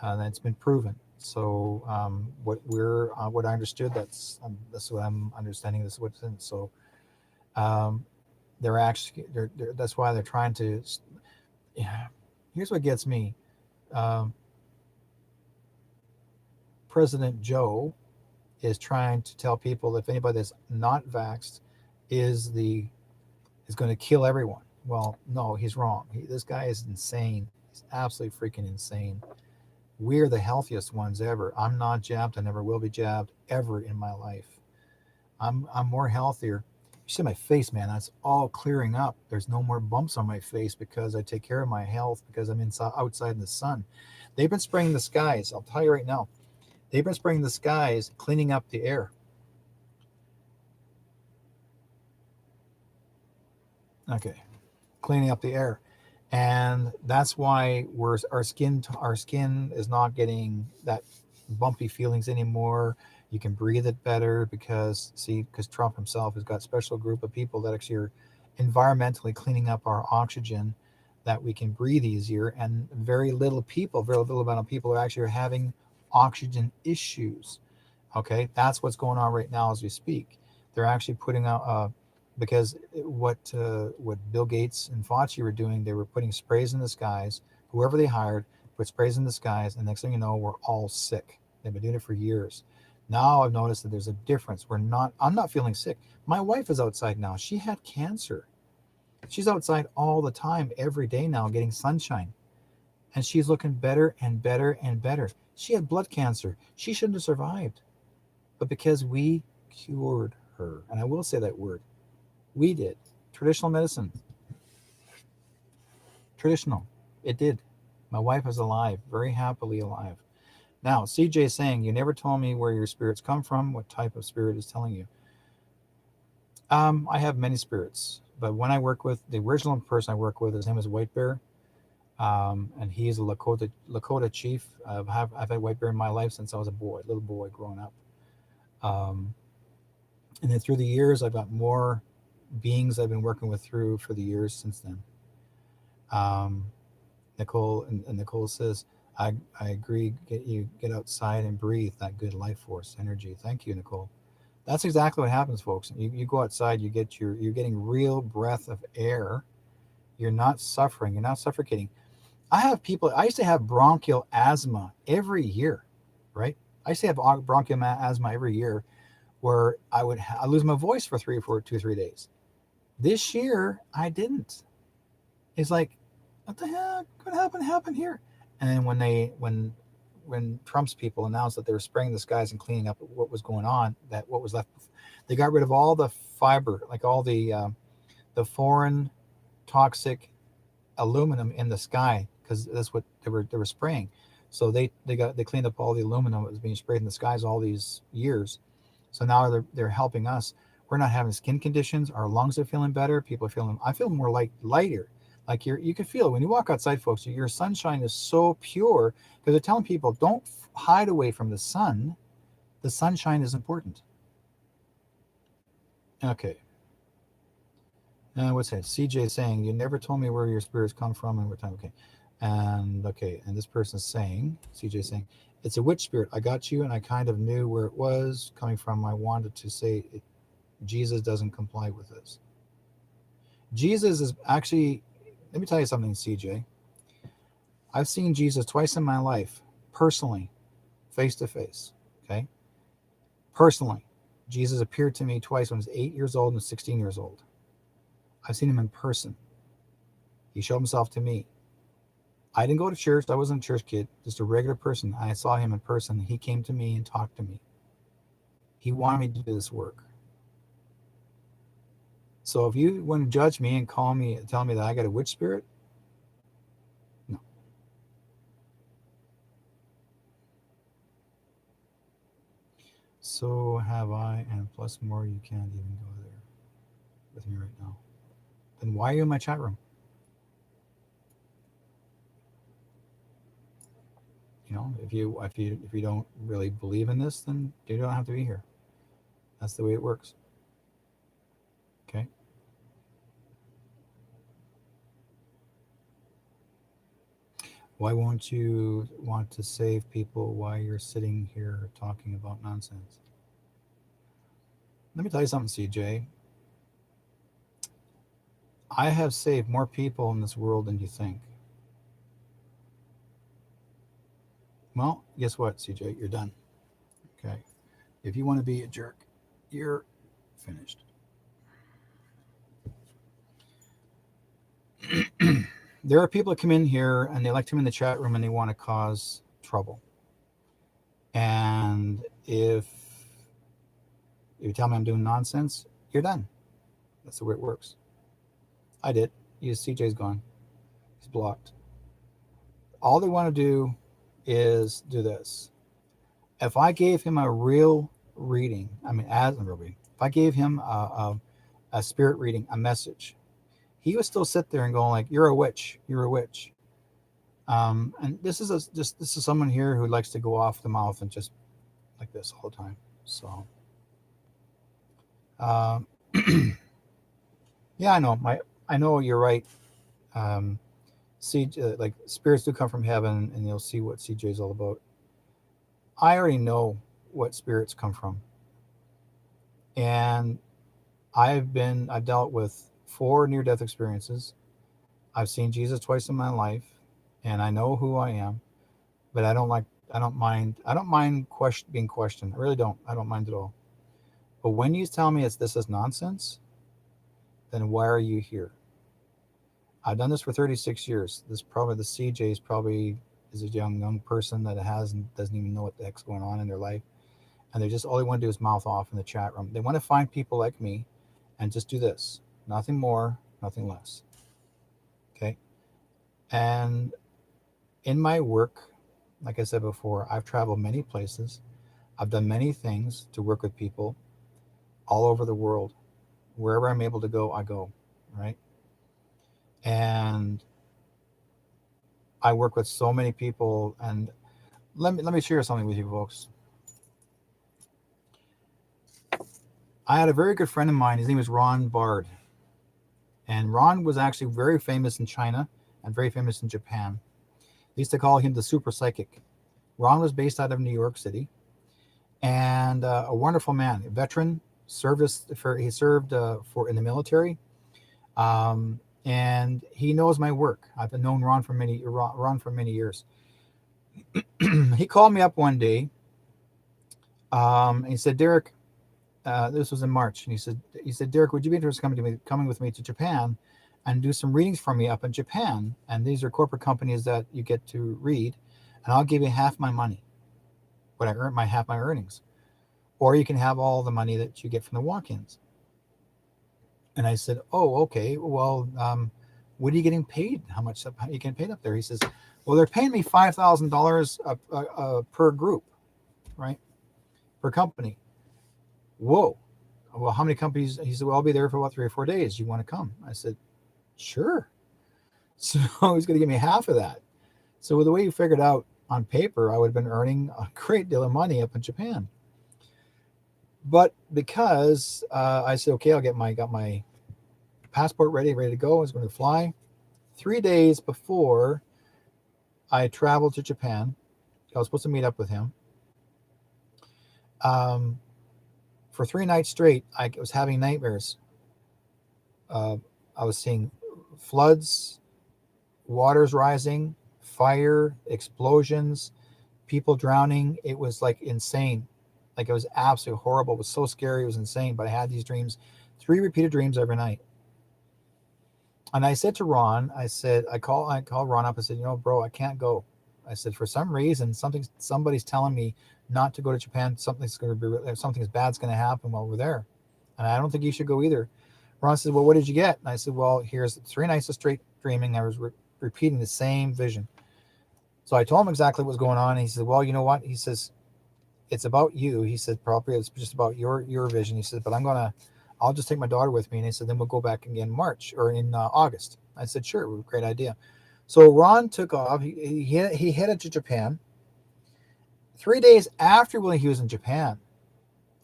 That's been proven. So what I understood, that's what I'm understanding. This is what's in. So they're that's why they're trying to. Yeah, here's what gets me. President Joe is trying to tell people that if anybody that's not vaxxed is going to kill everyone. Well, no, he's wrong. This guy is insane. He's absolutely freaking insane. We're the healthiest ones ever. I'm not jabbed. I never will be jabbed ever in my life. I'm more healthier. You see my face, man. That's all clearing up. There's no more bumps on my face because I take care of my health because I'm outside in the sun. They've been spraying the skies. I'll tell you right now. They've been spraying the skies, cleaning up the air. Okay, cleaning up the air. And that's why our skin is not getting that bumpy feelings anymore. You can breathe it better because Trump himself has got a special group of people that actually are environmentally cleaning up our oxygen that we can breathe easier. And very little amount of people are actually having oxygen issues. Okay, that's what's going on right now as we speak. They're actually putting out because what Bill Gates and Fauci were doing, they were putting sprays in the skies. Whoever they hired put sprays in the skies, and next thing you know, we're all sick. They've been doing it for years. Now I've noticed that there's a difference. I'm not feeling sick. My wife is outside now. She had cancer. She's outside all the time, every day now, getting sunshine. And she's looking better and better and better. She had blood cancer. She shouldn't have survived. But because we cured her, and I will say that word, we did. Traditional medicine. Traditional. It did. My wife is alive, very happily alive. Now, CJ is saying, you never told me where your spirits come from, what type of spirit is telling you. I have many spirits, but when I work with, the original person I work with, his name is White Bear. And he is a Lakota chief. I've had White Bear in my life since I was a little boy growing up. And then through the years, I've got more beings I've been working with for the years since then. Nicole says, I agree. Get outside and breathe that good life force energy. Thank you, Nicole. That's exactly what happens, folks. You go outside, you're getting real breath of air. You're not suffering. You're not suffocating. I used to have bronchial asthma every year, right? I used to have bronchial asthma every year where I lose my voice for 2 or 3 days. This year, I didn't. It's like, what the heck? What happened here? And then when Trump's people announced that they were spraying the skies and cleaning up what was going on, what was left, they got rid of all the fiber, like all the foreign toxic aluminum in the sky, because that's what they were spraying. So they cleaned up all the aluminum that was being sprayed in the skies all these years. So now they're helping us. We're not having skin conditions. Our lungs are feeling better. I feel more lighter. Like you can feel it when you walk outside, folks. Your sunshine is so pure because they're telling people don't hide away from the sun. The sunshine is important. Okay. What's that? CJ is saying, you never told me where your spirits come from and what time. Okay. And this person's saying, CJ is saying, It's a witch spirit. I got you, and I kind of knew where it was coming from. I wanted to say Jesus doesn't comply with this. Jesus is actually, let me tell you something, CJ. I've seen Jesus twice in my life, personally, face to face. Okay? Personally. Jesus appeared to me twice when I was 8 years old and 16 years old. I've seen him in person. He showed himself to me. I didn't go to church. I wasn't a church kid, just a regular person. I saw him in person. He came to me and talked to me. He wanted me to do this work. So if you want to judge me and tell me that I got a witch spirit, no. So have I, and plus more, you can't even go there with me right now. Then why are you in my chat room? You know, if you don't really believe in this, then you don't have to be here. That's the way it works. Okay. Why won't you want to save people while you're sitting here talking about nonsense? Let me tell you something, CJ. I have saved more people in this world than you think. Well, guess what, CJ? You're done. Okay. If you want to be a jerk, you're finished. There are people that come in here and they like to come in the chat room and they want to cause trouble. And if you tell me I'm doing nonsense, you're done. That's the way it works. I did. CJ's gone. He's blocked. All they want to do is do this. If I gave him a real reading, if I gave him a spirit reading, a message, he would still sit there and go like, "You're a witch. You're a witch." And this is someone here who likes to go off the mouth and just like this all the time. So, yeah, I know you're right. Like spirits do come from heaven, and you'll see what CJ is all about. I already know what spirits come from, and I've dealt with 4 near-death experiences. I've seen Jesus twice in my life, and I know who I am. But I don't mind being questioned. I really don't. I don't mind at all. But when you tell me this is nonsense, then why are you here? I've done this for 36 years. The CJ is a young person that doesn't even know what the heck's going on in their life. And all they want to do is mouth off in the chat room. They want to find people like me and just do this. Nothing more, nothing less. Okay? And in my work, like I said before, I've traveled many places. I've done many things to work with people all over the world. Wherever I'm able to go, I go, right? And I work with so many people. And let me share something with you folks. I had a very good friend of mine. His name was Ron Bard. And Ron was actually very famous in China and very famous in Japan. They used to call him the super psychic. Ron was based out of New York City. And a wonderful man, a veteran, he served in the military. And he knows my work. I've known Ron for many years. He called me up one day. And he said, "Derrick, this was in March." And he said, "Derrick, would you be interested in coming with me to Japan and do some readings for me up in Japan? And these are corporate companies that you get to read, and I'll give you half my money, what I earn, half my earnings, or you can have all the money that you get from the walk-ins." And I said, "Oh, okay. Well, what are you getting paid? How much are you getting paid up there?" He says, "Well, they're paying me $5,000 per group, right? Per company." Whoa. Well, how many companies? He said, "Well, I'll be there for about 3 or 4 days. You want to come?" I said, "Sure." So he's going to give me half of that. So with the way you figured out on paper, I would have been earning a great deal of money up in Japan. But because I said, okay, got my passport ready to go. I was going to fly. 3 days before I traveled to Japan, I was supposed to meet up with him. For 3 nights straight, I was having nightmares. I was seeing floods, waters rising, fire, explosions, people drowning. It was like insane. Like it was absolutely horrible. It was so scary. It was insane. But I had these dreams, 3 repeated dreams every night. And I said to Ron, I called Ron up. I said, bro, I can't go. I said, for some reason, somebody's telling me not to go to Japan. Something's bad's going to happen while we're there. And I don't think you should go either. Ron said, well, what did you get? And I said, well, here's 3 nights of straight dreaming. I was repeating the same vision. So I told him exactly what was going on. And he said, well, you know what? He says, it's about you. He said, probably it's just about your vision. He said, but I'll just take my daughter with me. And he said, then we'll go back again in August. I said, sure, great idea. So Ron took off. He headed to Japan. 3 days after when he was in Japan,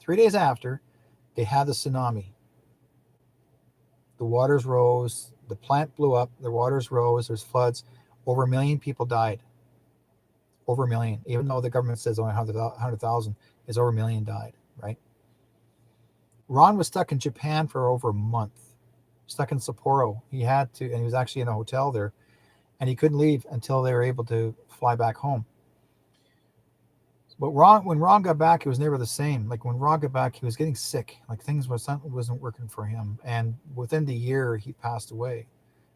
3 days after, they had the tsunami. The waters rose. The plant blew up. The waters rose. There's floods. Over 1 million people died. Over 1 million. Even though the government says only 100,000, it's over 1 million died, right? Ron was stuck in Japan for over a month. Stuck in Sapporo. He had to, and he was actually in a hotel there, and he couldn't leave until they were able to fly back home. But when Ron got back, it was never the same. Like when Ron got back, he was getting sick. Like things wasn't working for him. And within the year, he passed away.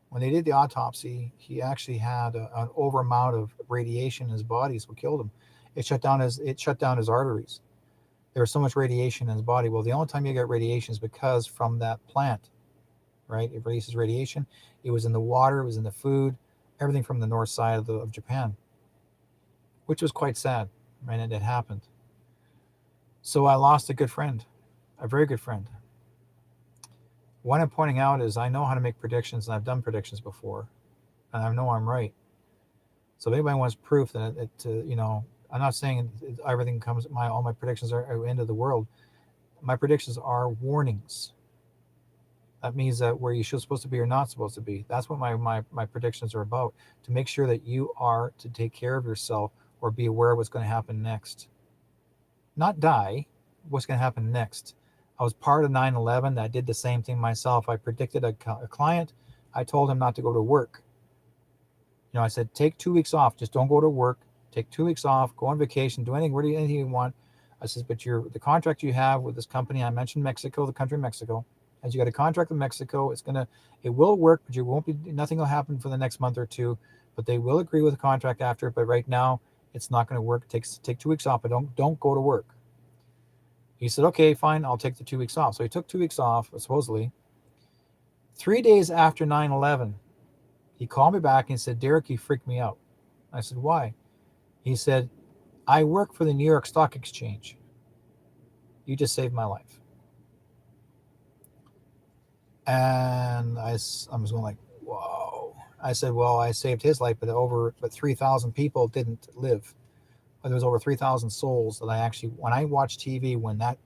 When they did the autopsy, he actually had an over amount of radiation in his body, so it killed him. It shut down his arteries. There was so much radiation in his body. Well, the only time you get radiation is because from that plant, right? It releases radiation. It was in the water. It was in the food. Everything from the north side of Japan, which was quite sad. Right, and it happened. So I lost a good friend, a very good friend. What I'm pointing out is I know how to make predictions, and I've done predictions before, and I know I'm right. So if anybody wants proof that I'm not saying everything comes. All my predictions are end of the world. My predictions are warnings. That means that where you're supposed to be or not supposed to be. That's what my predictions are about. To make sure that you are to take care of yourself, or be aware of what's going to happen next. Not die, what's going to happen next. I was part of 9/11. I did the same thing myself. I predicted a client. I told him not to go to work. I said, take 2 weeks off. Just don't go to work. Take 2 weeks off. Go on vacation. Do anything you want. I said, but the contract you have with this company, I mentioned Mexico, the country Mexico. As you got a contract with Mexico, it will work, but nothing will happen for the next month or two. But they will agree with the contract after. But right now, it's not going to work. Take 2 weeks off, but don't go to work. He said, okay, fine, I'll take the 2 weeks off. So he took 2 weeks off, supposedly. 3 days after 9/11, he called me back and said, Derrick, you freaked me out. I said, why? He said, I work for the New York Stock Exchange. You just saved my life. And I was going like, whoa. I said, well, I saved his life, but 3,000 people didn't live. But there was over 3,000 souls that when I watched TV, when that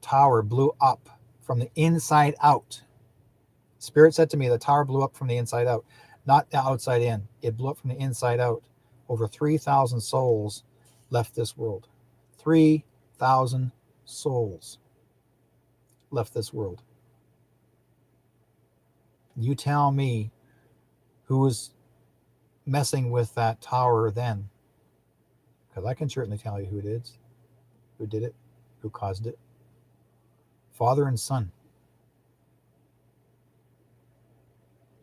tower blew up from the inside out. Spirit said to me, the tower blew up from the inside out, not the outside in. It blew up from the inside out. Over 3,000 souls left this world. 3,000 souls left this world. You tell me who was messing with that tower then. Because I can certainly tell you who it is, who did it, who caused it. Father and son.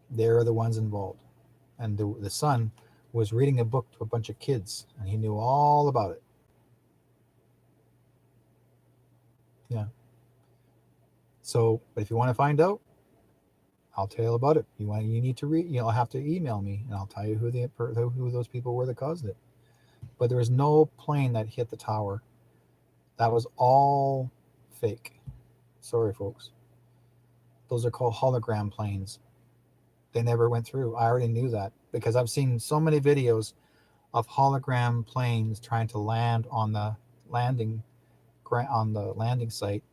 They're the ones involved. And the son was reading a book to a bunch of kids, and he knew all about it. Yeah. So, but if you want to find out, I'll tell you about it. You need to read. You'll have to email me, and I'll tell you who those people were that caused it. But there was no plane that hit the tower. That was all fake. Sorry, folks. Those are called hologram planes. They never went through. I already knew that because I've seen so many videos of hologram planes trying to land on the landing site,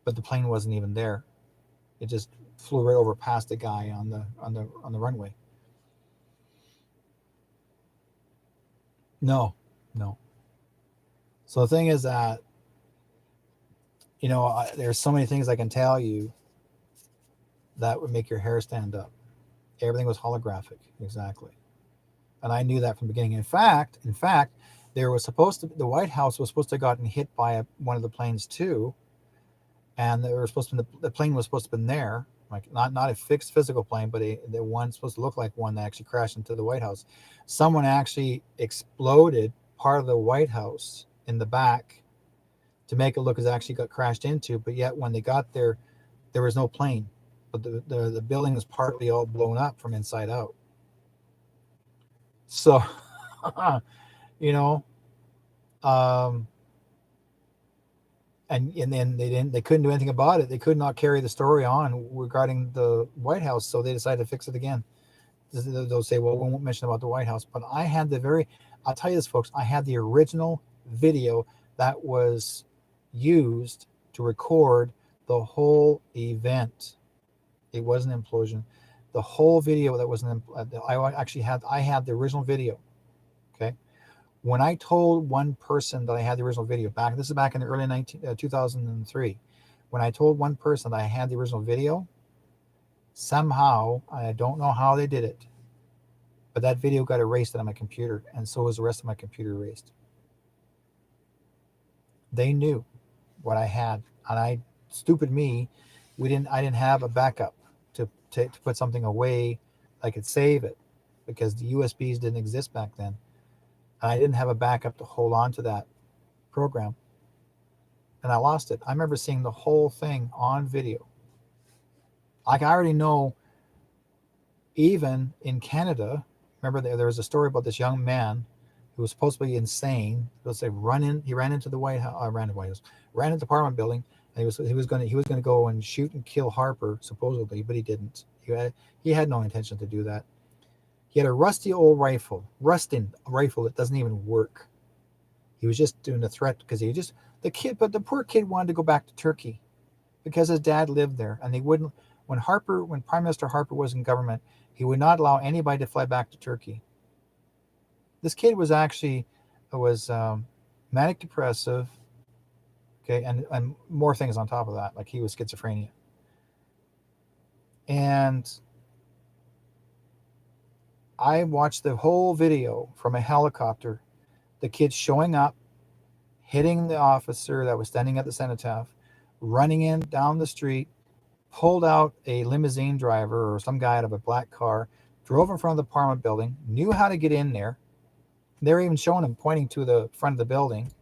but the plane wasn't even there. It just flew right over past the guy on the runway. No, no. So the thing is that, there's so many things I can tell you that would make your hair stand up. Everything was holographic, exactly. And I knew that from the beginning. In fact, the White House was supposed to have gotten hit by one of the planes too, and the plane was supposed to have been there, like not a fixed physical plane, but the one supposed to look like one that actually crashed into the White House. Someone actually exploded part of the White House in the back to make it look as actually got crashed into, but yet when they got there, there was no plane, but the building was partly all blown up from inside out. So, you know, um, and then they couldn't do anything about it. They could not carry the story on regarding the White House, so they decided to fix it again. They'll say, well, we won't mention about the White House, but I'll tell you this, folks, I had the original video that was used to record the whole event. It was an implosion. The whole video that was I had the original video. Okay. When I told one person that I had the original video this is back in the early 2003. When I told one person that I had the original video, somehow, I don't know how they did it, but that video got erased on my computer, and so was the rest of my computer erased. They knew what I had, and stupid me, I didn't have a backup to put something away I could save it, because the USBs didn't exist back then. And I didn't have a backup to hold on to that program, and I lost it. I remember seeing the whole thing on video. Like, I already know, even in Canada, remember there was a story about this young man who was supposed to be insane. Let's say he ran into the White House, ran into the Parliament building, and he was going to go and shoot and kill Harper, supposedly, but he didn't. He had no intention to do that. He had a rusting rifle that doesn't even work. He was just doing a threat because the poor kid wanted to go back to Turkey because his dad lived there, and they wouldn't. When Prime Minister Harper was in government, he would not allow anybody to fly back to Turkey. This kid was manic depressive, okay, and more things on top of that, like he was schizophrenia. And I watched the whole video from a helicopter, the kid showing up, hitting the officer that was standing at the cenotaph, running in down the street, pulled out a limousine driver or some guy out of a black car, drove in front of the Parliament building, knew how to get in there. They were even showing him pointing to the front of the building.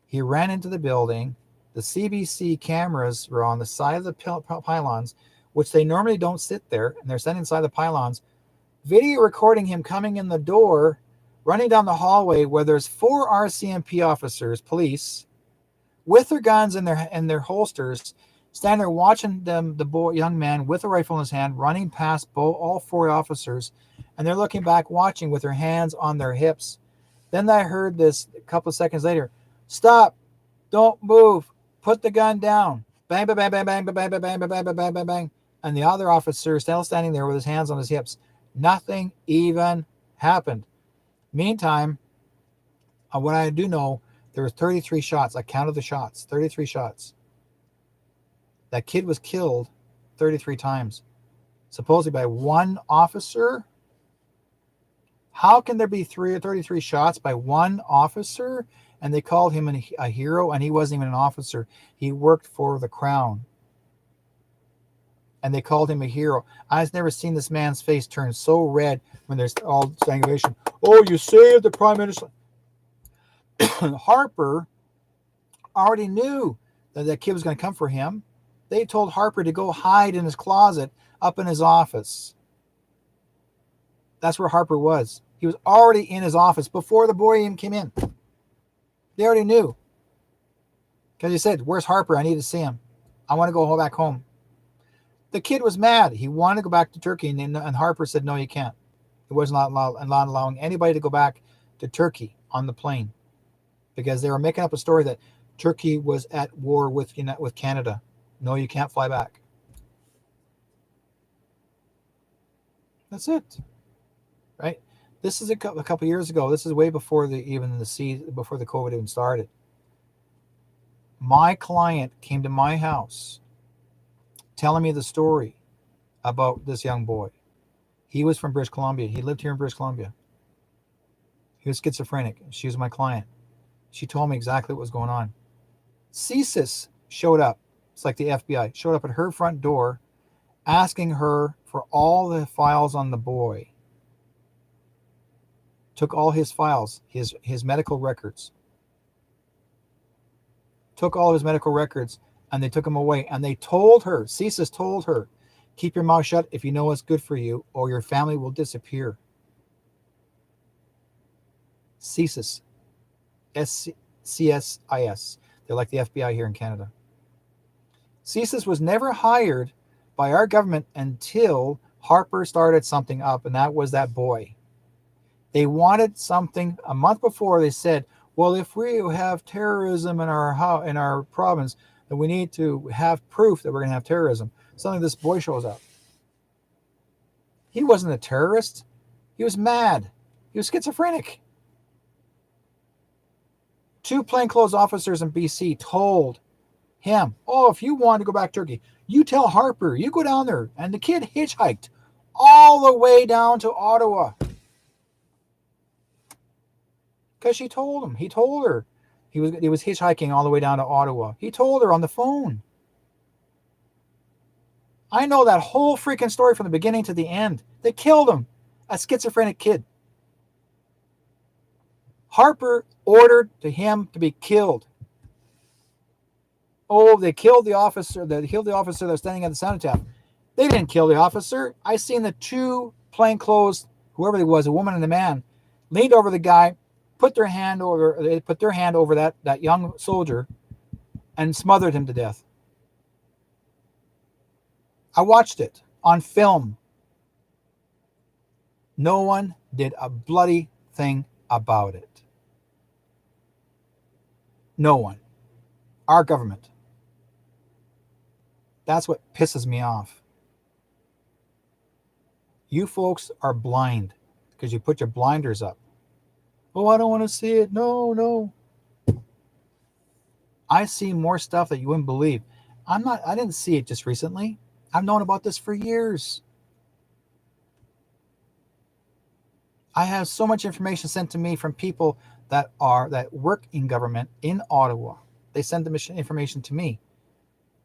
He ran into the building. The CBC cameras were on the side of the pylons, which they normally don't sit there, and they're standing inside the pylons, video recording him coming in the door, running down the hallway where there's 4 RCMP officers, police, with their guns in their holsters, standing there watching young man with a rifle in his hand, running past all 4 officers, and they're looking back, watching with their hands on their hips. Then I heard this a couple of seconds later: "Stop! Don't move! Put the gun down!" Bang, bang, bang, bang, bang, bang, bang, bang, bang, bang, bang, bang, bang. And the other officer still standing there with his hands on his hips. Nothing even happened. Meantime, what I do know, there were 33 shots. I counted the shots. 33 shots. That kid was killed 33 times, supposedly by one officer. How can there be 33 shots by one officer? And they called him a hero, and he wasn't even an officer. He worked for the crown. And they called him a hero. I've never seen this man's face turn so red when there's all strangulation. Oh, you saved the Prime Minister. Harper already knew that that kid was going to come for him. They told Harper to go hide in his closet up in his office. That's where Harper was. He was already in his office before the boy even came in. They already knew. Because he said, "Where's Harper? I need to see him. I want to go back home." The kid was mad. He wanted to go back to Turkey, and Harper said, "No, you can't." It was not allowing anybody to go back to Turkey on the plane, because they were making up a story that Turkey was at war with Canada. No, you can't fly back. That's it, right? This is a couple years ago. This is way before before the COVID even started. My client came to my house telling me the story about this young boy. He was from British Columbia. He lived here in British Columbia. He was schizophrenic. She was my client. She told me exactly what was going on. CSIS showed up. It's like the FBI showed up at her front door asking her for all the files on the boy. Took all his files, his medical records. Took all of his medical records, and they took him away. And they told her, CSIS told her, keep your mouth shut if you know what's good for you, or your family will disappear. CSIS. CSIS. They're like the FBI here in Canada. CSIS was never hired by our government until Harper started something up, and that was that boy. They wanted something a month before. They said, well, if we have terrorism in our province, then we need to have proof that we're going to have terrorism. Suddenly this boy shows up. He wasn't a terrorist. He was mad. He was schizophrenic. 2 plainclothes officers in BC told him, oh, if you want to go back to Turkey, you tell Harper, you go down there. And the kid hitchhiked all the way down to Ottawa. Because she told him. He told her. He was hitchhiking all the way down to Ottawa. He told her on the phone. I know that whole freaking story from the beginning to the end. They killed him. A schizophrenic kid. Harper ordered him to be killed. Oh, they killed the officer. They killed the officer that was standing at the cenotaph. They didn't kill the officer. I seen the 2 plainclothes, whoever it was, a woman and a man, leaned over the guy, put their hand over that young soldier, and smothered him to death. I watched it on film. No one did a bloody thing about it. No one. Our government. That's what pisses me off. You folks are blind because you put your blinders up. Oh, I don't want to see it. No. I see more stuff that you wouldn't believe. I didn't see it just recently. I've known about this for years. I have so much information sent to me from people that work in government in Ottawa. They send the information to me.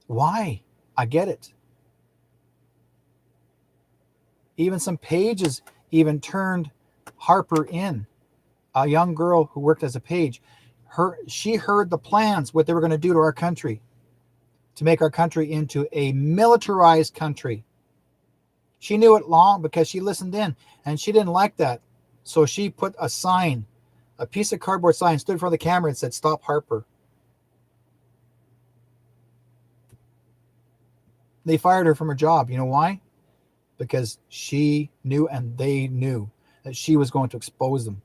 Why? I get it. Even some pages even turned Harper in. A young girl who worked as a page. She heard the plans, what they were going to do to our country, to make our country into a militarized country. She knew it long because she listened in, and she didn't like that. So she put a sign, a piece of cardboard sign, stood in front of the camera and said, "Stop Harper." They fired her from her job. You know why? Because she knew and they knew that she was going to expose them.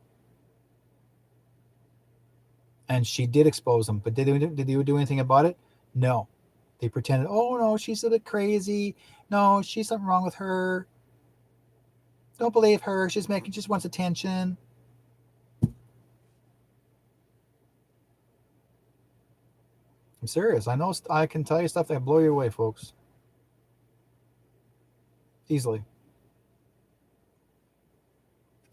And she did expose them. But did they do anything about it? No. They pretended, oh, no, she's a bit crazy. No, she's something wrong with her. Don't believe her. She just wants attention. I'm serious. I know I can tell you stuff that blow you away, folks. Easily.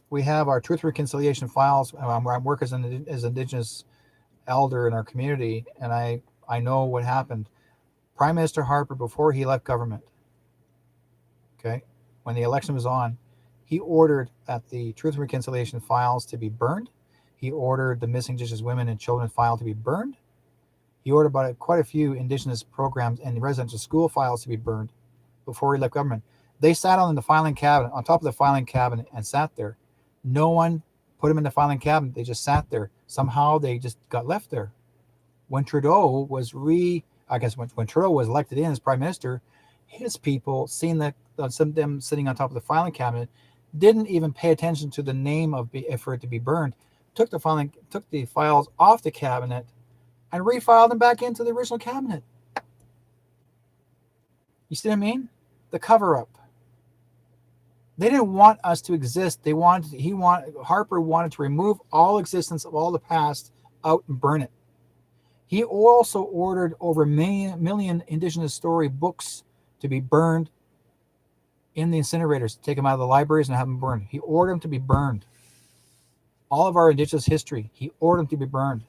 We have our Truth Reconciliation files. I work as an Indigenous elder in our community, and I know what happened. Prime Minister Harper, before he left government, okay, when the election was on, he ordered that the Truth and Reconciliation files to be burned. He ordered the Missing Indigenous Women and Children file to be burned. He ordered quite a few Indigenous programs and residential school files to be burned before he left government. They sat on the filing cabinet, on top of the filing cabinet, and sat there. No one put them in the filing cabinet. They just sat there. Somehow they just got left there. When Trudeau was when Trudeau was elected in as prime minister, his people, seeing that some of them sitting on top of the filing cabinet, didn't even pay attention to the name for it to be burned. Took the files off the cabinet and refiled them back into the original cabinet. You see what I mean? The cover up. They didn't want us to exist. Harper wanted to remove all existence of all the past out and burn it. He also ordered over a million indigenous story books to be burned in the incinerators, take them out of the libraries and have them burned. He ordered them to be burned. All of our indigenous history, he ordered them to be burned.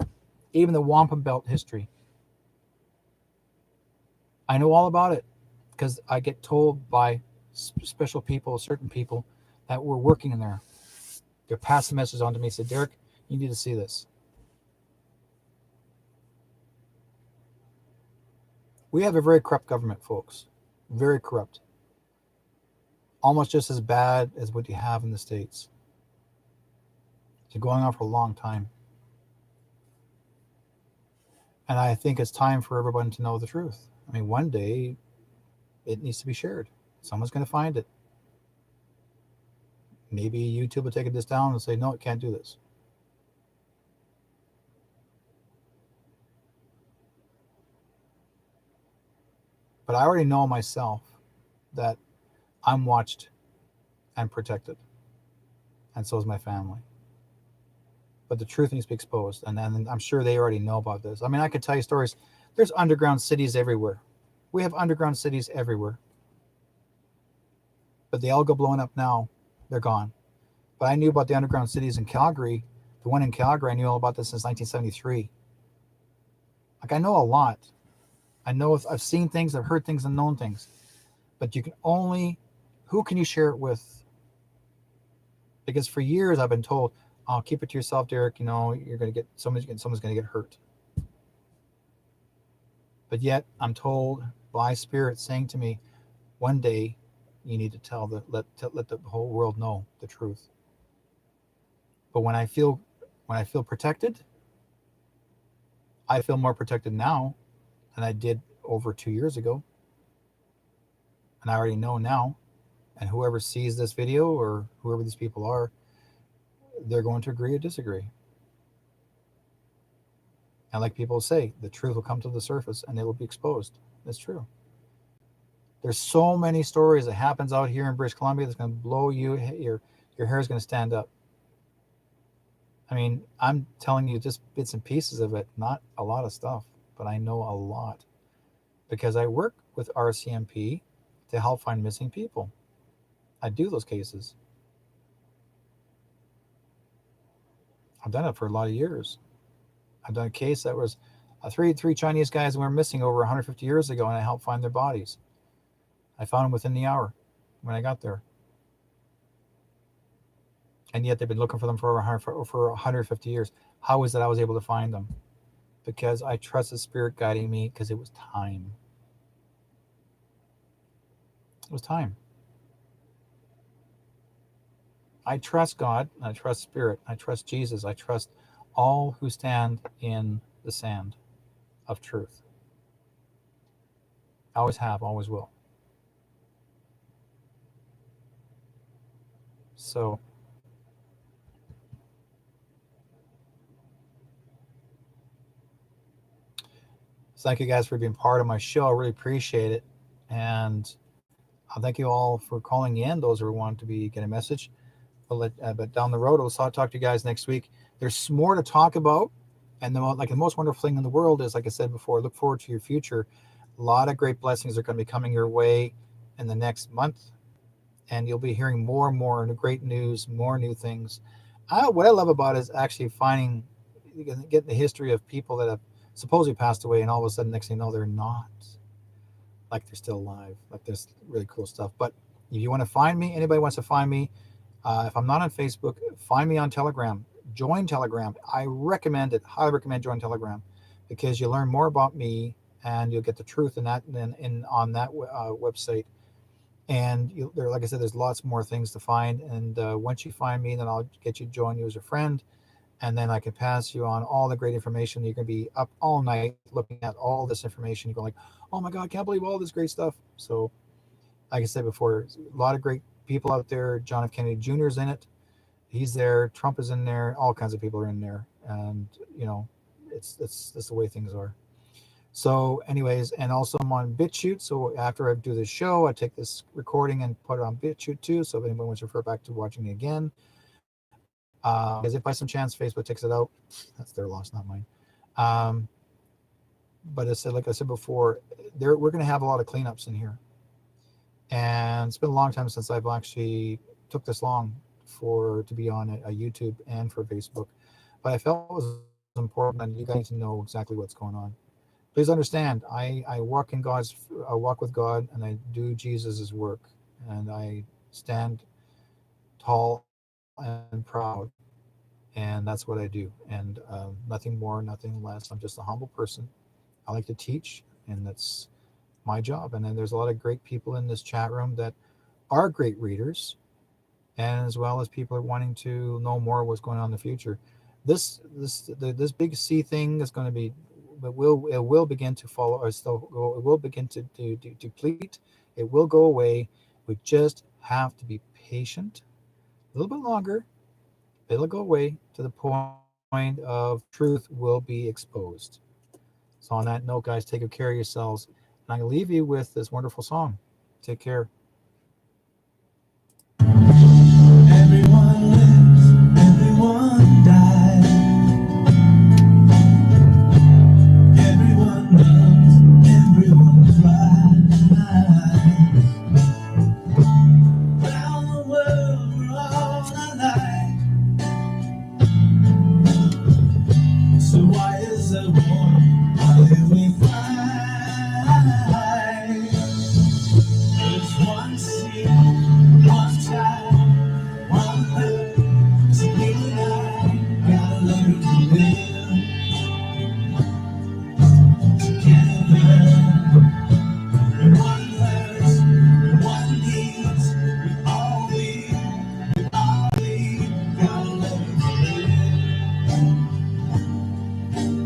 Even the wampum belt history. I know all about it because I get told by special people, certain people that were working in there. They passed the message on to me, said, Derrick, you need to see this. We have a very corrupt government, folks. Very corrupt. Almost just as bad as what you have in the States. It's been going on for a long time. And I think it's time for everyone to know the truth. I mean, one day it needs to be shared. Someone's going to find it. Maybe YouTube will take this down and say, no, it can't do this. But I already know myself that I'm watched and protected. And so is my family. But the truth needs to be exposed. And then I'm sure they already know about this. I mean, I could tell you stories. There's underground cities everywhere. We have underground cities everywhere. But they all go blowing up now. They're gone. But I knew about the underground cities in Calgary. The one in Calgary, I knew all about this since 1973. Like, I know a lot. I know I've seen things, I've heard things, and known things. But you can only, who can you share it with? Because for years I've been told, oh, keep it to yourself, Derrick. You know, you're going to get, someone's going to get hurt. But yet I'm told by Spirit saying to me, one day you need to tell let the whole world know the truth. But when I feel protected, I feel more protected now than I did over 2 years ago. And I already know now. And whoever sees this video or whoever these people are, they're going to agree or disagree. And like people say, the truth will come to the surface and it will be exposed. That's true. There's so many stories that happens out here in British Columbia that's going to blow you. Your hair is going to stand up. I mean, I'm telling you just bits and pieces of it, not a lot of stuff, but I know a lot because I work with RCMP to help find missing people. I do those cases. I've done it for a lot of years. I've done a case that was three Chinese guys who were missing over 150 years ago, and I helped find their bodies. I found them within the hour when I got there. And yet they've been looking for them for 150 years. How is it I was able to find them? Because I trusted Spirit guiding me because it was time. It was time. I trust God. I trust Spirit. I trust Jesus. I trust all who stand in the sand of truth. I always have, always will. So thank you guys for being part of my show. I really appreciate it. And I thank you all for calling in, those who want to get a message. But down the road, I'll talk to you guys next week. There's more to talk about. And the most wonderful thing in the world is, like I said before, look forward to your future. A lot of great blessings are going to be coming your way in the next month. And you'll be hearing more and more great news, more new things. What I love about it is actually getting the history of people that have supposedly passed away, and all of a sudden, next thing you know, they're not. Like they're still alive. Like there's really cool stuff. But if you want to find me, anybody wants to find me, if I'm not on Facebook, find me on Telegram. Join Telegram. I recommend it. Highly recommend join Telegram because you learn more about me and you'll get the truth on that website. And like I said, there's lots more things to find. And once you find me, then I'll join you as a friend. And then I can pass you on all the great information. You're going to be up all night looking at all this information. You go like, oh my God, I can't believe all this great stuff. So like I said before, a lot of great people out there. John F. Kennedy Jr. is in it. He's there. Trump is in there. All kinds of people are in there. And, it's the way things are. So, anyways, and also I'm on BitChute. So after I do the show, I take this recording and put it on BitChute too. So if anyone wants to refer back to watching it again, because if by some chance Facebook takes it out, that's their loss, not mine. But I said, like I said before, we're going to have a lot of cleanups in here, and it's been a long time since I've actually took this long to be on a YouTube and for Facebook. But I felt it was important, and you guys need to know exactly what's going on. Please understand, I walk with God, and I do Jesus's work, and I stand tall and proud, and that's what I do, and nothing more, nothing less. I'm just a humble person. I like to teach, and that's my job. And then there's a lot of great people in this chat room that are great readers, and as well as people are wanting to know more what's going on in the future. This big C thing is going to be, it will begin to follow, or still go, it will begin to deplete. It will go away. We just have to be patient a little bit longer. It'll go away to the point of truth will be exposed. So on that note, guys, take good care of yourselves. And I'm going to leave you with this wonderful song. Take care. Everyone lives, everyone dies. Everyone loves, everyone cries. Around the world, we're all alike. So why is there war? Why do we fight? There's one sea, one sky, one earth. So you and I gotta learn to live together. One hurts, one needs. We all need. Gotta learn to live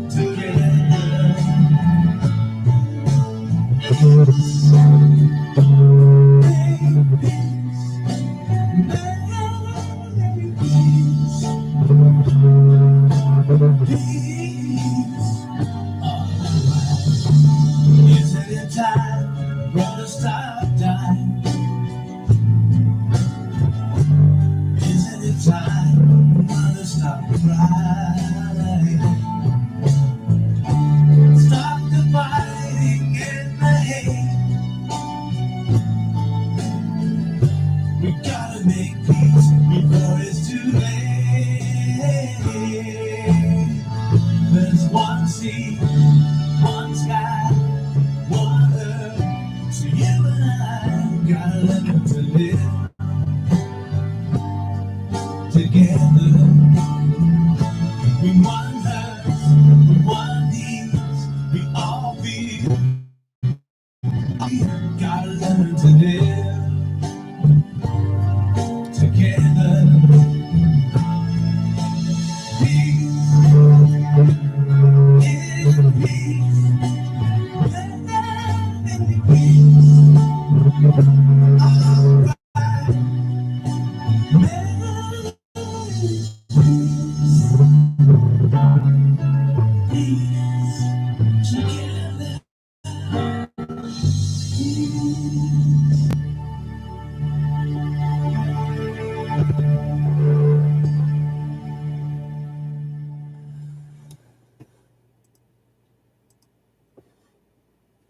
together. Isn't it time for us to stop dying? Isn't it time for us to stop crying? Stop the fighting and the hate. We gotta make peace before it's too late. There's one sea, one sky, one earth. So you and I gotta learn to live together. We want hurts, we want needs, we all feel. Gotta learn to live together. Peace, in peace, in peace.